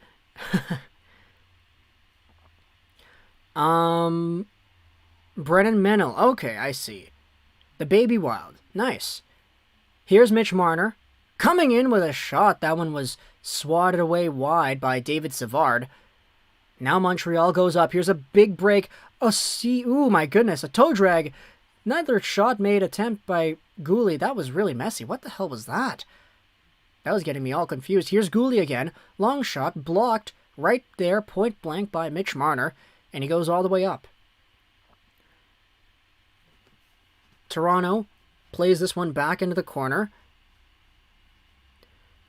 [SPEAKER 1] Brennan Menell. Okay, I see. The Baby Wild. Nice. Here's Mitch Marner. Coming in with a shot. That one was swatted away wide by David Savard. Now Montreal goes up. Here's a big break. Ooh, my goodness. A toe drag. Another shot made attempt by Gouli. That was really messy. What the hell was that? That was getting me all confused. Here's Gouli again. Long shot. Blocked right there. Point blank by Mitch Marner. And he goes all the way up. Toronto plays this one back into the corner.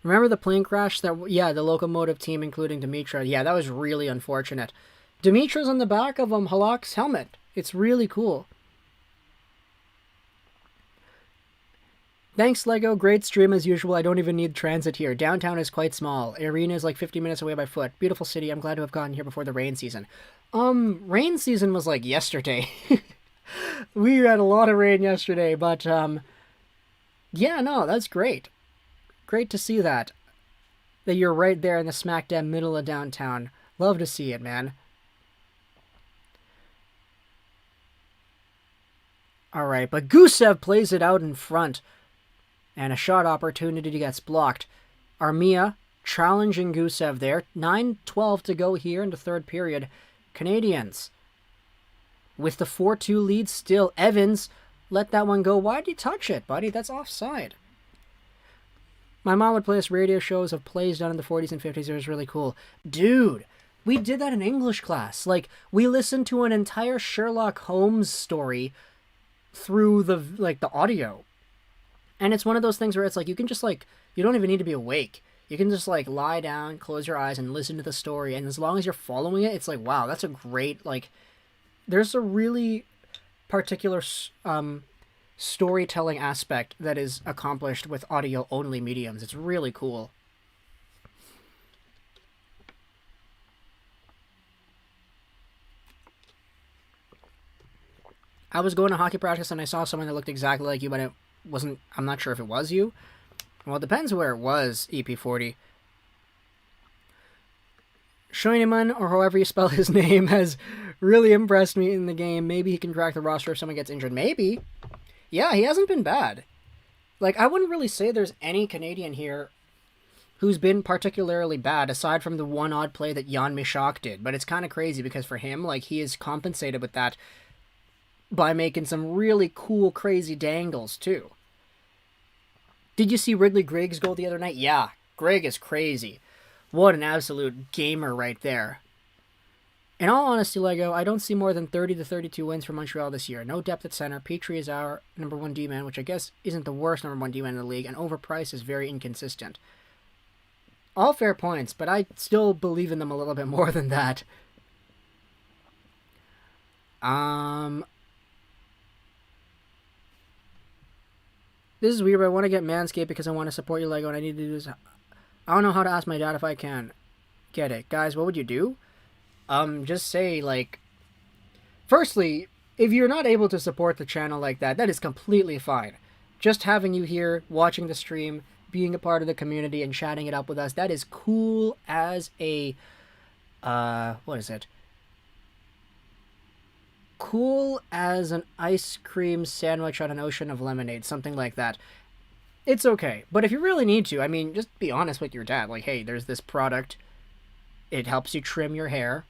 [SPEAKER 1] Remember the plane crash? The locomotive team, including Dimitra. Yeah, that was really unfortunate. Dimitra's on the back of Halak's helmet. It's really cool. Thanks, Lego. Great stream as usual. I don't even need transit here. Downtown is quite small. Arena is like 50 minutes away by foot. Beautiful city. I'm glad to have gotten here before the rain season. Rain season was like yesterday. We had a lot of rain yesterday, but yeah, no, that's great. Great to see that you're right there in the smack dab middle of downtown. Love to see it, man. All right, but Gusev plays it out in front, and a shot opportunity gets blocked. Armia challenging Gusev there. 9:12 to go here in the third period. Canadiens with the 4-2 lead still. Evans let that one go. Why'd you touch it, buddy? That's offside. My mom would play us radio shows of plays done in the 40s and 50s. It was really cool. Dude, we did that in English class. Like, we listened to an entire Sherlock Holmes story through the audio. And it's one of those things where it's like, you can just like, you don't even need to be awake. You can just like lie down, close your eyes, and listen to the story. And as long as you're following it, it's like, wow, that's a great, like, there's a really particular storytelling aspect that is accomplished with audio-only mediums. It's really cool. I was going to hockey practice and I saw someone that looked exactly like you, but it wasn't, I'm not sure if it was you. Well, it depends where it was, EP40. Scheunemann, or however you spell his name, has really impressed me in the game. Maybe he can crack the roster if someone gets injured. Maybe. Yeah, he hasn't been bad. Like, I wouldn't really say there's any Canadian here who's been particularly bad, aside from the one odd play that Jan Michak did. But it's kind of crazy because for him, like, he is compensated with that by making some really cool, crazy dangles, too. Did you see Wrigley Greig's goal the other night? Yeah, Greig is crazy. What an absolute gamer right there. In all honesty, Lego, I don't see more than 30 to 32 wins for Montreal this year. No depth at center. Petrie is our number one D-man, which I guess isn't the worst number one D-man in the league, and Overprice is very inconsistent. All fair points, but I still believe in them a little bit more than that. This is weird, but I want to get Manscaped because I want to support you, Lego, and I need to do this. I don't know how to ask my dad if I can get it. Guys, what would you do? Just say, like... Firstly, if you're not able to support the channel like that, that is completely fine. Just having you here, watching the stream, being a part of the community, and chatting it up with us, that is cool as a... what is it? Cool as an ice cream sandwich on an ocean of lemonade, something like that. It's okay. But if you really need to, I mean, just be honest with your dad. Like, hey, there's this product. It helps you trim your hair.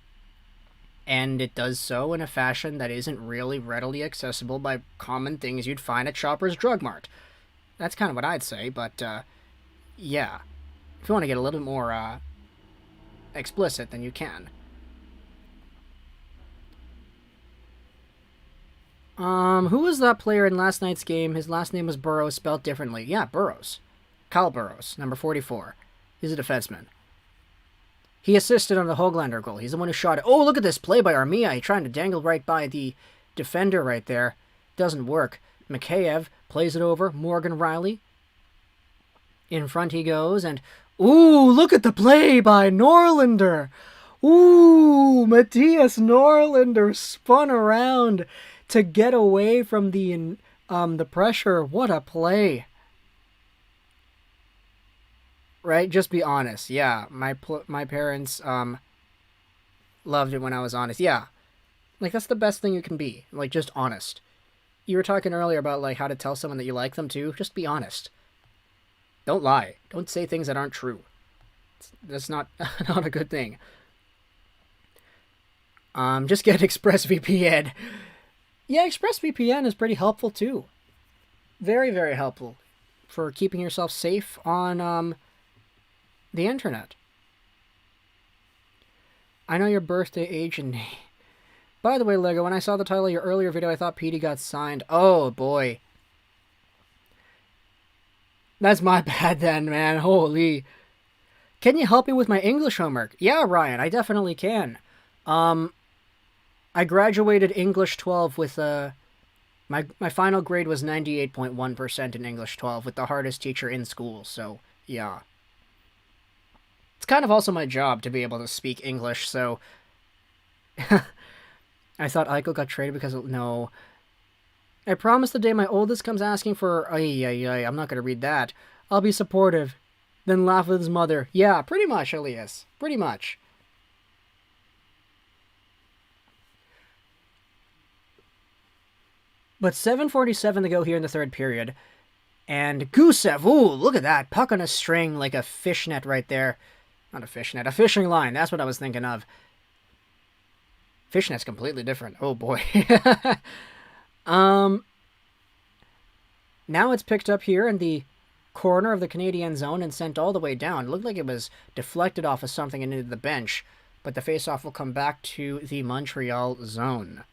[SPEAKER 1] And it does so in a fashion that isn't really readily accessible by common things you'd find at Shoppers Drug Mart. That's kind of what I'd say, but, yeah. If you want to get a little bit more, explicit, then you can. Who was that player in last night's game? His last name was Burrows, spelled differently. Yeah, Burrows. Kyle Burrows, number 44. He's a defenseman. He assisted on the Höglander goal. He's the one who shot it. Oh, look at this play by Armia. He's trying to dangle right by the defender right there. Doesn't work. Mikheyev plays it over. Morgan Riley. In front he goes, and... Ooh, look at the play by Norlinder. Ooh, Matthias Norlinder spun around to get away from the pressure. What a play. Right? Just be honest. Yeah, my parents loved it when I was honest. Yeah. Like, that's the best thing you can be. Like, just honest. You were talking earlier about, like, how to tell someone that you like them, too. Just be honest. Don't lie. Don't say things that aren't true. That's not a good thing. Just get ExpressVPN. Yeah, ExpressVPN is pretty helpful too. Very, very helpful for keeping yourself safe on the internet. I know your birthday, age, and name. By the way, Lego, when I saw the title of your earlier video, I thought Petey got signed. Oh, boy. That's my bad then, man. Holy. Can you help me with my English homework? Yeah, Ryan, I definitely can. I graduated English 12 with my final grade was 98.1% in English 12 with the hardest teacher in school, so yeah. It's kind of also my job to be able to speak English, so I thought Eichel got traded because of... No. I promise the day my oldest comes asking for... I'm not going to read that. I'll be supportive. Then laugh with his mother. Yeah, pretty much, Elias. Pretty much. But 7:47 to go here in the third period. And Gusev, ooh, look at that. Puck on a string like a fishnet right there. Not a fishnet, a fishing line. That's what I was thinking of. Fishnet's completely different. Oh, boy. Now it's picked up here in the corner of the Canadian zone and sent all the way down. It looked like it was deflected off of something and into the bench, but the faceoff will come back to the Montreal zone.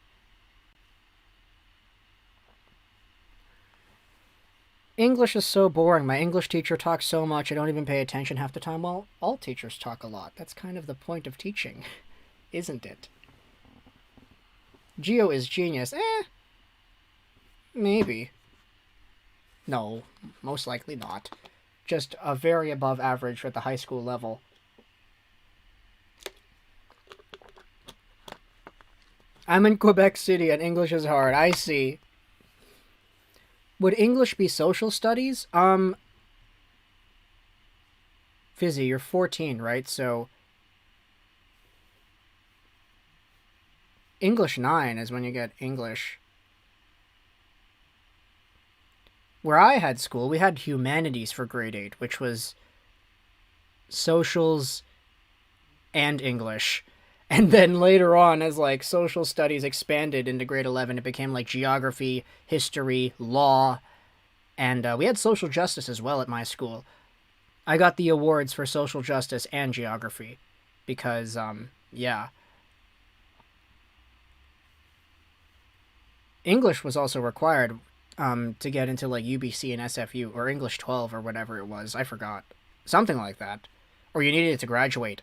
[SPEAKER 1] English is so boring. My English teacher talks so much I don't even pay attention half the time. Well, all teachers talk a lot. That's kind of the point of teaching, isn't it? Geo is genius. Maybe. No, most likely not. Just a very above average at the high school level. I'm in Quebec City and English is hard. I see. Would English be social studies? Fizzy, you're 14, right? So English 9 is when you get English. Where I had school, we had humanities for grade 8, which was socials and English. And then later on, as like social studies expanded into grade 11, it became like geography, history, law, and we had social justice as well at my school. I got the awards for social justice and geography because, yeah. English was also required to get into like UBC and SFU, or English 12 or whatever it was. I forgot. Something like that. Or you needed it to graduate.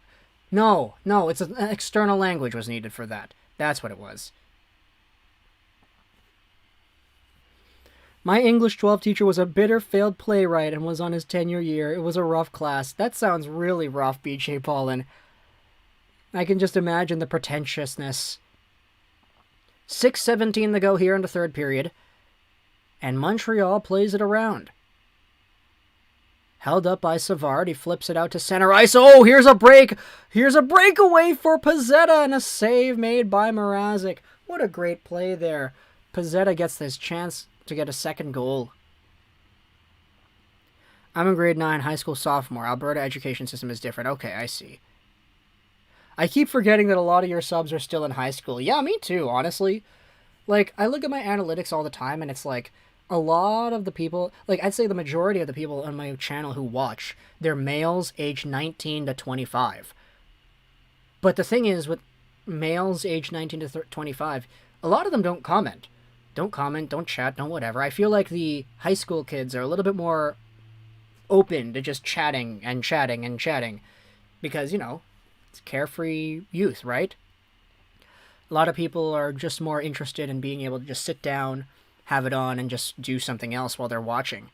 [SPEAKER 1] No, it's an external language was needed for that. That's what it was. My English 12 teacher was a bitter failed playwright and was on his tenure year. It was a rough class. That sounds really rough, BJ Paulin. I can just imagine the pretentiousness. 6:17 to go here in the third period. And Montreal plays it around. Held up by Savard. He flips it out to center ice. Oh, here's a break. Here's a breakaway for Pezzetta and a save made by Mrazek. What a great play there. Pezzetta gets this chance to get a second goal. I'm in grade 9, high school sophomore. Alberta education system is different. Okay, I see. I keep forgetting that a lot of your subs are still in high school. Yeah, me too, honestly. Like, I look at my analytics all the time, and it's like, a lot of the people, like I'd say the majority of the people on my channel who watch, they're males aged 19 to 25. But the thing is, with males aged 19 to 25, a lot of them don't comment. Don't comment, don't chat, don't whatever. I feel like the high school kids are a little bit more open to just chatting and chatting and chatting. Because, you know, it's carefree youth, right? A lot of people are just more interested in being able to just sit down, have it on, and just do something else while they're watching.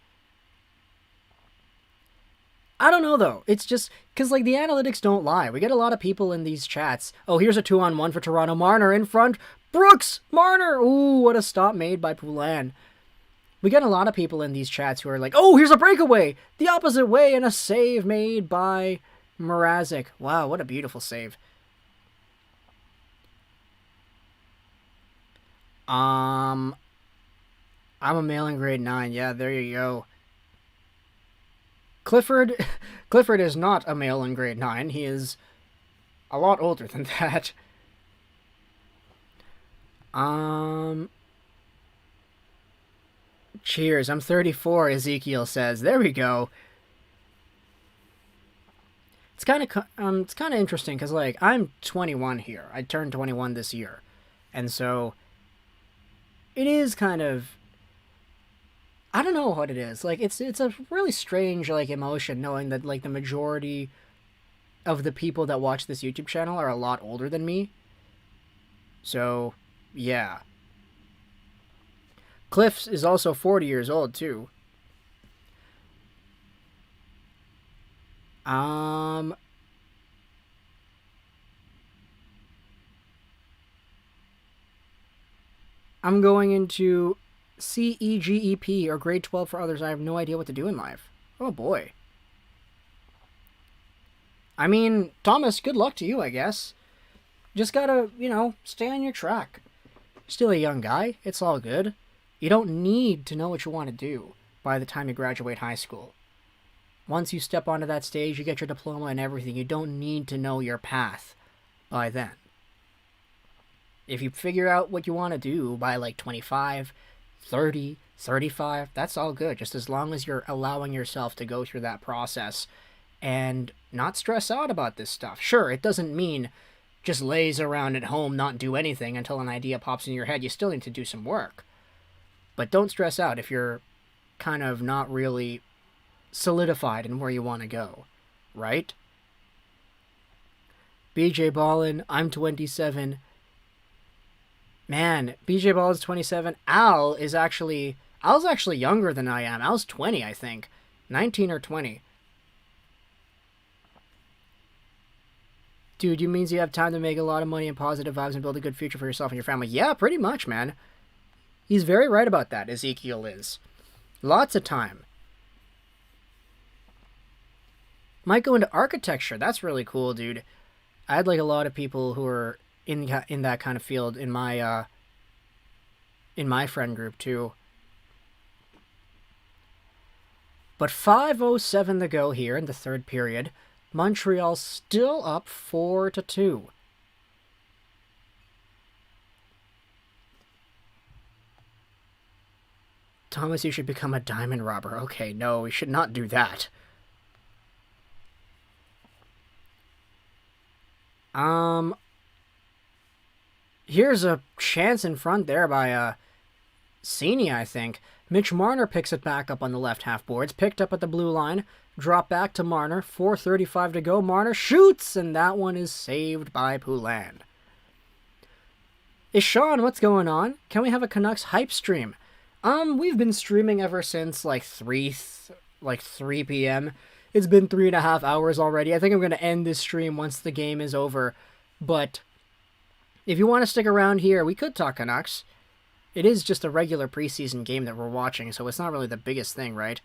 [SPEAKER 1] I don't know, though. It's just, because, like, the analytics don't lie. We get a lot of people in these chats. Oh, here's a 2-on-1 for Toronto. Marner in front. Brooks! Marner! Ooh, what a stop made by Poulin. We get a lot of people in these chats who are like, oh, here's a breakaway! The opposite way, and a save made by Mrazek. Wow, what a beautiful save. I'm a male in grade 9. Yeah, there you go. Clifford is not a male in grade 9. He is a lot older than that. Cheers. I'm 34, Ezekiel says. There we go. It's kind of interesting because, like, I'm 21 here. I turned 21 this year. And so it is kind of, I don't know what it is. Like, it's a really strange, like, emotion knowing that, like, the majority of the people that watch this YouTube channel are a lot older than me. So, yeah. Cliffs is also 40 years old, too. I'm going into CEGEP or grade 12 for others. I have no idea what to do in life. Oh boy. I mean, Thomas, good luck to you, I guess. Just gotta, you know, stay on your track. Still a young guy. It's all good. You don't need to know what you want to do. by the time you graduate high school. Once you step onto that stage, you get your diploma and everything. You don't need to know your path by then. If you figure out what you want to do by like 25, 30, 35, that's all good. Just as long as you're allowing yourself to go through that process and not stress out about this stuff. Sure, it doesn't mean just laze around at home, not do anything until an idea pops in your head. You still need to do some work. But don't stress out if you're kind of not really solidified in where you want to go, right? BJ Ballin, I'm 27. Man, BJ Ballin's 27. Al's actually younger than I am. Al's 20, I think. 19 or 20. Dude, you means you have time to make a lot of money and positive vibes and build a good future for yourself and your family. Yeah, pretty much, man. He's very right about that, Ezekiel is. Lots of time. Might go into architecture. That's really cool, dude. I had like a lot of people who are in that kind of field in my friend group too. But 5:07 to go here in the third period. Montreal still up 4-2. Thomas, you should become a diamond robber. Okay, no, we should not do that. Here's a chance in front there by Sini, I think. Mitch Marner picks it back up on the left half boards. Picked up at the blue line. Drop back to Marner. 4:35 to go. Marner shoots, and that one is saved by Poulin. Ishan, what's going on? Can we have a Canucks hype stream? We've been streaming ever since like 3 p.m. It's been 3.5 hours already. I think I'm going to end this stream once the game is over. But if you want to stick around here, we could talk Canucks. It is just a regular preseason game that we're watching, so it's not really the biggest thing, right?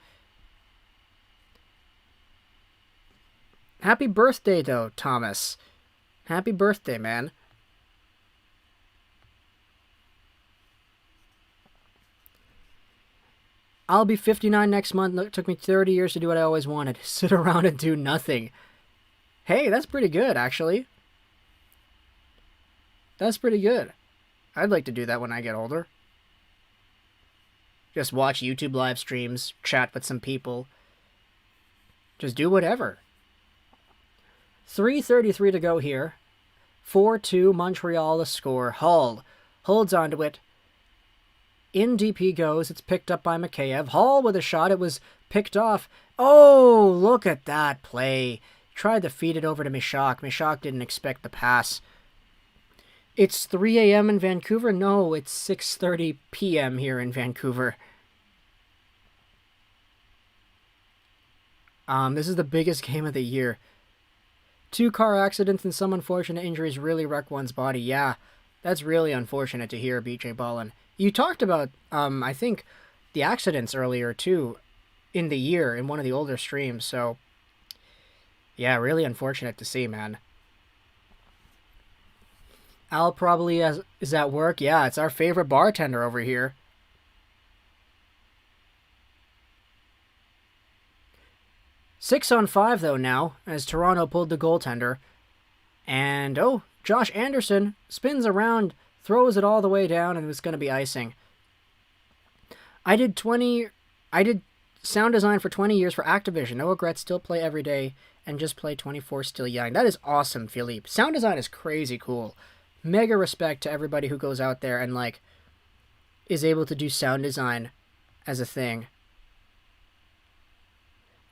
[SPEAKER 1] Happy birthday, though, Thomas. Happy birthday, man. I'll be 59 next month. It took me 30 years to do what I always wanted. Sit around and do nothing. Hey, that's pretty good, actually. That's pretty good. I'd like to do that when I get older. Just watch YouTube live streams, chat with some people. Just do whatever. 3:33 to go here. 4-2 Montreal to score. Hull holds onto it. In DP goes. It's picked up by Mikheyev. Hall with a shot. It was picked off. Oh, look at that play. Tried to feed it over to Mishak. Mishak didn't expect the pass. It's 3 a.m. in Vancouver? No, it's 6:30 p.m. here in Vancouver. This is the biggest game of the year. 2 car accidents and some unfortunate injuries really wreck one's body. Yeah, that's really unfortunate to hear, BJ Ballin. You talked about, I think, the accidents earlier, too, in the year, in one of the older streams, so... yeah, really unfortunate to see, man. Al probably is at work. Yeah, it's our favorite bartender over here. Six on 5, though, now, as Toronto pulled the goaltender. And, oh, Josh Anderson spins around, throws it all the way down, and it's going to be icing. I did sound design for 20 years for Activision. No regrets, still play every day, and just play 24 still young. That is awesome, Philippe. Sound design is crazy cool. Mega respect to everybody who goes out there and, like, is able to do sound design as a thing.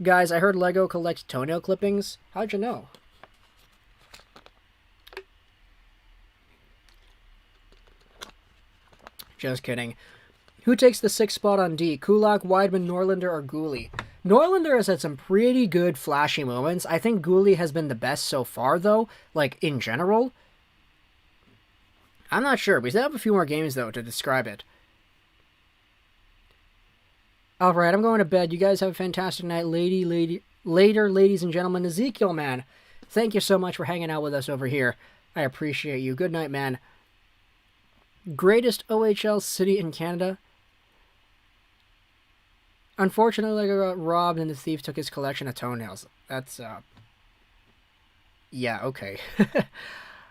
[SPEAKER 1] Guys, I heard Lego collects toenail clippings. How'd you know? Just kidding. Who takes the 6th spot on D? Kulak, Weidman, Norlinder, or Gooley? Norlinder has had some pretty good flashy moments. I think Gooley has been the best so far, though, like, in general. I'm not sure. We still have a few more games, though, to describe it. Alright, I'm going to bed. You guys have a fantastic night. Later, ladies and gentlemen. Ezekiel, man, thank you so much for hanging out with us over here. I appreciate you. Good night, man. Greatest OHL city in Canada? Unfortunately, I got robbed and the thief took his collection of toenails. That's, yeah, okay.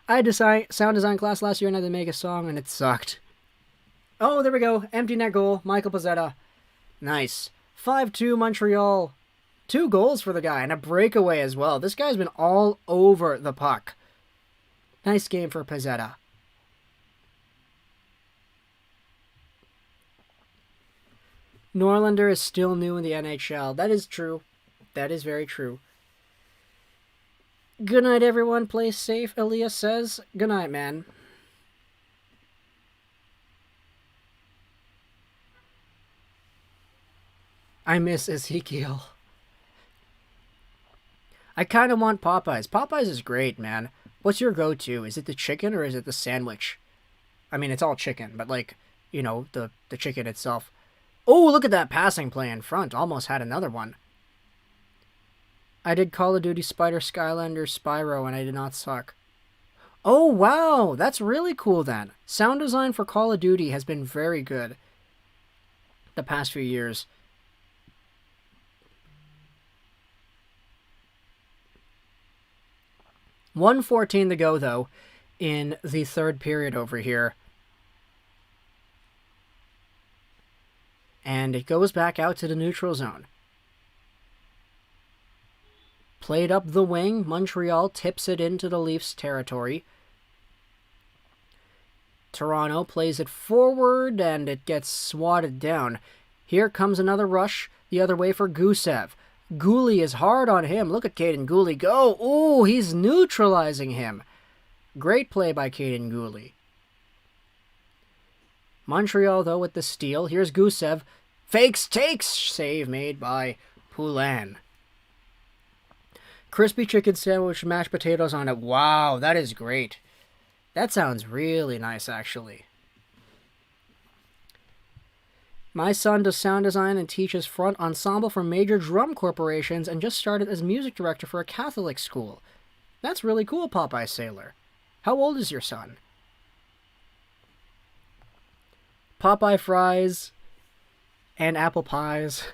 [SPEAKER 1] I had sound design class last year and I had to make a song and it sucked. Oh, there we go. Empty net goal. Michael Pezzetta. Nice. 5-2 Montreal. 2 goals for the guy and a breakaway as well. This guy's been all over the puck. Nice game for Pezzetta. Norlander is still new in the NHL. That is true. That is very true. Good night, everyone. Play safe, Elias says. Good night, man. I miss Ezekiel. I kind of want Popeyes. Popeyes is great, man. What's your go-to? Is it the chicken or is it the sandwich? I mean, it's all chicken, but like, you know, the chicken itself. Oh, look at that passing play in front. Almost had another one. I did Call of Duty Spider Skylander Spyro and I did not suck. Oh, wow. That's really cool then. Sound design for Call of Duty has been very good the past few years. .114 to go, though, in the third period over here. And it goes back out to the neutral zone. Played up the wing. Montreal tips it into the Leafs territory. Toronto plays it forward, and it gets swatted down. Here comes another rush the other way for Gusev. Gooley is hard on him. Look at Caden Gooley go. Ooh, he's neutralizing him. Great play by Caden Gooley. Montreal, though, with the steal. Here's Gusev. Fakes, takes. Save made by Poulin. Crispy chicken sandwich, mashed potatoes on it. Wow, that is great. That sounds really nice, actually. My son does sound design and teaches front ensemble for major drum corporations and just started as music director for a Catholic school. That's really cool, Popeye Sailor. How old is your son? Popeye fries and apple pies.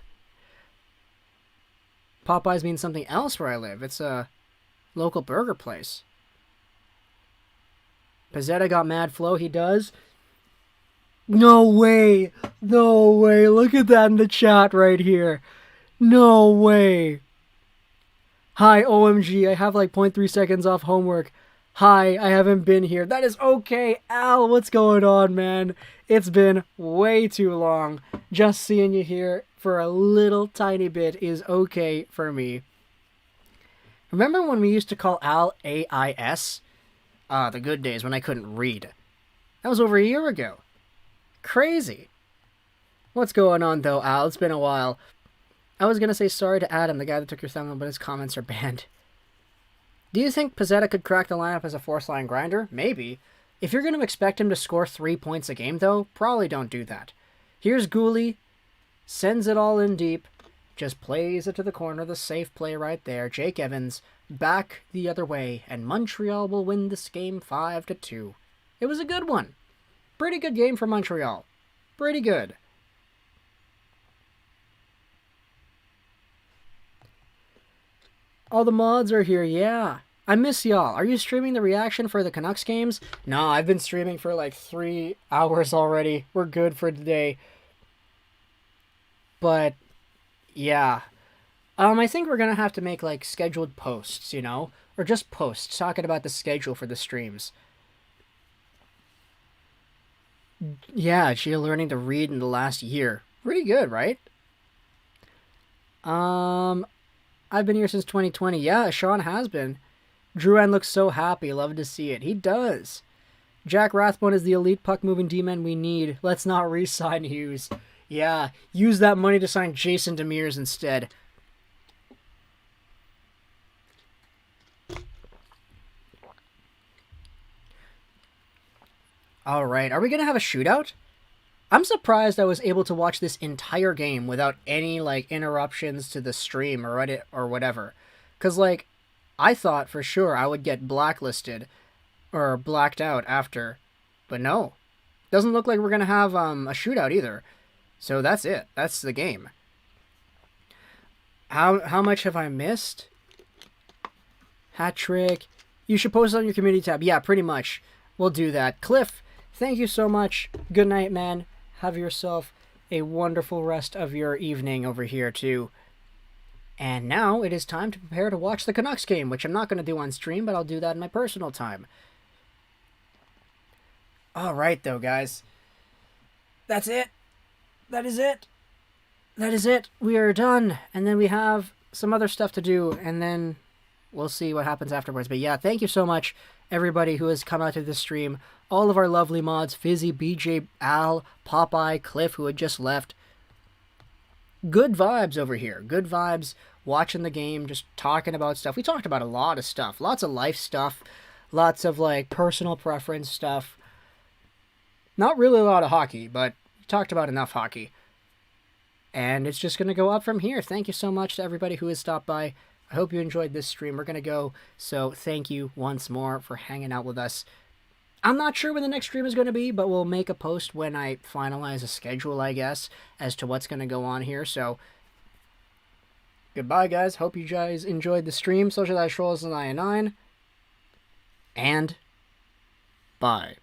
[SPEAKER 1] Popeyes means something else where I live. It's a local burger place. Pezzetta got mad flow. He does. No way. No way. Look at that in the chat right here. No way. Hi, OMG. I have like 0.3 seconds off homework. Hi, I haven't been here. That is okay. Al, what's going on, man? It's been way too long. Just seeing you here for a little tiny bit is okay for me. Remember when we used to call Al AIS? The good days when I couldn't read. That was over a year ago. Crazy. What's going on, though, Al? It's been a while. I was going to say sorry to Adam, the guy that took your thumbnail, but his comments are banned. Do you think Pezzetta could crack the lineup as a fourth-line grinder? Maybe. If you're going to expect him to score 3 points a game, though, probably don't do that. Here's Gooley. Sends it all in deep. Just plays it to the corner. The safe play right there. Jake Evans back the other way, and Montreal will win this game 5-2. It was a good one. Pretty good game for Montreal. Pretty good. All the mods are here, yeah. I miss y'all. Are you streaming the reaction for the Canucks games? No, I've been streaming for like 3 hours already. We're good for today. But, yeah. I think we're going to have to make like scheduled posts, you know? Or just posts talking about the schedule for the streams. Yeah, she's learning to read in the last year. Pretty good, right? I've been here since 2020. Yeah, Sean has been. Drouin looks so happy. Love to see it. He does. Jack Rathbone is the elite puck-moving D-man we need. Let's not re-sign Hughes. Yeah, use that money to sign Jason Beniers instead. Alright, are we going to have a shootout? I'm surprised I was able to watch this entire game without any, like, interruptions to the stream or edit or whatever. Because, like, I thought for sure I would get blacklisted or blacked out after. But no. Doesn't look like we're going to have a shootout either. So that's it. That's the game. How much have I missed? Hat trick. You should post it on your community tab. Yeah, pretty much. We'll do that. Cliff, thank you so much. Good night, man. Have yourself a wonderful rest of your evening over here, too. And now it is time to prepare to watch the Canucks game, which I'm not going to do on stream, but I'll do that in my personal time. All right, though, guys. That's it. That is it. That is it. We are done. And then we have some other stuff to do, and then we'll see what happens afterwards. But yeah, thank you so much, everybody who has come out to this stream. All of our lovely mods, Fizzy, BJ, Al, Popeye, Cliff, who had just left. Good vibes over here. Good vibes, watching the game, just talking about stuff. We talked about a lot of stuff. Lots of life stuff. Lots of, like, personal preference stuff. Not really a lot of hockey, but we talked about enough hockey. And it's just going to go up from here. Thank you so much to everybody who has stopped by. I hope you enjoyed this stream. We're going to go, so thank you once more for hanging out with us. I'm not sure when the next stream is going to be, but we'll make a post when I finalize a schedule, I guess, as to what's going to go on here. So, goodbye, guys. Hope you guys enjoyed the stream. Socialize Trolls and I9. And bye.